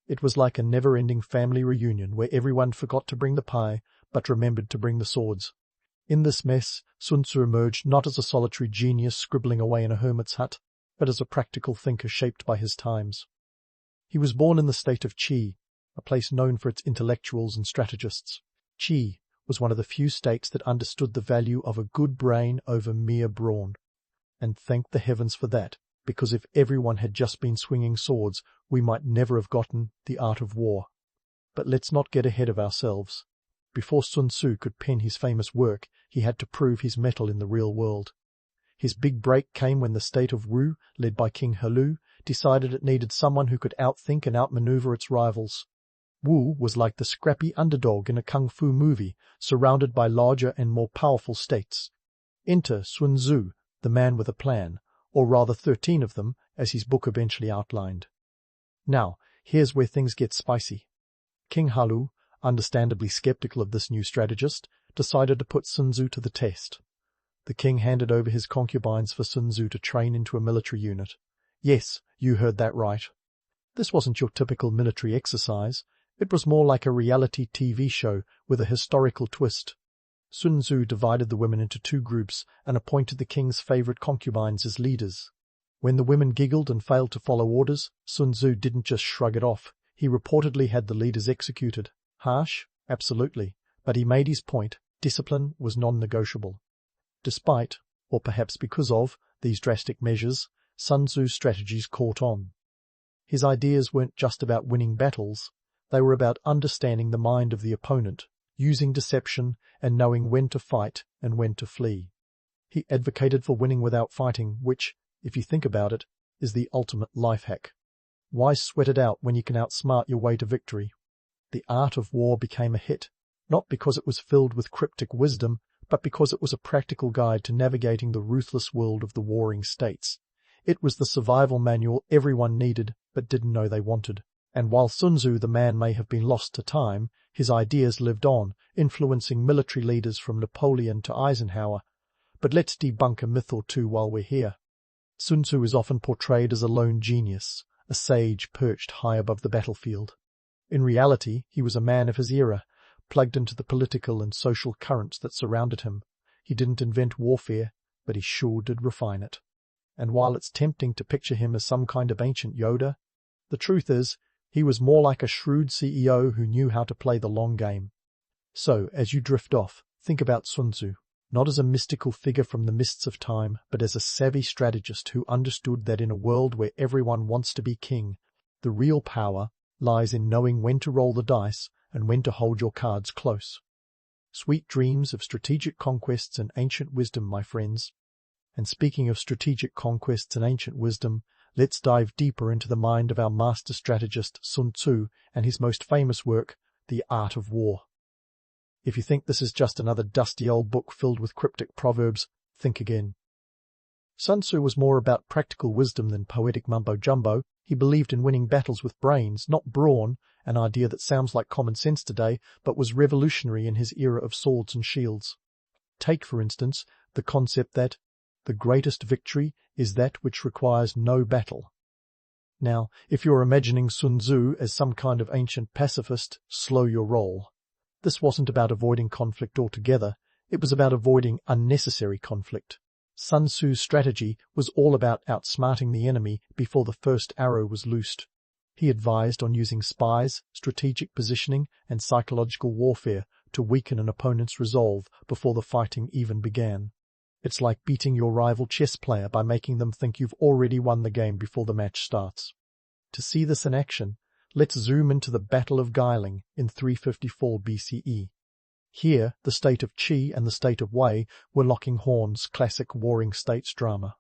It was like a never-ending family reunion where everyone forgot to bring the pie, but remembered to bring the swords. In this mess, Sun Tzu emerged not as a solitary genius scribbling away in a hermit's hut, but as a practical thinker shaped by his times. He was born in the state of Qi, a place known for its intellectuals and strategists. Qi was one of the few states that understood the value of a good brain over mere brawn. And thank the heavens for that, because if everyone had just been swinging swords, we might never have gotten The Art of War. But let's not get ahead of ourselves. Before Sun Tzu could pen his famous work, he had to prove his mettle in the real world. His big break came when the state of Wu, led by King Helü, decided it needed someone who could outthink and outmaneuver its rivals. Wu was like the scrappy underdog in a kung fu movie, surrounded by larger and more powerful states. Enter Sun Tzu, the man with a plan, or rather 13 of them, as his book eventually outlined. Now, here's where things get spicy. King Helü, understandably skeptical of this new strategist, decided to put Sun Tzu to the test. The king handed over his concubines for Sun Tzu to train into a military unit. Yes, you heard that right. This wasn't your typical military exercise. It was more like a reality TV show with a historical twist. Sun Tzu divided the women into 2 groups and appointed the king's favorite concubines as leaders. When the women giggled and failed to follow orders, Sun Tzu didn't just shrug it off. He reportedly had the leaders executed. Harsh? Absolutely. But he made his point. Discipline was non-negotiable. Despite, or perhaps because of, these drastic measures, Sun Tzu's strategies caught on. His ideas weren't just about winning battles. They were about understanding the mind of the opponent, using deception, and knowing when to fight and when to flee. He advocated for winning without fighting, which, if you think about it, is the ultimate life hack. Why sweat it out when you can outsmart your way to victory? The Art of War became a hit, not because it was filled with cryptic wisdom, but because it was a practical guide to navigating the ruthless world of the warring states. It was the survival manual everyone needed but didn't know they wanted. And while Sun Tzu the man may have been lost to time, his ideas lived on, influencing military leaders from Napoleon to Eisenhower. But let's debunk a myth or two while we're here. Sun Tzu is often portrayed as a lone genius, a sage perched high above the battlefield. In reality, he was a man of his era, plugged into the political and social currents that surrounded him. He didn't invent warfare, but he sure did refine it. And while it's tempting to picture him as some kind of ancient Yoda, the truth is, he was more like a shrewd CEO who knew how to play the long game. So, as you drift off, think about Sun Tzu, not as a mystical figure from the mists of time, but as a savvy strategist who understood that in a world where everyone wants to be king, the real power lies in knowing when to roll the dice and when to hold your cards close. Sweet dreams of strategic conquests and ancient wisdom, my friends. And speaking of strategic conquests and ancient wisdom, let's dive deeper into the mind of our master strategist Sun Tzu and his most famous work, The Art of War. If you think this is just another dusty old book filled with cryptic proverbs, think again. Sun Tzu was more about practical wisdom than poetic mumbo-jumbo. He believed in winning battles with brains, not brawn, an idea that sounds like common sense today, but was revolutionary in his era of swords and shields. Take, for instance, the concept that the greatest victory is that which requires no battle. Now, if you're imagining Sun Tzu as some kind of ancient pacifist, slow your roll. This wasn't about avoiding conflict altogether, it was about avoiding unnecessary conflict. Sun Tzu's strategy was all about outsmarting the enemy before the first arrow was loosed. He advised on using spies, strategic positioning, and psychological warfare to weaken an opponent's resolve before the fighting even began. It's like beating your rival chess player by making them think you've already won the game before the match starts. To see this in action, let's zoom into the Battle of Guiling in 354 BCE. Here, the state of Qi and the state of Wei were locking horns, classic warring states drama.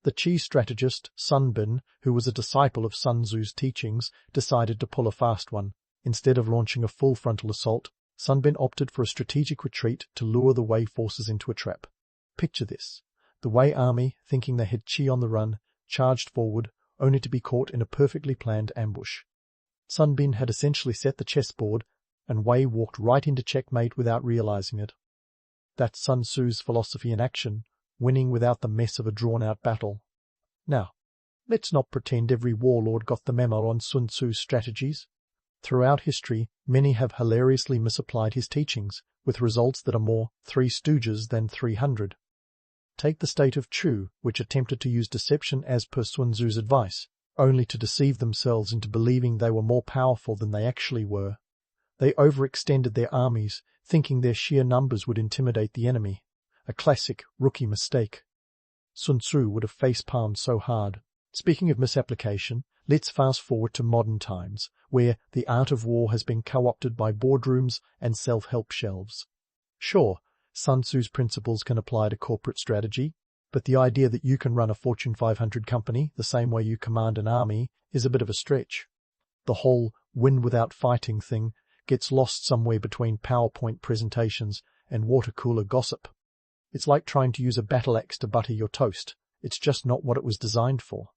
The Qi strategist, Sun Bin, who was a disciple of Sun Tzu's teachings, decided to pull a fast one. Instead of launching a full frontal assault, Sun Bin opted for a strategic retreat to lure the Wei forces into a trap. Picture this. The Wei army, thinking they had Qi on the run, charged forward, only to be caught in a perfectly planned ambush. Sun Bin had essentially set the chessboard, and Wei walked right into checkmate without realizing it. That's Sun Tzu's philosophy in action, winning without the mess of a drawn-out battle. Now, let's not pretend every warlord got the memo on Sun Tzu's strategies. Throughout history, many have hilariously misapplied his teachings, with results that are more Three Stooges than 300. Take the state of Chu, which attempted to use deception as per Sun Tzu's advice, only to deceive themselves into believing they were more powerful than they actually were. They overextended their armies, thinking their sheer numbers would intimidate the enemy. A classic rookie mistake. Sun Tzu would have face-palmed so hard. Speaking of misapplication, let's fast forward to modern times, where the art of war has been co-opted by boardrooms and self-help shelves. Sure, Sun Tzu's principles can apply to corporate strategy, but the idea that you can run a Fortune 500 company the same way you command an army is a bit of a stretch. The whole win without fighting thing gets lost somewhere between PowerPoint presentations and water cooler gossip. It's like trying to use a battle axe to butter your toast. It's just not what it was designed for.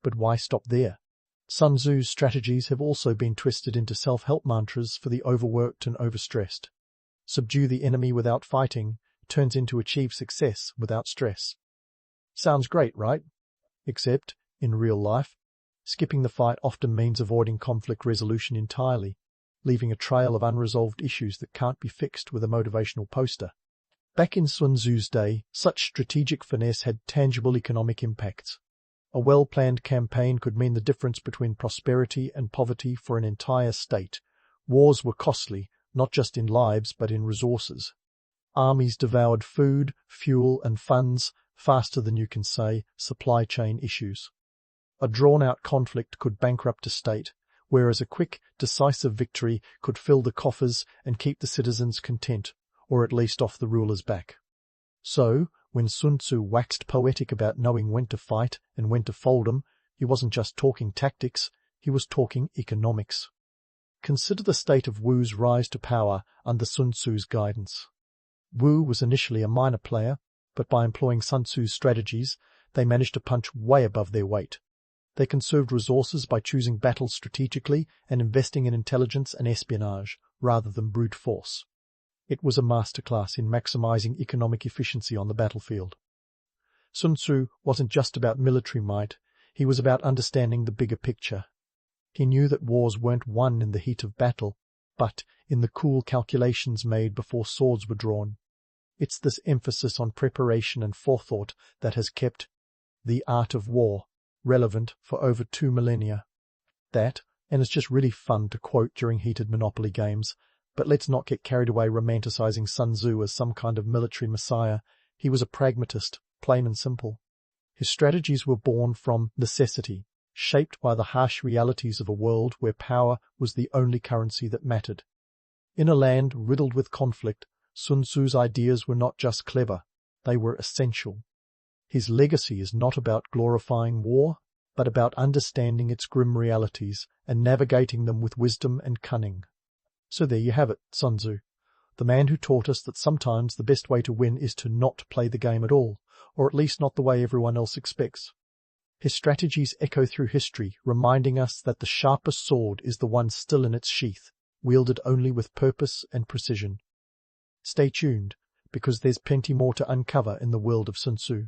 But why stop there? Sun Tzu's strategies have also been twisted into self-help mantras for the overworked and overstressed. Subdue the enemy without fighting turns into achieve success without stress. Sounds great, right? Except, in real life, skipping the fight often means avoiding conflict resolution entirely, leaving a trail of unresolved issues that can't be fixed with a motivational poster. Back in Sun Tzu's day, such strategic finesse had tangible economic impacts. A well-planned campaign could mean the difference between prosperity and poverty for an entire state. Wars were costly, not just in lives but in resources. Armies devoured food, fuel, and funds faster than you can say supply chain issues. A drawn-out conflict could bankrupt a state, whereas a quick, decisive victory could fill the coffers and keep the citizens content, or at least off the ruler's back. So, when Sun Tzu waxed poetic about knowing when to fight and when to fold 'em, he wasn't just talking tactics, he was talking economics. Consider the state of Wu's rise to power under Sun Tzu's guidance. Wu was initially a minor player, but by employing Sun Tzu's strategies, they managed to punch way above their weight. They conserved resources by choosing battles strategically and investing in intelligence and espionage, rather than brute force. It was a masterclass in maximizing economic efficiency on the battlefield. Sun Tzu wasn't just about military might, he was about understanding the bigger picture. He knew that wars weren't won in the heat of battle, but in the cool calculations made before swords were drawn. It's this emphasis on preparation and forethought that has kept the art of war relevant for over 2 millennia. That, and it's just really fun to quote during heated Monopoly games, but let's not get carried away romanticizing Sun Tzu as some kind of military messiah. He was a pragmatist, plain and simple. His strategies were born from necessity, shaped by the harsh realities of a world where power was the only currency that mattered. In a land riddled with conflict, Sun Tzu's ideas were not just clever, they were essential. His legacy is not about glorifying war, but about understanding its grim realities and navigating them with wisdom and cunning. So there you have it, Sun Tzu, the man who taught us that sometimes the best way to win is to not play the game at all, or at least not the way everyone else expects. His strategies echo through history, reminding us that the sharpest sword is the one still in its sheath, wielded only with purpose and precision. Stay tuned, because there's plenty more to uncover in the world of Sun Tzu.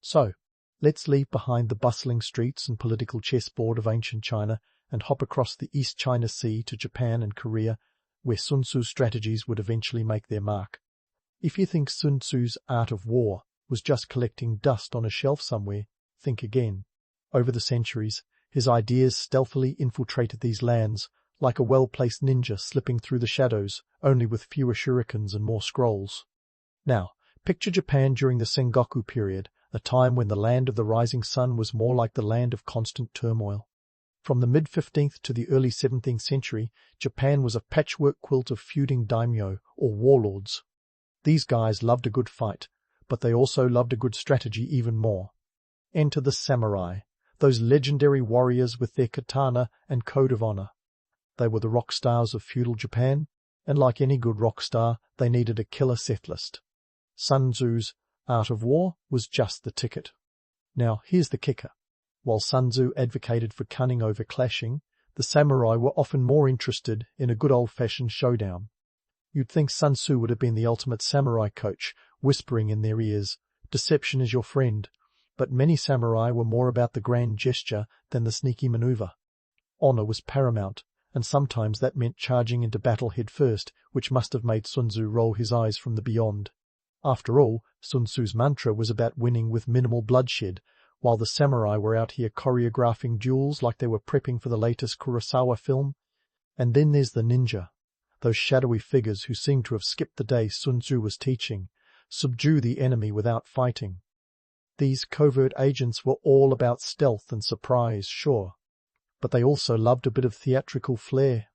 So, let's leave behind the bustling streets and political chessboard of ancient China and hop across the East China Sea to Japan and Korea, where Sun Tzu's strategies would eventually make their mark. If you think Sun Tzu's art of war was just collecting dust on a shelf somewhere, think again. Over the centuries, his ideas stealthily infiltrated these lands, like a well-placed ninja slipping through the shadows, only with fewer shurikens and more scrolls. Now, picture Japan during the Sengoku period, a time when the land of the rising sun was more like the land of constant turmoil. From the mid-15th to the early 17th century, Japan was a patchwork quilt of feuding daimyo, or warlords. These guys loved a good fight, but they also loved a good strategy even more. Enter the samurai, those legendary warriors with their katana and code of honor. They were the rock stars of feudal Japan, and like any good rock star, they needed a killer set list. Sun Tzu's art of war was just the ticket. Now, here's the kicker. While Sun Tzu advocated for cunning over clashing, the samurai were often more interested in a good old-fashioned showdown. You'd think Sun Tzu would have been the ultimate samurai coach, whispering in their ears, "Deception is your friend," but many samurai were more about the grand gesture than the sneaky maneuver. Honor was paramount, and sometimes that meant charging into battle head first, which must have made Sun Tzu roll his eyes from the beyond. After all, Sun Tzu's mantra was about winning with minimal bloodshed, while the samurai were out here choreographing duels like they were prepping for the latest Kurosawa film. And then there's the ninja, those shadowy figures who seem to have skipped the day Sun Tzu was teaching, subdue the enemy without fighting. These covert agents were all about stealth and surprise, sure, but they also loved a bit of theatrical flair.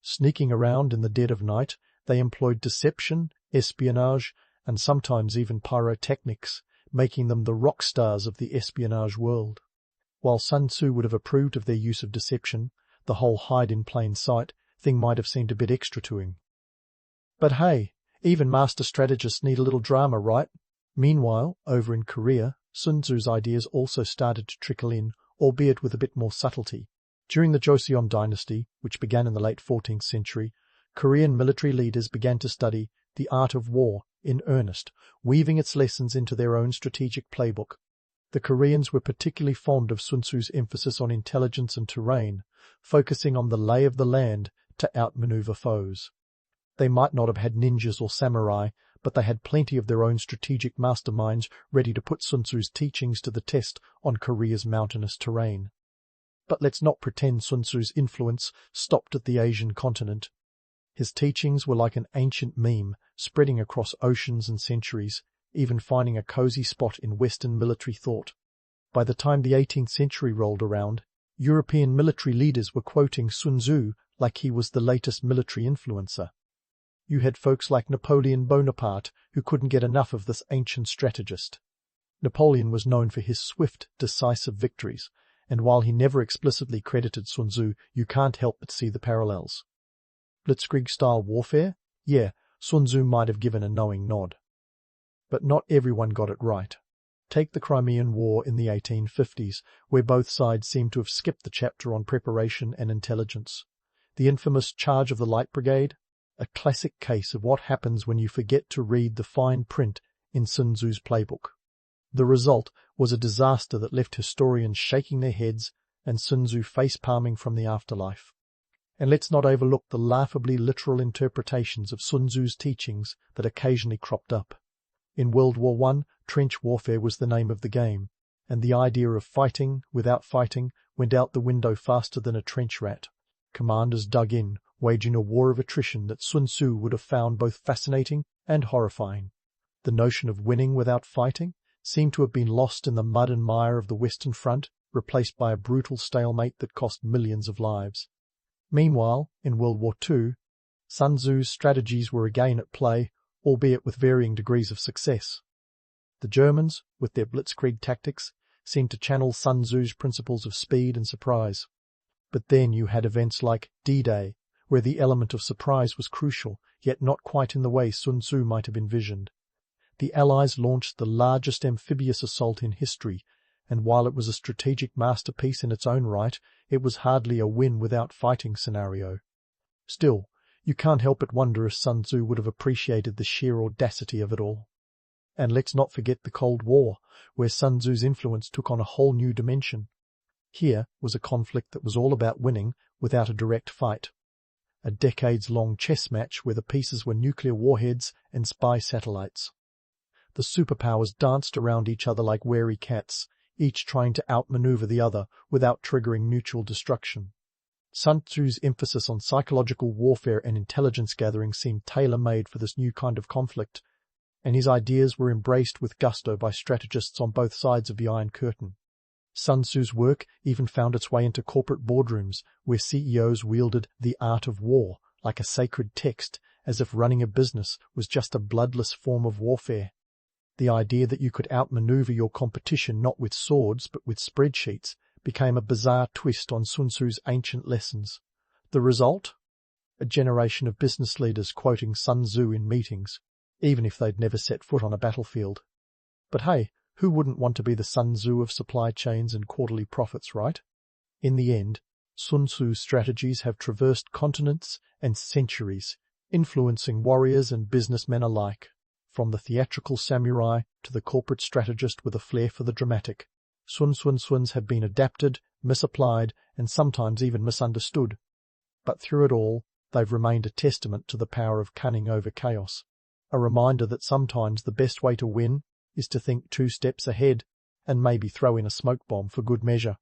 Sneaking around in the dead of night, they employed deception, espionage, and sometimes even pyrotechnics, making them the rock stars of the espionage world. While Sun Tzu would have approved of their use of deception, the whole hide-in-plain-sight thing might have seemed a bit extra to him. But hey, even master strategists need a little drama, right? Meanwhile, over in Korea, Sun Tzu's ideas also started to trickle in, albeit with a bit more subtlety. During the Joseon dynasty, which began in the late 14th century, Korean military leaders began to study the art of war in earnest, weaving its lessons into their own strategic playbook. The Koreans were particularly fond of Sun Tzu's emphasis on intelligence and terrain, focusing on the lay of the land to outmaneuver foes. They might not have had ninjas or samurai, but they had plenty of their own strategic masterminds ready to put Sun Tzu's teachings to the test on Korea's mountainous terrain. But let's not pretend Sun Tzu's influence stopped at the Asian continent. His teachings were like an ancient meme, spreading across oceans and centuries, even finding a cozy spot in Western military thought. By the time the 18th century rolled around, European military leaders were quoting Sun Tzu like he was the latest military influencer. You had folks like Napoleon Bonaparte who couldn't get enough of this ancient strategist. Napoleon was known for his swift, decisive victories, and while he never explicitly credited Sun Tzu, you can't help but see the parallels. Blitzkrieg-style warfare? Yeah, Sun Tzu might have given a knowing nod. But not everyone got it right. Take the Crimean War in the 1850s, where both sides seem to have skipped the chapter on preparation and intelligence. The infamous Charge of the Light Brigade? A classic case of what happens when you forget to read the fine print in Sun Tzu's playbook. The result was a disaster that left historians shaking their heads and Sun Tzu face-palming from the afterlife. And let's not overlook the laughably literal interpretations of Sun Tzu's teachings that occasionally cropped up. In World War I, trench warfare was the name of the game, and the idea of fighting without fighting went out the window faster than a trench rat. Commanders dug in, waging a war of attrition that Sun Tzu would have found both fascinating and horrifying. The notion of winning without fighting seemed to have been lost in the mud and mire of the Western Front, replaced by a brutal stalemate that cost millions of lives. Meanwhile, in World War II, Sun Tzu's strategies were again at play, albeit with varying degrees of success. The Germans, with their blitzkrieg tactics, seemed to channel Sun Tzu's principles of speed and surprise. But then you had events like D-Day, where the element of surprise was crucial, yet not quite in the way Sun Tzu might have envisioned. The Allies launched the largest amphibious assault in history, and while it was a strategic masterpiece in its own right, it was hardly a win-without-fighting scenario. Still, You can't help but wonder if Sun Tzu would have appreciated the sheer audacity of it all. And let's not forget the Cold War, where Sun Tzu's influence took on a whole new dimension. Here was a conflict that was all about winning without a direct fight. A decades-long chess match where the pieces were nuclear warheads and spy satellites. The superpowers danced around each other like wary cats, each trying to outmaneuver the other without triggering mutual destruction. Sun Tzu's emphasis on psychological warfare and intelligence gathering seemed tailor-made for this new kind of conflict, and his ideas were embraced with gusto by strategists on both sides of the Iron Curtain. Sun Tzu's work even found its way into corporate boardrooms, where CEOs wielded the art of war like a sacred text, as if running a business was just a bloodless form of warfare. The idea that you could outmaneuver your competition not with swords but with spreadsheets became a bizarre twist on Sun Tzu's ancient lessons. The result? A generation of business leaders quoting Sun Tzu in meetings, even if they'd never set foot on a battlefield. But hey, who wouldn't want to be the Sun Tzu of supply chains and quarterly profits, right? In the end, Sun Tzu's strategies have traversed continents and centuries, influencing warriors and businessmen alike. From the theatrical samurai to the corporate strategist with a flair for the dramatic, Sun Tzu's have been adapted, misapplied, and sometimes even misunderstood. But through it all, they've remained a testament to the power of cunning over chaos, a reminder that sometimes the best way to win is to think 2 steps ahead and maybe throw in a smoke bomb for good measure.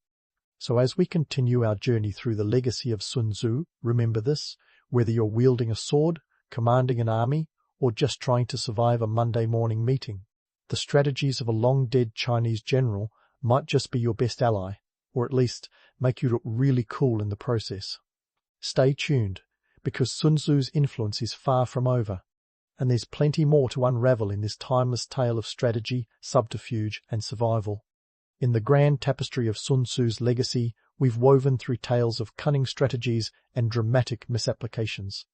So as we continue our journey through the legacy of Sun Tzu, remember this: whether you're wielding a sword, commanding an army, or just trying to survive a Monday morning meeting, the strategies of a long-dead Chinese general might just be your best ally, or at least make you look really cool in the process. Stay tuned, because Sun Tzu's influence is far from over, and there's plenty more to unravel in this timeless tale of strategy, subterfuge, and survival. In the grand tapestry of Sun Tzu's legacy, we've woven through tales of cunning strategies and dramatic misapplications.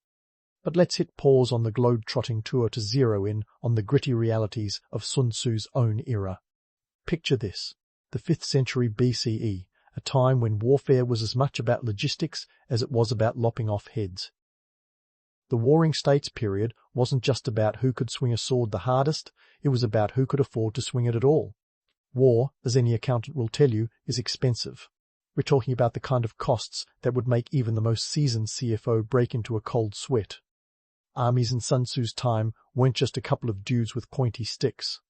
But let's hit pause on the globe-trotting tour to zero in on the gritty realities of Sun Tzu's own era. Picture this: the 5th century BCE, a time when warfare was as much about logistics as it was about lopping off heads. The Warring States period wasn't just about who could swing a sword the hardest, it was about who could afford to swing it at all. War, as any accountant will tell you, is expensive. We're talking about the kind of costs that would make even the most seasoned CFO break into a cold sweat. Armies in Sun Tzu's time weren't just a couple of dudes with pointy sticks.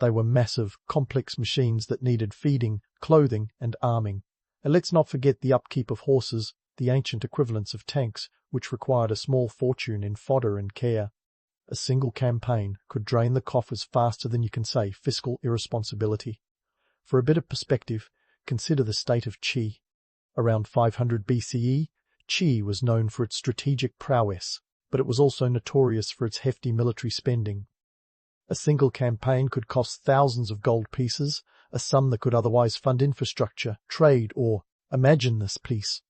They were massive, complex machines that needed feeding, clothing, and arming. And let's not forget the upkeep of horses, the ancient equivalents of tanks, which required a small fortune in fodder and care. A single campaign could drain the coffers faster than you can say fiscal irresponsibility. For a bit of perspective, consider the state of Qi. Around 500 BCE, Qi was known for its strategic prowess, but it was also notorious for its hefty military spending. A single campaign could cost thousands of gold pieces, a sum that could otherwise fund infrastructure, trade, or, imagine this, please,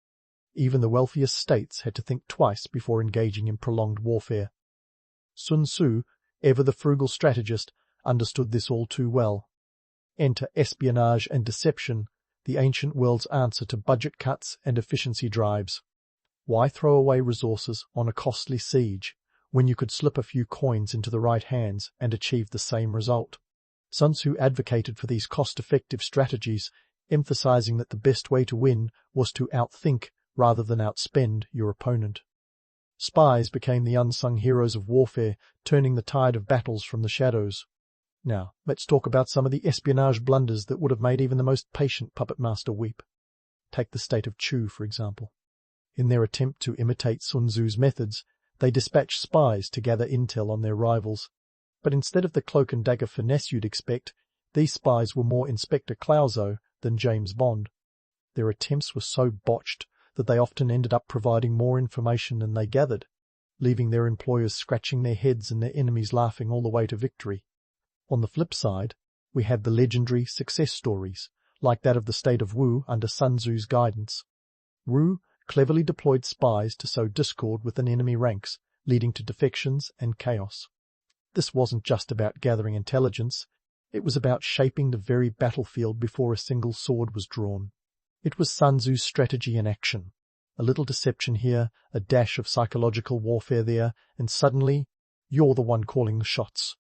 even the wealthiest states had to think twice before engaging in prolonged warfare. Sun Tzu, ever the frugal strategist, understood this all too well. Enter espionage and deception, the ancient world's answer to budget cuts and efficiency drives. Why throw away resources on a costly siege when you could slip a few coins into the right hands and achieve the same result? Sun Tzu advocated for these cost-effective strategies, emphasizing that the best way to win was to outthink rather than outspend your opponent. Spies became the unsung heroes of warfare, turning the tide of battles from the shadows. Now, let's talk about some of the espionage blunders that would have made even the most patient puppet master weep. Take the state of Chu, for example. In their attempt to imitate Sun Tzu's methods, they dispatched spies to gather intel on their rivals. But instead of the cloak-and-dagger finesse you'd expect, these spies were more Inspector Clouseau than James Bond. Their attempts were so botched that they often ended up providing more information than they gathered, leaving their employers scratching their heads and their enemies laughing all the way to victory. On the flip side, we had the legendary success stories, like that of the state of Wu under Sun Tzu's guidance. Wu cleverly deployed spies to sow discord within enemy ranks, leading to defections and chaos. This wasn't just about gathering intelligence, it was about shaping the very battlefield before a single sword was drawn. It was Sun Tzu's strategy in action. A little deception here, a dash of psychological warfare there, and suddenly you're the one calling the shots.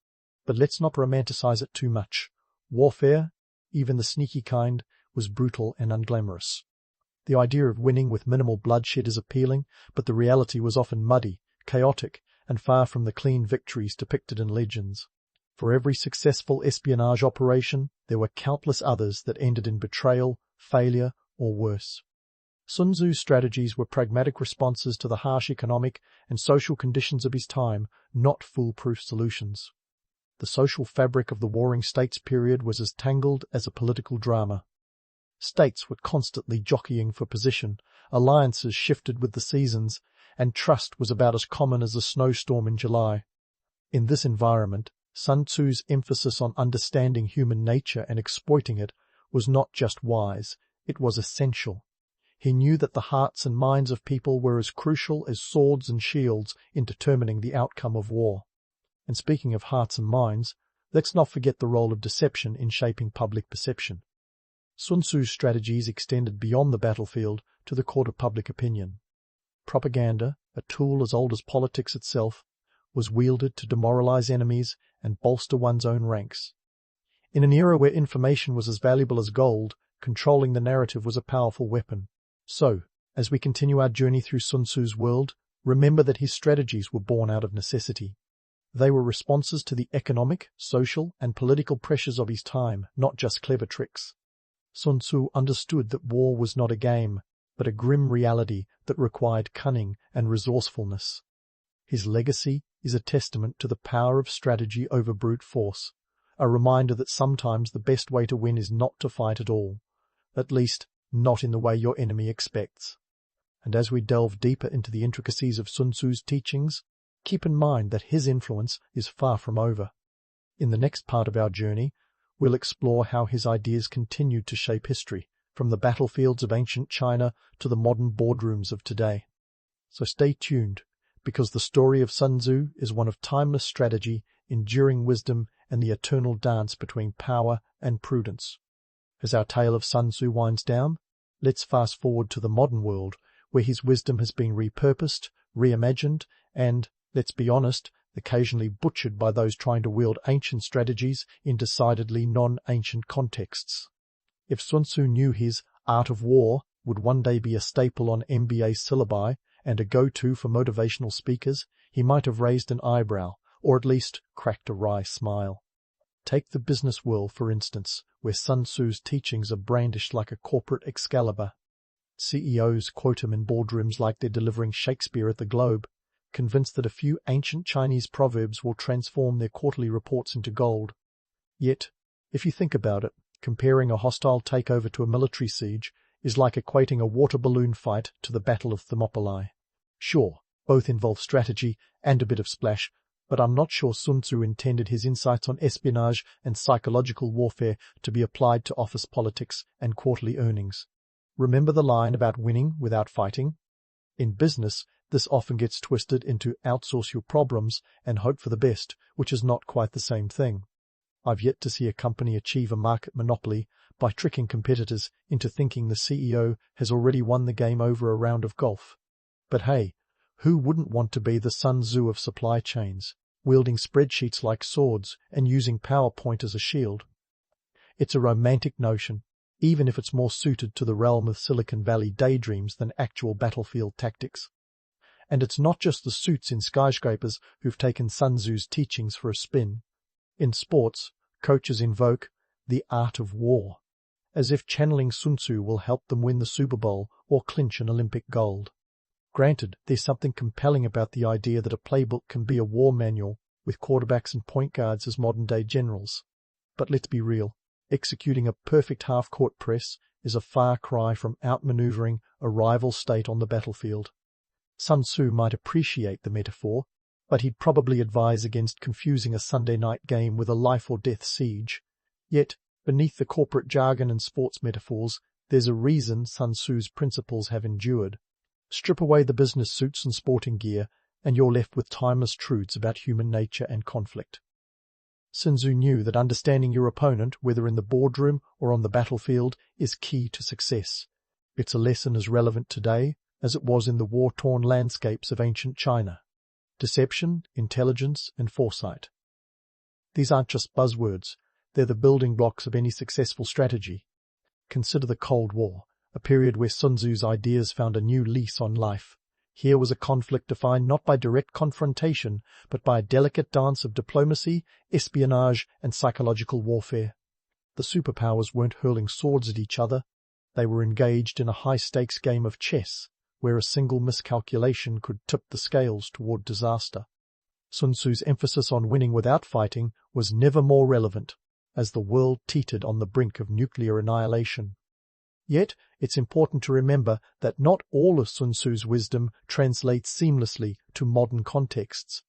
But let's not romanticize it too much. Warfare, even the sneaky kind, was brutal and unglamorous. The idea of winning with minimal bloodshed is appealing, but the reality was often muddy, chaotic, and far from the clean victories depicted in legends. For every successful espionage operation, there were countless others that ended in betrayal, failure, or worse. Sun Tzu's strategies were pragmatic responses to the harsh economic and social conditions of his time, not foolproof solutions. The social fabric of the Warring States period was as tangled as a political drama. States were constantly jockeying for position, alliances shifted with the seasons, and trust was about as common as a snowstorm in July. In this environment, Sun Tzu's emphasis on understanding human nature and exploiting it was not just wise, it was essential. He knew that the hearts and minds of people were as crucial as swords and shields in determining the outcome of war. And speaking of hearts and minds, let's not forget the role of deception in shaping public perception. Sun Tzu's strategies extended beyond the battlefield to the court of public opinion. Propaganda, a tool as old as politics itself, was wielded to demoralize enemies and bolster one's own ranks. In an era where information was as valuable as gold, controlling the narrative was a powerful weapon. So, as we continue our journey through Sun Tzu's world, remember that his strategies were born out of necessity. They were responses to the economic, social, and political pressures of his time, not just clever tricks. Sun Tzu understood that war was not a game, but a grim reality that required cunning and resourcefulness. His legacy is a testament to the power of strategy over brute force, a reminder that sometimes the best way to win is not to fight at all, at least not in the way your enemy expects. And as we delve deeper into the intricacies of Sun Tzu's teachings, keep in mind that his influence is far from over. In the next part of our journey, we'll explore how his ideas continued to shape history, from the battlefields of ancient China to the modern boardrooms of today. So stay tuned, because the story of Sun Tzu is one of timeless strategy, enduring wisdom, and the eternal dance between power and prudence. As our tale of Sun Tzu winds down, let's fast forward to the modern world, where his wisdom has been repurposed, reimagined, and, let's be honest, occasionally butchered by those trying to wield ancient strategies in decidedly non-ancient contexts. If Sun Tzu knew his art of war would one day be a staple on MBA syllabi and a go-to for motivational speakers, he might have raised an eyebrow, or at least cracked a wry smile. Take the business world, for instance, where Sun Tzu's teachings are brandished like a corporate Excalibur. CEOs quote him in boardrooms like they're delivering Shakespeare at the Globe, convinced that a few ancient Chinese proverbs will transform their quarterly reports into gold. Yet, if you think about it, comparing a hostile takeover to a military siege is like equating a water balloon fight to the Battle of Thermopylae. Sure, both involve strategy and a bit of splash, but I'm not sure Sun Tzu intended his insights on espionage and psychological warfare to be applied to office politics and quarterly earnings. Remember the line about winning without fighting? In business, this often gets twisted into outsource your problems and hope for the best, which is not quite the same thing. I've yet to see a company achieve a market monopoly by tricking competitors into thinking the CEO has already won the game over a round of golf. But hey, who wouldn't want to be the Sun Tzu of supply chains, wielding spreadsheets like swords and using PowerPoint as a shield? It's a romantic notion, even if it's more suited to the realm of Silicon Valley daydreams than actual battlefield tactics. And it's not just the suits in skyscrapers who've taken Sun Tzu's teachings for a spin. In sports, coaches invoke the art of war, as if channeling Sun Tzu will help them win the Super Bowl or clinch an Olympic gold. Granted, there's something compelling about the idea that a playbook can be a war manual with quarterbacks and point guards as modern-day generals. But let's be real, executing a perfect half-court press is a far cry from outmaneuvering a rival state on the battlefield. Sun Tzu might appreciate the metaphor, but he'd probably advise against confusing a Sunday night game with a life-or-death siege. Yet, beneath the corporate jargon and sports metaphors, there's a reason Sun Tzu's principles have endured. Strip away the business suits and sporting gear, and you're left with timeless truths about human nature and conflict. Sun Tzu knew that understanding your opponent, whether in the boardroom or on the battlefield, is key to success. It's a lesson as relevant today as it was in the war-torn landscapes of ancient China. Deception, intelligence, and foresight. These aren't just buzzwords, they're the building blocks of any successful strategy. Consider the Cold War, a period where Sun Tzu's ideas found a new lease on life. Here was a conflict defined not by direct confrontation, but by a delicate dance of diplomacy, espionage, and psychological warfare. The superpowers weren't hurling swords at each other, they were engaged in a high-stakes game of chess, where a single miscalculation could tip the scales toward disaster. Sun Tzu's emphasis on winning without fighting was never more relevant, as the world teetered on the brink of nuclear annihilation. Yet, it's important to remember that not all of Sun Tzu's wisdom translates seamlessly to modern contexts.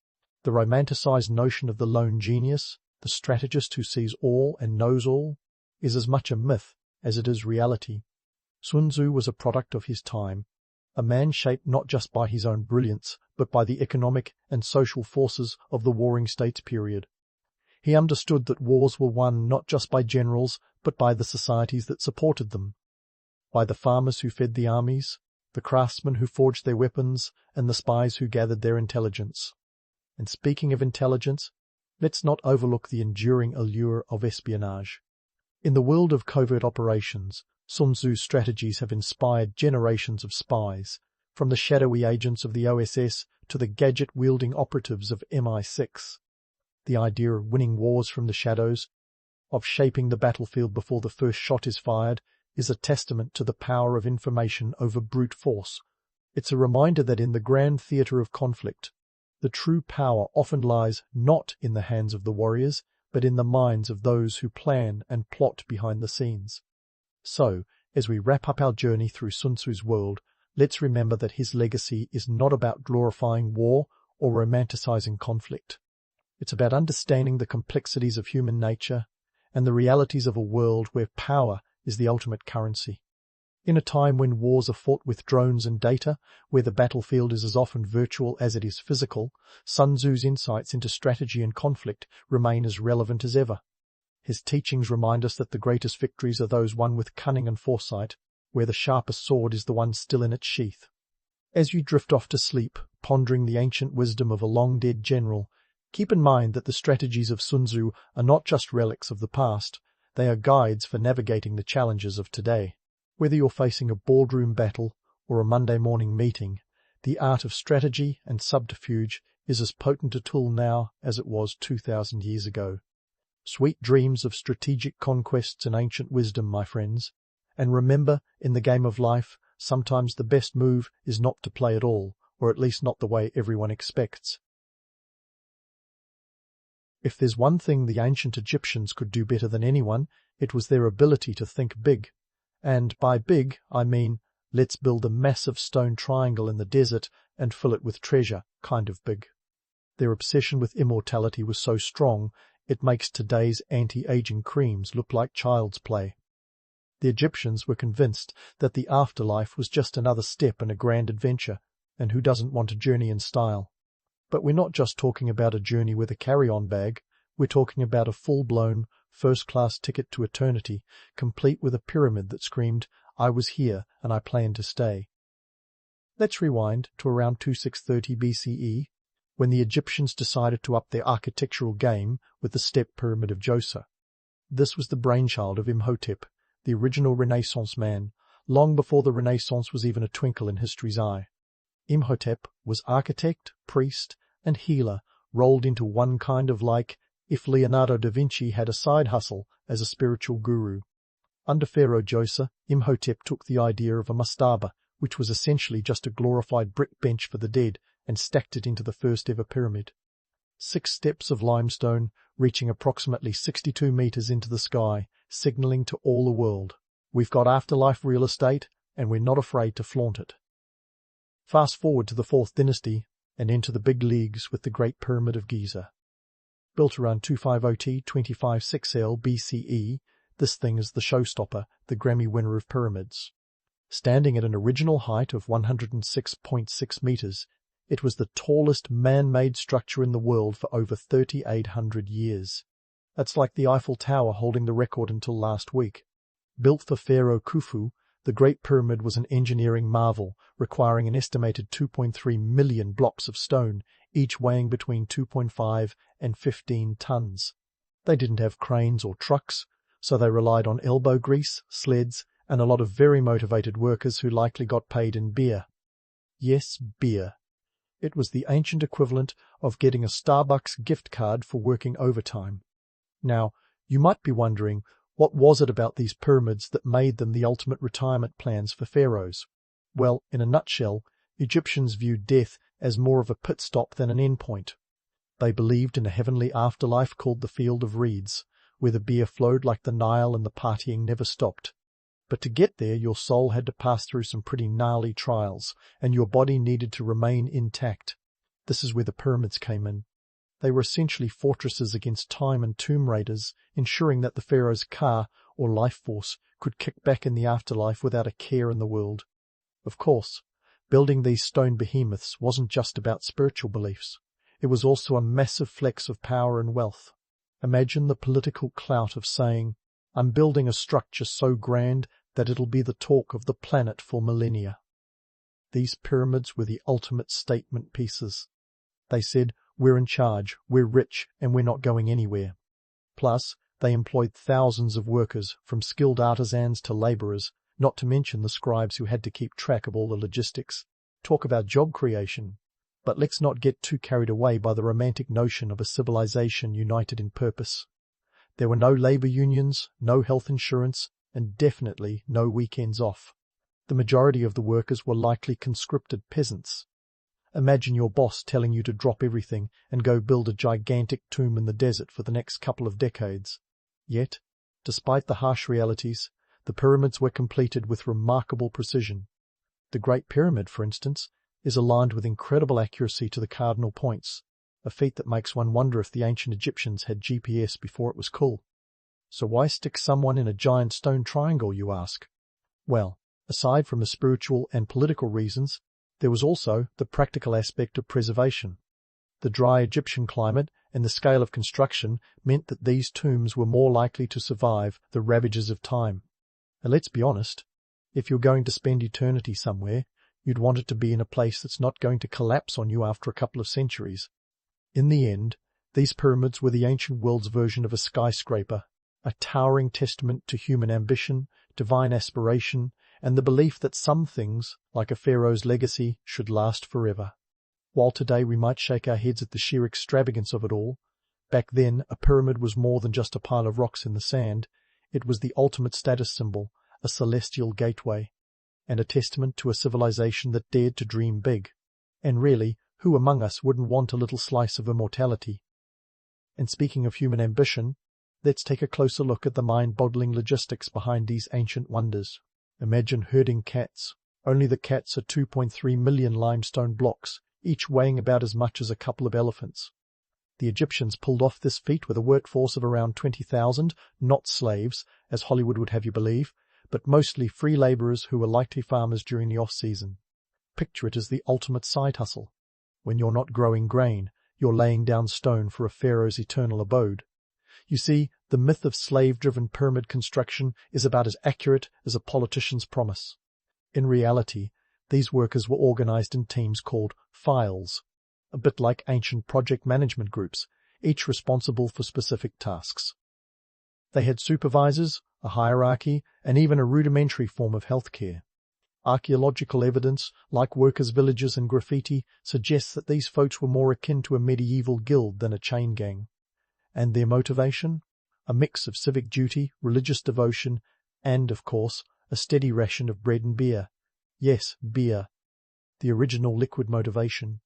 The romanticized notion of the lone genius, the strategist who sees all and knows all, is as much a myth as it is reality. Sun Tzu was a product of his time, a man shaped not just by his own brilliance, but by the economic and social forces of the warring states period. He understood that wars were won not just by generals, but by the societies that supported them, by the farmers who fed the armies, the craftsmen who forged their weapons, and the spies who gathered their intelligence. And speaking of intelligence, let's not overlook the enduring allure of espionage. In the world of covert operations, Sun Tzu's strategies have inspired generations of spies, from the shadowy agents of the OSS to the gadget-wielding operatives of MI6. The idea of winning wars from the shadows, of shaping the battlefield before the first shot is fired, is a testament to the power of information over brute force. It's a reminder that in the grand theatre of conflict, the true power often lies not in the hands of the warriors, but in the minds of those who plan and plot behind the scenes. So, as we wrap up our journey through Sun Tzu's world, let's remember that his legacy is not about glorifying war or romanticizing conflict. It's about understanding the complexities of human nature and the realities of a world where power is the ultimate currency. In a time when wars are fought with drones and data, where the battlefield is as often virtual as it is physical, Sun Tzu's insights into strategy and conflict remain as relevant as ever. His teachings remind us that the greatest victories are those won with cunning and foresight, where the sharpest sword is the one still in its sheath. As you drift off to sleep, pondering the ancient wisdom of a long-dead general, keep in mind that the strategies of Sun Tzu are not just relics of the past, they are guides for navigating the challenges of today. Whether you're facing a boardroom battle or a Monday morning meeting, the art of strategy and subterfuge is as potent a tool now as it was 2,000 years ago. Sweet dreams of strategic conquests and ancient wisdom, my friends. And remember, in the game of life, sometimes the best move is not to play at all, or at least not the way everyone expects. If there's one thing the ancient Egyptians could do better than anyone, it was their ability to think big. And by big, I mean, let's build a massive stone triangle in the desert and fill it with treasure, kind of big. Their obsession with immortality was so strong, it makes today's anti-aging creams look like child's play. The Egyptians were convinced that the afterlife was just another step in a grand adventure, and who doesn't want a journey in style? But we're not just talking about a journey with a carry-on bag, we're talking about a full-blown, first-class ticket to eternity, complete with a pyramid that screamed, "I was here and I plan to stay." Let's rewind to around 2630 BCE, when the Egyptians decided to up their architectural game with the step pyramid of Djoser. This was the brainchild of Imhotep, the original Renaissance man, long before the Renaissance was even a twinkle in history's eye. Imhotep was architect, priest, and healer rolled into one, kind of like if Leonardo da Vinci had a side hustle as a spiritual guru. Under Pharaoh Djoser, Imhotep took the idea of a mastaba, which was essentially just a glorified brick bench for the dead, and stacked it into the first ever pyramid. 6 steps of limestone, reaching approximately 62 meters into the sky, signaling to all the world, we've got afterlife real estate, and we're not afraid to flaunt it. Fast forward to the 4th dynasty, and into the big leagues with the Great Pyramid of Giza. Built around 250 25/6L BCE, this thing is the showstopper, the Grammy winner of pyramids. Standing at an original height of 106.6 meters, it was the tallest man-made structure in the world for over 3,800 years. That's like the Eiffel Tower holding the record until last week. Built for Pharaoh Khufu, The Great Pyramid was an engineering marvel, requiring an estimated 2.3 million blocks of stone, each weighing between 2.5 and 15 tons. They didn't have cranes or trucks, so they relied on elbow grease, sleds, and a lot of very motivated workers who likely got paid in beer. Yes, beer. It was the ancient equivalent of getting a Starbucks gift card for working overtime. Now, you might be wondering, what was it about these pyramids that made them the ultimate retirement plans for pharaohs? Well, in a nutshell, Egyptians viewed death as more of a pit stop than an endpoint. They believed in a heavenly afterlife called the Field of Reeds, where the beer flowed like the Nile and the partying never stopped. But to get there, your soul had to pass through some pretty gnarly trials, and your body needed to remain intact. This is where the pyramids came in. They were essentially fortresses against time and tomb raiders, ensuring that the pharaoh's ka, or life force, could kick back in the afterlife without a care in the world. Of course, building these stone behemoths wasn't just about spiritual beliefs. It was also a massive flex of power and wealth. Imagine the political clout of saying, "I'm building a structure so grand that it'll be the talk of the planet for millennia." These pyramids were the ultimate statement pieces. They said, "We're in charge, we're rich, and we're not going anywhere." Plus, they employed thousands of workers, from skilled artisans to laborers, not to mention the scribes who had to keep track of all the logistics. Talk about job creation. But let's not get too carried away by the romantic notion of a civilization united in purpose. There were no labor unions, no health insurance, and definitely no weekends off. The majority of the workers were likely conscripted peasants. Imagine your boss telling you to drop everything and go build a gigantic tomb in the desert for the next couple of decades. Yet, despite the harsh realities, the pyramids were completed with remarkable precision. The Great Pyramid, for instance, is aligned with incredible accuracy to the cardinal points, a feat that makes one wonder if the ancient Egyptians had GPS before it was cool. So why stick someone in a giant stone triangle, you ask? Well, aside from the spiritual and political reasons, there was also the practical aspect of preservation. The dry Egyptian climate and the scale of construction meant that these tombs were more likely to survive the ravages of time. And let's be honest, if you're going to spend eternity somewhere, you'd want it to be in a place that's not going to collapse on you after a couple of centuries. In the end, these pyramids were the ancient world's version of a skyscraper, a towering testament to human ambition, divine aspiration, and the belief that some things, like a pharaoh's legacy, should last forever. While today we might shake our heads at the sheer extravagance of it all, back then a pyramid was more than just a pile of rocks in the sand. It was the ultimate status symbol, a celestial gateway, and a testament to a civilization that dared to dream big. And really, who among us wouldn't want a little slice of immortality? And speaking of human ambition, let's take a closer look at the mind-boggling logistics behind these ancient wonders. Imagine herding cats. Only the cats are 2.3 million limestone blocks, each weighing about as much as a couple of elephants. The Egyptians pulled off this feat with a workforce of around 20,000, not slaves, as Hollywood would have you believe, but mostly free laborers who were likely farmers during the off-season. Picture it as the ultimate side hustle. When you're not growing grain, you're laying down stone for a pharaoh's eternal abode. You see, the myth of slave-driven pyramid construction is about as accurate as a politician's promise. In reality, these workers were organized in teams called files, a bit like ancient project management groups, each responsible for specific tasks. They had supervisors, a hierarchy, and even a rudimentary form of healthcare. Archaeological evidence, like workers' villages and graffiti, suggests that these folks were more akin to a medieval guild than a chain gang. And their motivation? A mix of civic duty, religious devotion, and, of course, a steady ration of bread and beer. Yes, beer. The original liquid motivation.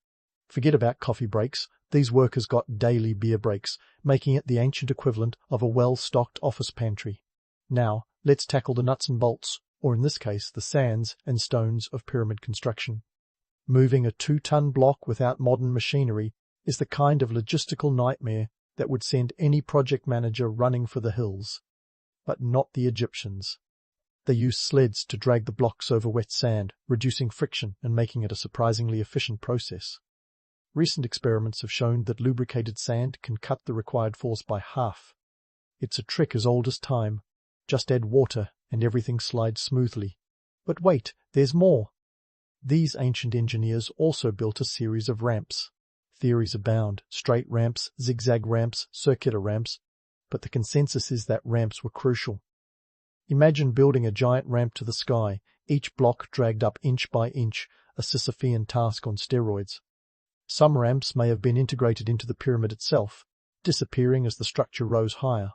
Forget about coffee breaks. These workers got daily beer breaks, making it the ancient equivalent of a well-stocked office pantry. Now, let's tackle the nuts and bolts, or in this case, the sands and stones of pyramid construction. Moving a 2-ton block without modern machinery is the kind of logistical nightmare that would send any project manager running for the hills. But not the Egyptians. They used sleds to drag the blocks over wet sand, reducing friction and making it a surprisingly efficient process. Recent experiments have shown that lubricated sand can cut the required force by half. It's a trick as old as time. Just add water and everything slides smoothly. But wait, there's more. These ancient engineers also built a series of ramps. Theories abound: straight ramps, zigzag ramps, circular ramps, but the consensus is that ramps were crucial. Imagine building a giant ramp to the sky, each block dragged up inch by inch, a Sisyphean task on steroids. Some ramps may have been integrated into the pyramid itself, disappearing as the structure rose higher.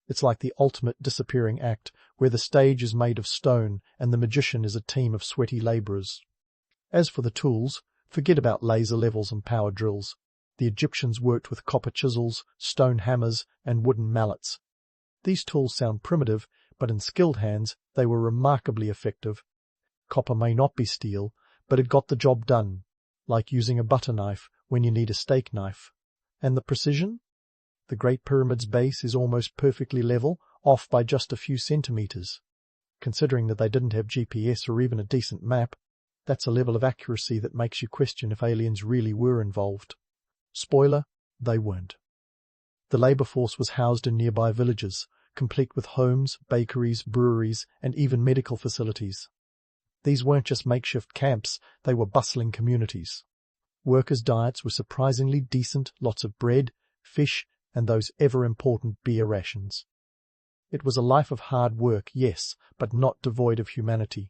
It's like the ultimate disappearing act, where the stage is made of stone and the magician is a team of sweaty labourers. As for the tools, forget about laser levels and power drills. The Egyptians worked with copper chisels, stone hammers, and wooden mallets. These tools sound primitive, but in skilled hands they were remarkably effective. Copper may not be steel, but it got the job done, like using a butter knife when you need a steak knife. And the precision? The Great Pyramid's base is almost perfectly level, off by just a few centimetres. Considering that they didn't have GPS or even a decent map, that's a level of accuracy that makes you question if aliens really were involved. Spoiler, they weren't. The labour force was housed in nearby villages, complete with homes, bakeries, breweries, and even medical facilities. These weren't just makeshift camps, they were bustling communities. Workers' diets were surprisingly decent, lots of bread, fish, and those ever-important beer rations. It was a life of hard work, yes, but not devoid of humanity.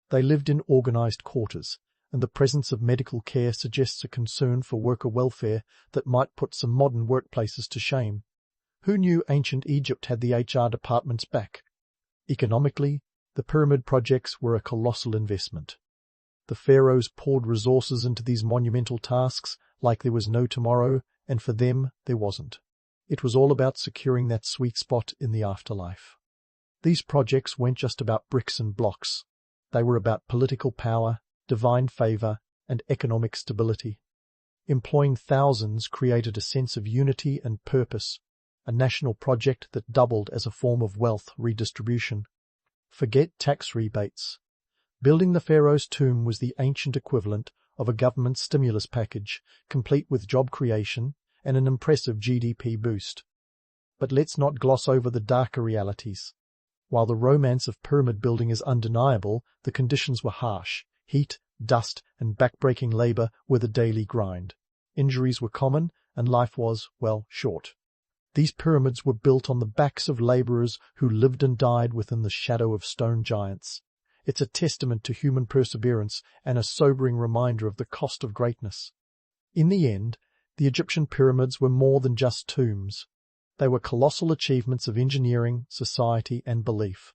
They lived in organised quarters, and the presence of medical care suggests a concern for worker welfare that might put some modern workplaces to shame. Who knew ancient Egypt had the HR department's back? Economically, the pyramid projects were a colossal investment. The pharaohs poured resources into these monumental tasks like there was no tomorrow, and for them there wasn't. It was all about securing that sweet spot in the afterlife. These projects weren't just about bricks and blocks. They were about political power, divine favour, and economic stability. Employing thousands created a sense of unity and purpose, a national project that doubled as a form of wealth redistribution. Forget tax rebates. Building the pharaoh's tomb was the ancient equivalent of a government stimulus package, complete with job creation and an impressive GDP boost. But let's not gloss over the darker realities. While the romance of pyramid building is undeniable, the conditions were harsh. Heat, dust, and backbreaking labour were the daily grind. Injuries were common, and life was, well, short. These pyramids were built on the backs of labourers who lived and died within the shadow of stone giants. It's a testament to human perseverance and a sobering reminder of the cost of greatness. In the end, the Egyptian pyramids were more than just tombs. They were colossal achievements of engineering, society, and belief.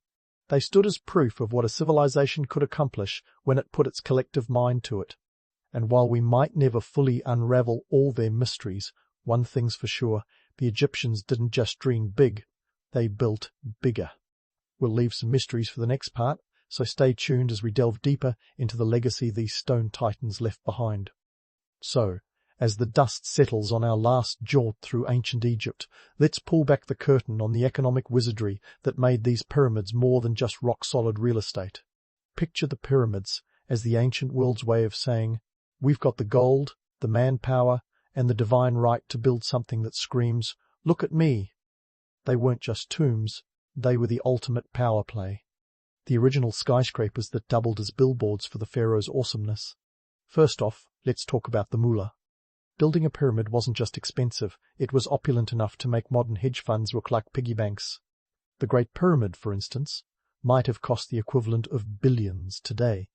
They stood as proof of what a civilization could accomplish when it put its collective mind to it. And while we might never fully unravel all their mysteries, one thing's for sure, the Egyptians didn't just dream big, they built bigger. We'll leave some mysteries for the next part, so stay tuned as we delve deeper into the legacy these stone titans left behind. So, as the dust settles on our last jaunt through ancient Egypt, let's pull back the curtain on the economic wizardry that made these pyramids more than just rock-solid real estate. Picture the pyramids as the ancient world's way of saying, we've got the gold, the manpower, and the divine right to build something that screams, look at me. They weren't just tombs, they were the ultimate power play. The original skyscrapers that doubled as billboards for the pharaoh's awesomeness. First off, let's talk about the moolah. Building a pyramid wasn't just expensive, it was opulent enough to make modern hedge funds look like piggy banks. The Great Pyramid, for instance, might have cost the equivalent of billions today.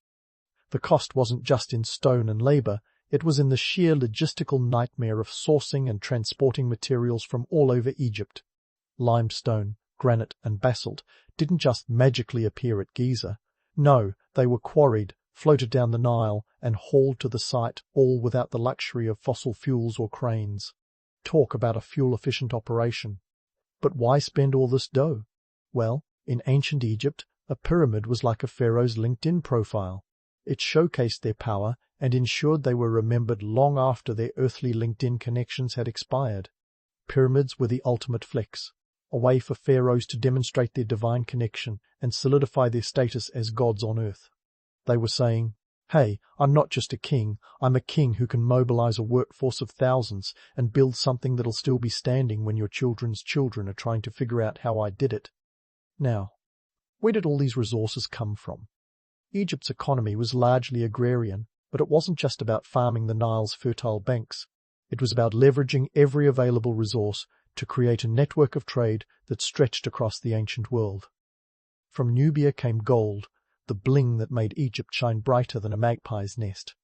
The cost wasn't just in stone and labour, it was in the sheer logistical nightmare of sourcing and transporting materials from all over Egypt. Limestone, granite and basalt didn't just magically appear at Giza. No, they were quarried, floated down the Nile, and hauled to the site, all without the luxury of fossil fuels or cranes. Talk about a fuel-efficient operation. But why spend all this dough? Well, in ancient Egypt, a pyramid was like a pharaoh's LinkedIn profile. It showcased their power and ensured they were remembered long after their earthly LinkedIn connections had expired. Pyramids were the ultimate flex, a way for pharaohs to demonstrate their divine connection and solidify their status as gods on earth. They were saying, hey, I'm not just a king, I'm a king who can mobilize a workforce of thousands and build something that'll still be standing when your children's children are trying to figure out how I did it. Now, where did all these resources come from? Egypt's economy was largely agrarian, but it wasn't just about farming the Nile's fertile banks. It was about leveraging every available resource to create a network of trade that stretched across the ancient world. From Nubia came gold, the bling that made Egypt shine brighter than a magpie's nest.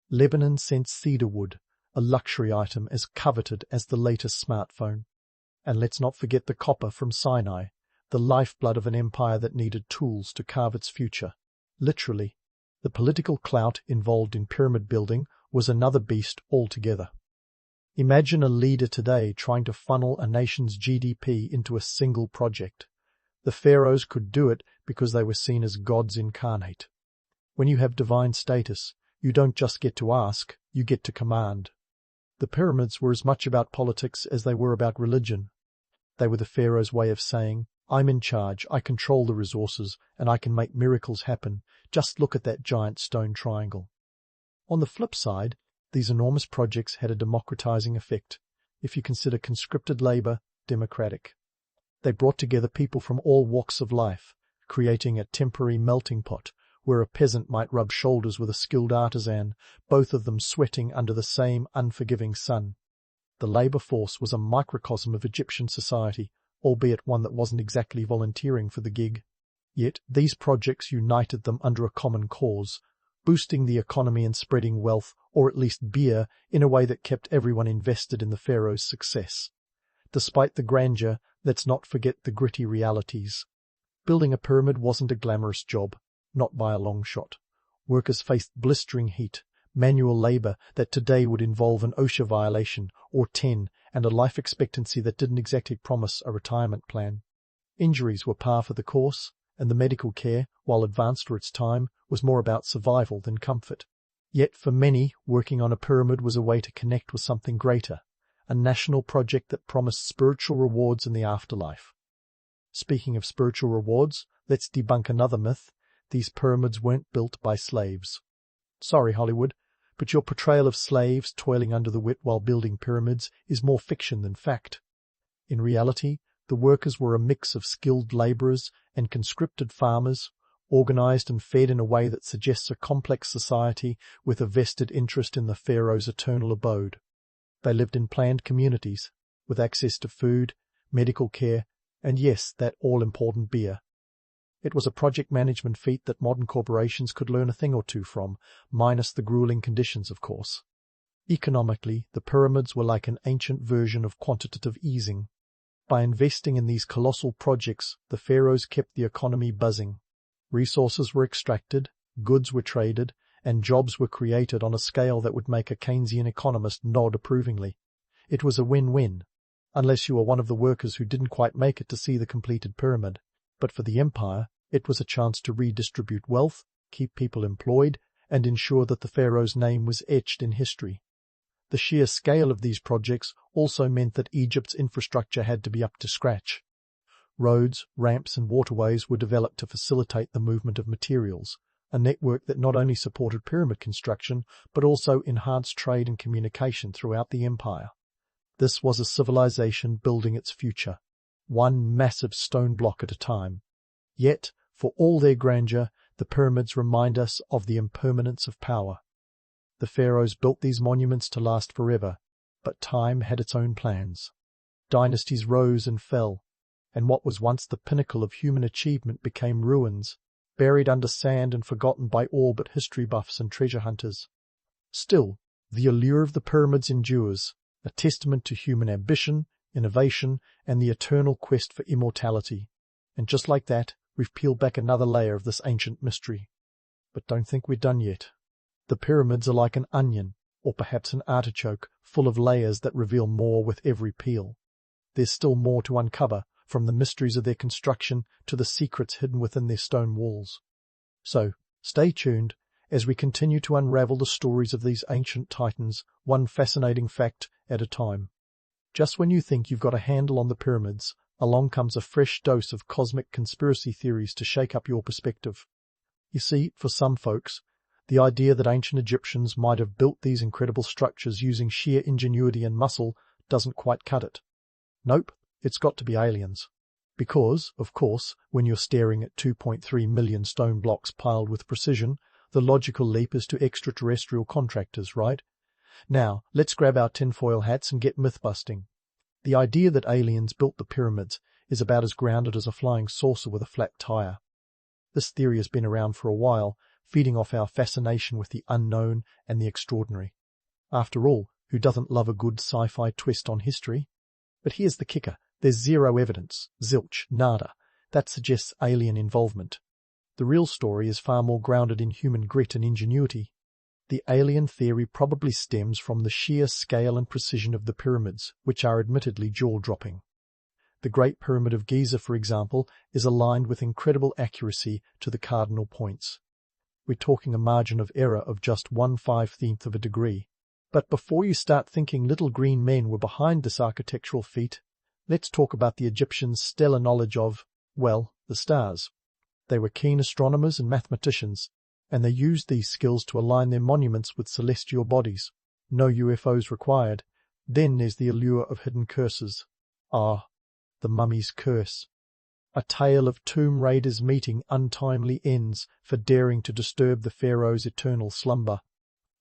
Lebanon sent cedar wood, a luxury item as coveted as the latest smartphone. And let's not forget the copper from Sinai, the lifeblood of an empire that needed tools to carve its future. Literally, the political clout involved in pyramid building was another beast altogether. Imagine a leader today trying to funnel a nation's GDP into a single project. The pharaohs could do it because they were seen as gods incarnate. When you have divine status, you don't just get to ask, you get to command. The pyramids were as much about politics as they were about religion. They were the pharaoh's way of saying, I'm in charge, I control the resources, and I can make miracles happen. Just look at that giant stone triangle. On the flip side, these enormous projects had a democratizing effect, if you consider conscripted labor democratic. They brought together people from all walks of life, creating a temporary melting pot where a peasant might rub shoulders with a skilled artisan, both of them sweating under the same unforgiving sun. The labor force was a microcosm of Egyptian society, albeit one that wasn't exactly volunteering for the gig. Yet these projects united them under a common cause, boosting the economy and spreading wealth, or at least beer, in a way that kept everyone invested in the pharaoh's success. Despite the grandeur, let's not forget the gritty realities. Building a pyramid wasn't a glamorous job, not by a long shot. Workers faced blistering heat, manual labor that today would involve an OSHA violation or 10, and a life expectancy that didn't exactly promise a retirement plan. Injuries were par for the course, and the medical care, while advanced for its time, was more about survival than comfort. Yet for many, working on a pyramid was a way to connect with something greater, a national project that promised spiritual rewards in the afterlife. Speaking of spiritual rewards, let's debunk another myth. These pyramids weren't built by slaves. Sorry, Hollywood, but your portrayal of slaves toiling under the whip while building pyramids is more fiction than fact. In reality, the workers were a mix of skilled laborers and conscripted farmers, organized and fed in a way that suggests a complex society with a vested interest in the pharaoh's eternal abode. They lived in planned communities, with access to food, medical care, and yes, that all-important beer. It was a project management feat that modern corporations could learn a thing or two from, minus the grueling conditions, of course. Economically, the pyramids were like an ancient version of quantitative easing. By investing in these colossal projects, the pharaohs kept the economy buzzing. Resources were extracted, goods were traded, and jobs were created on a scale that would make a Keynesian economist nod approvingly. It was a win-win, unless you were one of the workers who didn't quite make it to see the completed pyramid. But for the empire, it was a chance to redistribute wealth, keep people employed, and ensure that the pharaoh's name was etched in history. The sheer scale of these projects also meant that Egypt's infrastructure had to be up to scratch. Roads, ramps, and waterways were developed to facilitate the movement of materials, a network that not only supported pyramid construction, but also enhanced trade and communication throughout the empire. This was a civilization building its future, one massive stone block at a time. Yet, for all their grandeur, the pyramids remind us of the impermanence of power. The pharaohs built these monuments to last forever, but time had its own plans. Dynasties rose and fell, and what was once the pinnacle of human achievement became ruins, buried under sand and forgotten by all but history buffs and treasure hunters. Still, the allure of the pyramids endures, a testament to human ambition, innovation, and the eternal quest for immortality. And just like that, we've peeled back another layer of this ancient mystery. But don't think we're done yet. The pyramids are like an onion, or perhaps an artichoke, full of layers that reveal more with every peel. There's still more to uncover, from the mysteries of their construction to the secrets hidden within their stone walls. So, stay tuned as we continue to unravel the stories of these ancient titans, one fascinating fact at a time. Just when you think you've got a handle on the pyramids, along comes a fresh dose of cosmic conspiracy theories to shake up your perspective. You see, for some folks, the idea that ancient Egyptians might have built these incredible structures using sheer ingenuity and muscle doesn't quite cut it. Nope, it's got to be aliens. Because, of course, when you're staring at 2.3 million stone blocks piled with precision, the logical leap is to extraterrestrial contractors, right? Now, let's grab our tinfoil hats and get myth-busting. The idea that aliens built the pyramids is about as grounded as a flying saucer with a flat tire. This theory has been around for a while, feeding off our fascination with the unknown and the extraordinary. After all, who doesn't love a good sci-fi twist on history? But here's the kicker. There's zero evidence, zilch, nada, that suggests alien involvement. The real story is far more grounded in human grit and ingenuity. The alien theory probably stems from the sheer scale and precision of the pyramids, which are admittedly jaw-dropping. The Great Pyramid of Giza, for example, is aligned with incredible accuracy to the cardinal points. We're talking a margin of error of just 1/5th of a degree. But before you start thinking little green men were behind this architectural feat, let's talk about the Egyptians' stellar knowledge of, well, the stars. They were keen astronomers and mathematicians, and they used these skills to align their monuments with celestial bodies. No UFOs required. Then there's the allure of hidden curses. Ah, the mummy's curse. A tale of tomb raiders meeting untimely ends for daring to disturb the pharaoh's eternal slumber.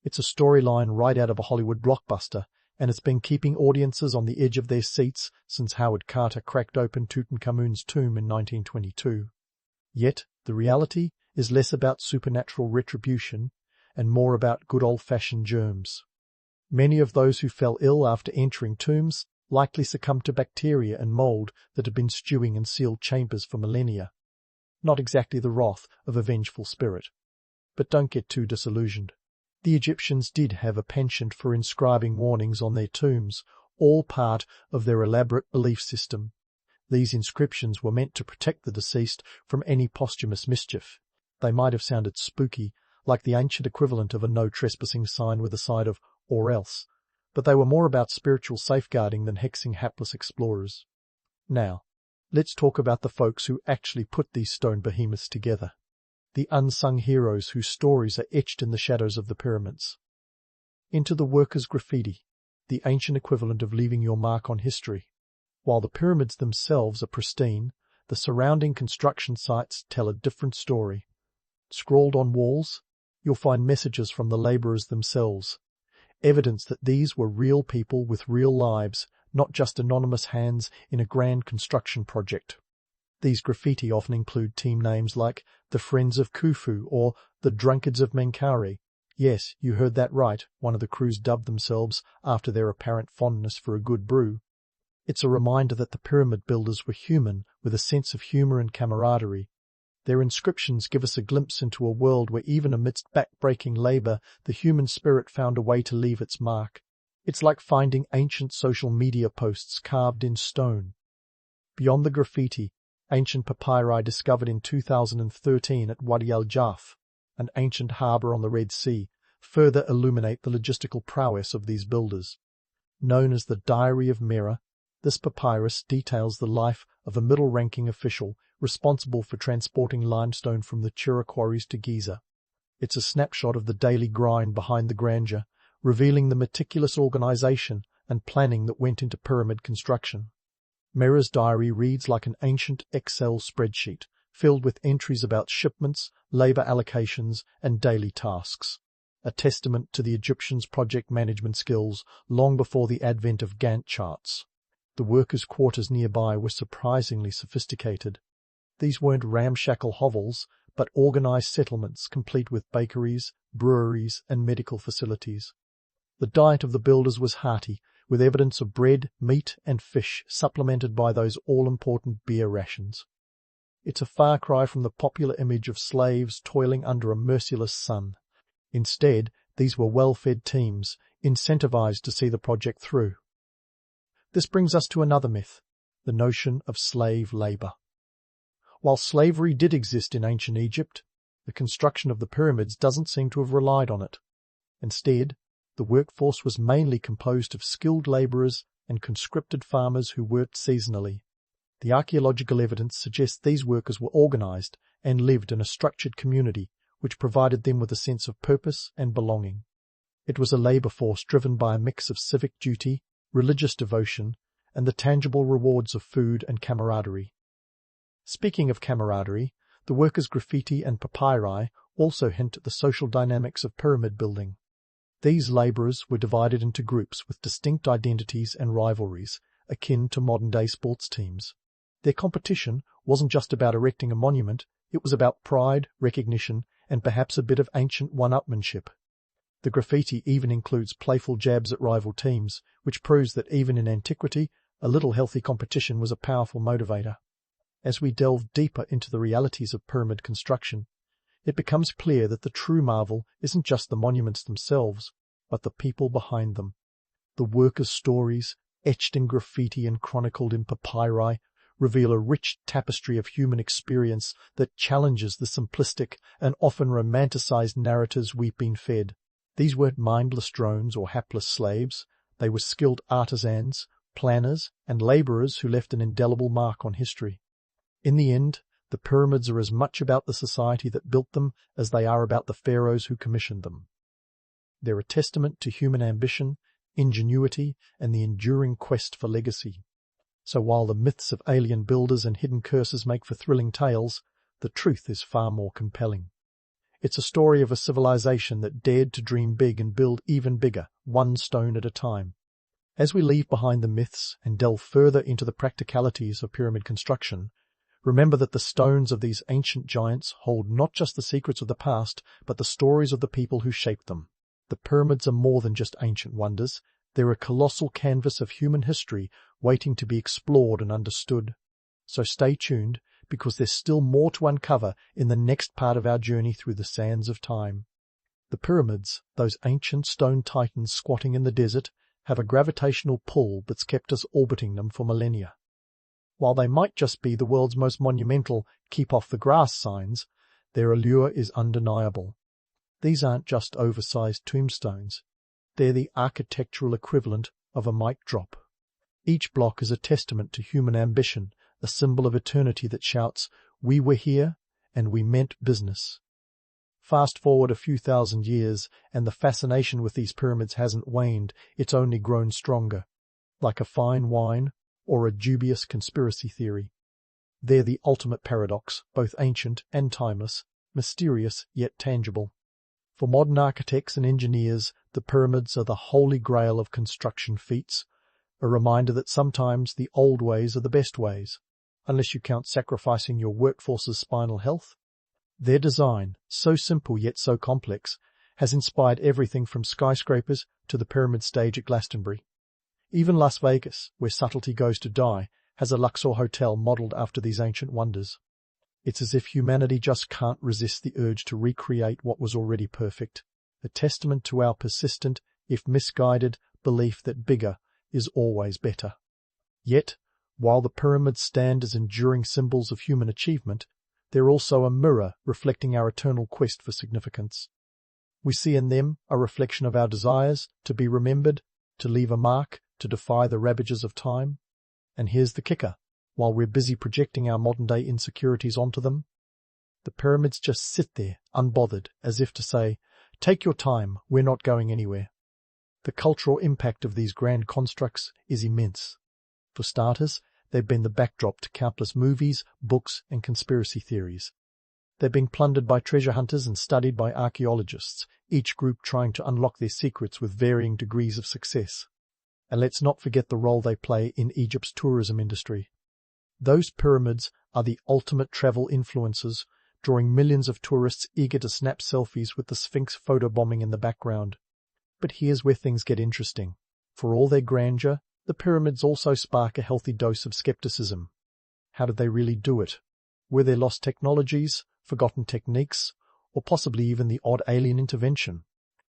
It's a storyline right out of a Hollywood blockbuster, and it's been keeping audiences on the edge of their seats since Howard Carter cracked open Tutankhamun's tomb in 1922. Yet, the reality is less about supernatural retribution and more about good old-fashioned germs. Many of those who fell ill after entering tombs likely succumbed to bacteria and mold that had been stewing in sealed chambers for millennia. Not exactly the wrath of a vengeful spirit. But don't get too disillusioned. The Egyptians did have a penchant for inscribing warnings on their tombs, all part of their elaborate belief system. These inscriptions were meant to protect the deceased from any posthumous mischief. They might have sounded spooky, like the ancient equivalent of a no trespassing sign with a side of "or else," but they were more about spiritual safeguarding than hexing hapless explorers. Now, let's talk about the folks who actually put these stone behemoths together. The unsung heroes whose stories are etched in the shadows of the pyramids. Enter the workers' graffiti, the ancient equivalent of leaving your mark on history. While the pyramids themselves are pristine, the surrounding construction sites tell a different story. Scrawled on walls, you'll find messages from the laborers themselves, evidence that these were real people with real lives, not just anonymous hands in a grand construction project. These graffiti often include team names like the Friends of Khufu or the Drunkards of Menkaure. Yes, you heard that right, one of the crews dubbed themselves after their apparent fondness for a good brew. It's a reminder that the pyramid builders were human, with a sense of humour and camaraderie. Their inscriptions give us a glimpse into a world where even amidst back-breaking labour, the human spirit found a way to leave its mark. It's like finding ancient social media posts carved in stone. Beyond the graffiti, ancient papyri discovered in 2013 at Wadi al-Jaf, an ancient harbour on the Red Sea, further illuminate the logistical prowess of these builders. Known as the Diary of Mera, this papyrus details the life of a middle-ranking official responsible for transporting limestone from the Chura quarries to Giza. It's a snapshot of the daily grind behind the grandeur, revealing the meticulous organisation and planning that went into pyramid construction. Mera's diary reads like an ancient Excel spreadsheet, filled with entries about shipments, labour allocations, and daily tasks. A testament to the Egyptians' project management skills long before the advent of Gantt charts. The workers' quarters nearby were surprisingly sophisticated. These weren't ramshackle hovels, but organised settlements complete with bakeries, breweries, and medical facilities. The diet of the builders was hearty, with evidence of bread, meat, and fish supplemented by those all-important beer rations. It's a far cry from the popular image of slaves toiling under a merciless sun. Instead, these were well-fed teams, incentivized to see the project through. This brings us to another myth, the notion of slave labor. While slavery did exist in ancient Egypt, the construction of the pyramids doesn't seem to have relied on it. Instead, the workforce was mainly composed of skilled laborers and conscripted farmers who worked seasonally. The archaeological evidence suggests these workers were organized and lived in a structured community which provided them with a sense of purpose and belonging. It was a labor force driven by a mix of civic duty, religious devotion, and the tangible rewards of food and camaraderie. Speaking of camaraderie, the workers' graffiti and papyri also hint at the social dynamics of pyramid building. These labourers were divided into groups with distinct identities and rivalries, akin to modern-day sports teams. Their competition wasn't just about erecting a monument, it was about pride, recognition, and perhaps a bit of ancient one-upmanship. The graffiti even includes playful jabs at rival teams, which proves that even in antiquity, a little healthy competition was a powerful motivator. As we delve deeper into the realities of pyramid construction, it becomes clear that the true marvel isn't just the monuments themselves, but the people behind them. The workers' stories, etched in graffiti and chronicled in papyri, reveal a rich tapestry of human experience that challenges the simplistic and often romanticized narratives we've been fed. These weren't mindless drones or hapless slaves. They were skilled artisans, planners, and labourers who left an indelible mark on history. In the end, the pyramids are as much about the society that built them as they are about the pharaohs who commissioned them. They're a testament to human ambition, ingenuity, and the enduring quest for legacy. So while the myths of alien builders and hidden curses make for thrilling tales, the truth is far more compelling. It's a story of a civilization that dared to dream big and build even bigger, one stone at a time. As we leave behind the myths and delve further into the practicalities of pyramid construction, remember that the stones of these ancient giants hold not just the secrets of the past, but the stories of the people who shaped them. The pyramids are more than just ancient wonders. They're a colossal canvas of human history waiting to be explored and understood. So stay tuned, because there's still more to uncover in the next part of our journey through the sands of time. The pyramids, those ancient stone titans squatting in the desert, have a gravitational pull that's kept us orbiting them for millennia. While they might just be the world's most monumental "keep off the grass" signs, their allure is undeniable. These aren't just oversized tombstones. They're the architectural equivalent of a mic drop. Each block is a testament to human ambition, a symbol of eternity that shouts, "We were here, and we meant business." Fast forward a few thousand years, and the fascination with these pyramids hasn't waned, it's only grown stronger. Like a fine wine, or a dubious conspiracy theory. They're the ultimate paradox, both ancient and timeless, mysterious yet tangible. For modern architects and engineers, the pyramids are the holy grail of construction feats, a reminder that sometimes the old ways are the best ways, unless you count sacrificing your workforce's spinal health. Their design, so simple yet so complex, has inspired everything from skyscrapers to the pyramid stage at Glastonbury. Even Las Vegas, where subtlety goes to die, has a Luxor hotel modelled after these ancient wonders. It's as if humanity just can't resist the urge to recreate what was already perfect, a testament to our persistent, if misguided, belief that bigger is always better. Yet, while the pyramids stand as enduring symbols of human achievement, they're also a mirror reflecting our eternal quest for significance. We see in them a reflection of our desires to be remembered, to leave a mark, to defy the ravages of time. And here's the kicker. While we're busy projecting our modern-day insecurities onto them, the pyramids just sit there, unbothered, as if to say, "Take your time, we're not going anywhere." The cultural impact of these grand constructs is immense. For starters, they've been the backdrop to countless movies, books, and conspiracy theories. They've been plundered by treasure hunters and studied by archaeologists, each group trying to unlock their secrets with varying degrees of success. And let's not forget the role they play in Egypt's tourism industry. Those pyramids are the ultimate travel influencers, drawing millions of tourists eager to snap selfies with the Sphinx photobombing in the background. But here's where things get interesting. For all their grandeur, the pyramids also spark a healthy dose of skepticism. How did they really do it? Were there lost technologies, forgotten techniques, or possibly even the odd alien intervention?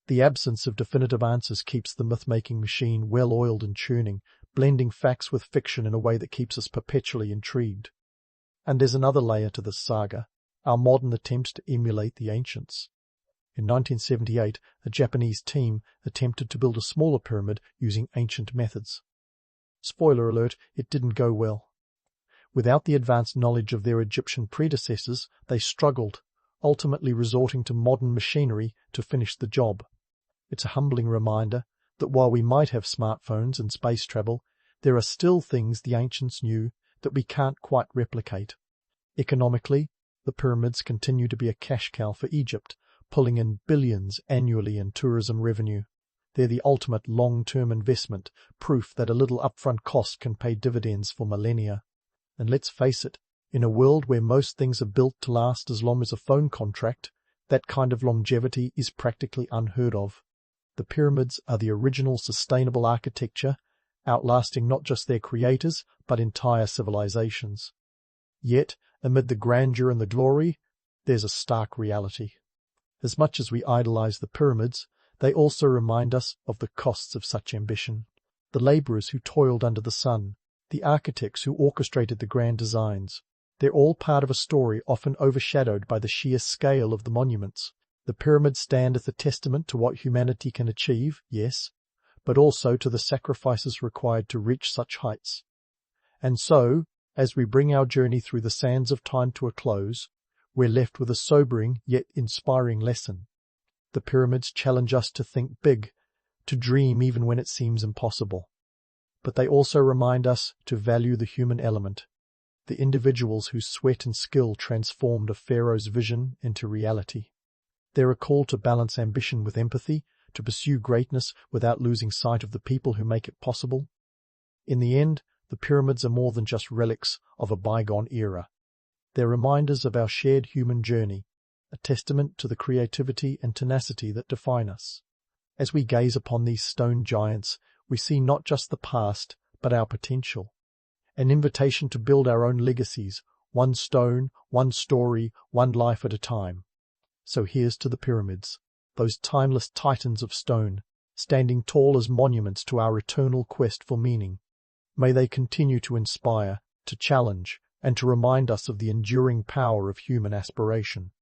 The absence of definitive answers keeps the myth-making machine well-oiled and churning, blending facts with fiction in a way that keeps us perpetually intrigued. And there's another layer to this saga, our modern attempts to emulate the ancients. In 1978, a Japanese team attempted to build a smaller pyramid using ancient methods. Spoiler alert, it didn't go well. Without the advanced knowledge of their Egyptian predecessors, they struggled, ultimately resorting to modern machinery to finish the job. It's a humbling reminder that while we might have smartphones and space travel, there are still things the ancients knew that we can't quite replicate. Economically, the pyramids continue to be a cash cow for Egypt, pulling in billions annually in tourism revenue. They're the ultimate long-term investment, proof that a little upfront cost can pay dividends for millennia. And let's face it, in a world where most things are built to last as long as a phone contract, that kind of longevity is practically unheard of. The pyramids are the original sustainable architecture, outlasting not just their creators, but entire civilizations. Yet, amid the grandeur and the glory, there's a stark reality. As much as we idolize the pyramids, they also remind us of the costs of such ambition. The laborers who toiled under the sun, the architects who orchestrated the grand designs, they're all part of a story often overshadowed by the sheer scale of the monuments. The pyramids stand as a testament to what humanity can achieve, yes, but also to the sacrifices required to reach such heights. And so, as we bring our journey through the sands of time to a close, we're left with a sobering yet inspiring lesson. The pyramids challenge us to think big, to dream even when it seems impossible. But they also remind us to value the human element, the individuals whose sweat and skill transformed a pharaoh's vision into reality. They're a call to balance ambition with empathy, to pursue greatness without losing sight of the people who make it possible. In the end, the pyramids are more than just relics of a bygone era. They're reminders of our shared human journey, a testament to the creativity and tenacity that define us. As we gaze upon these stone giants, we see not just the past, but our potential. An invitation to build our own legacies, one stone, one story, one life at a time. So here's to the pyramids, those timeless titans of stone, standing tall as monuments to our eternal quest for meaning. May they continue to inspire, to challenge, and to remind us of the enduring power of human aspiration.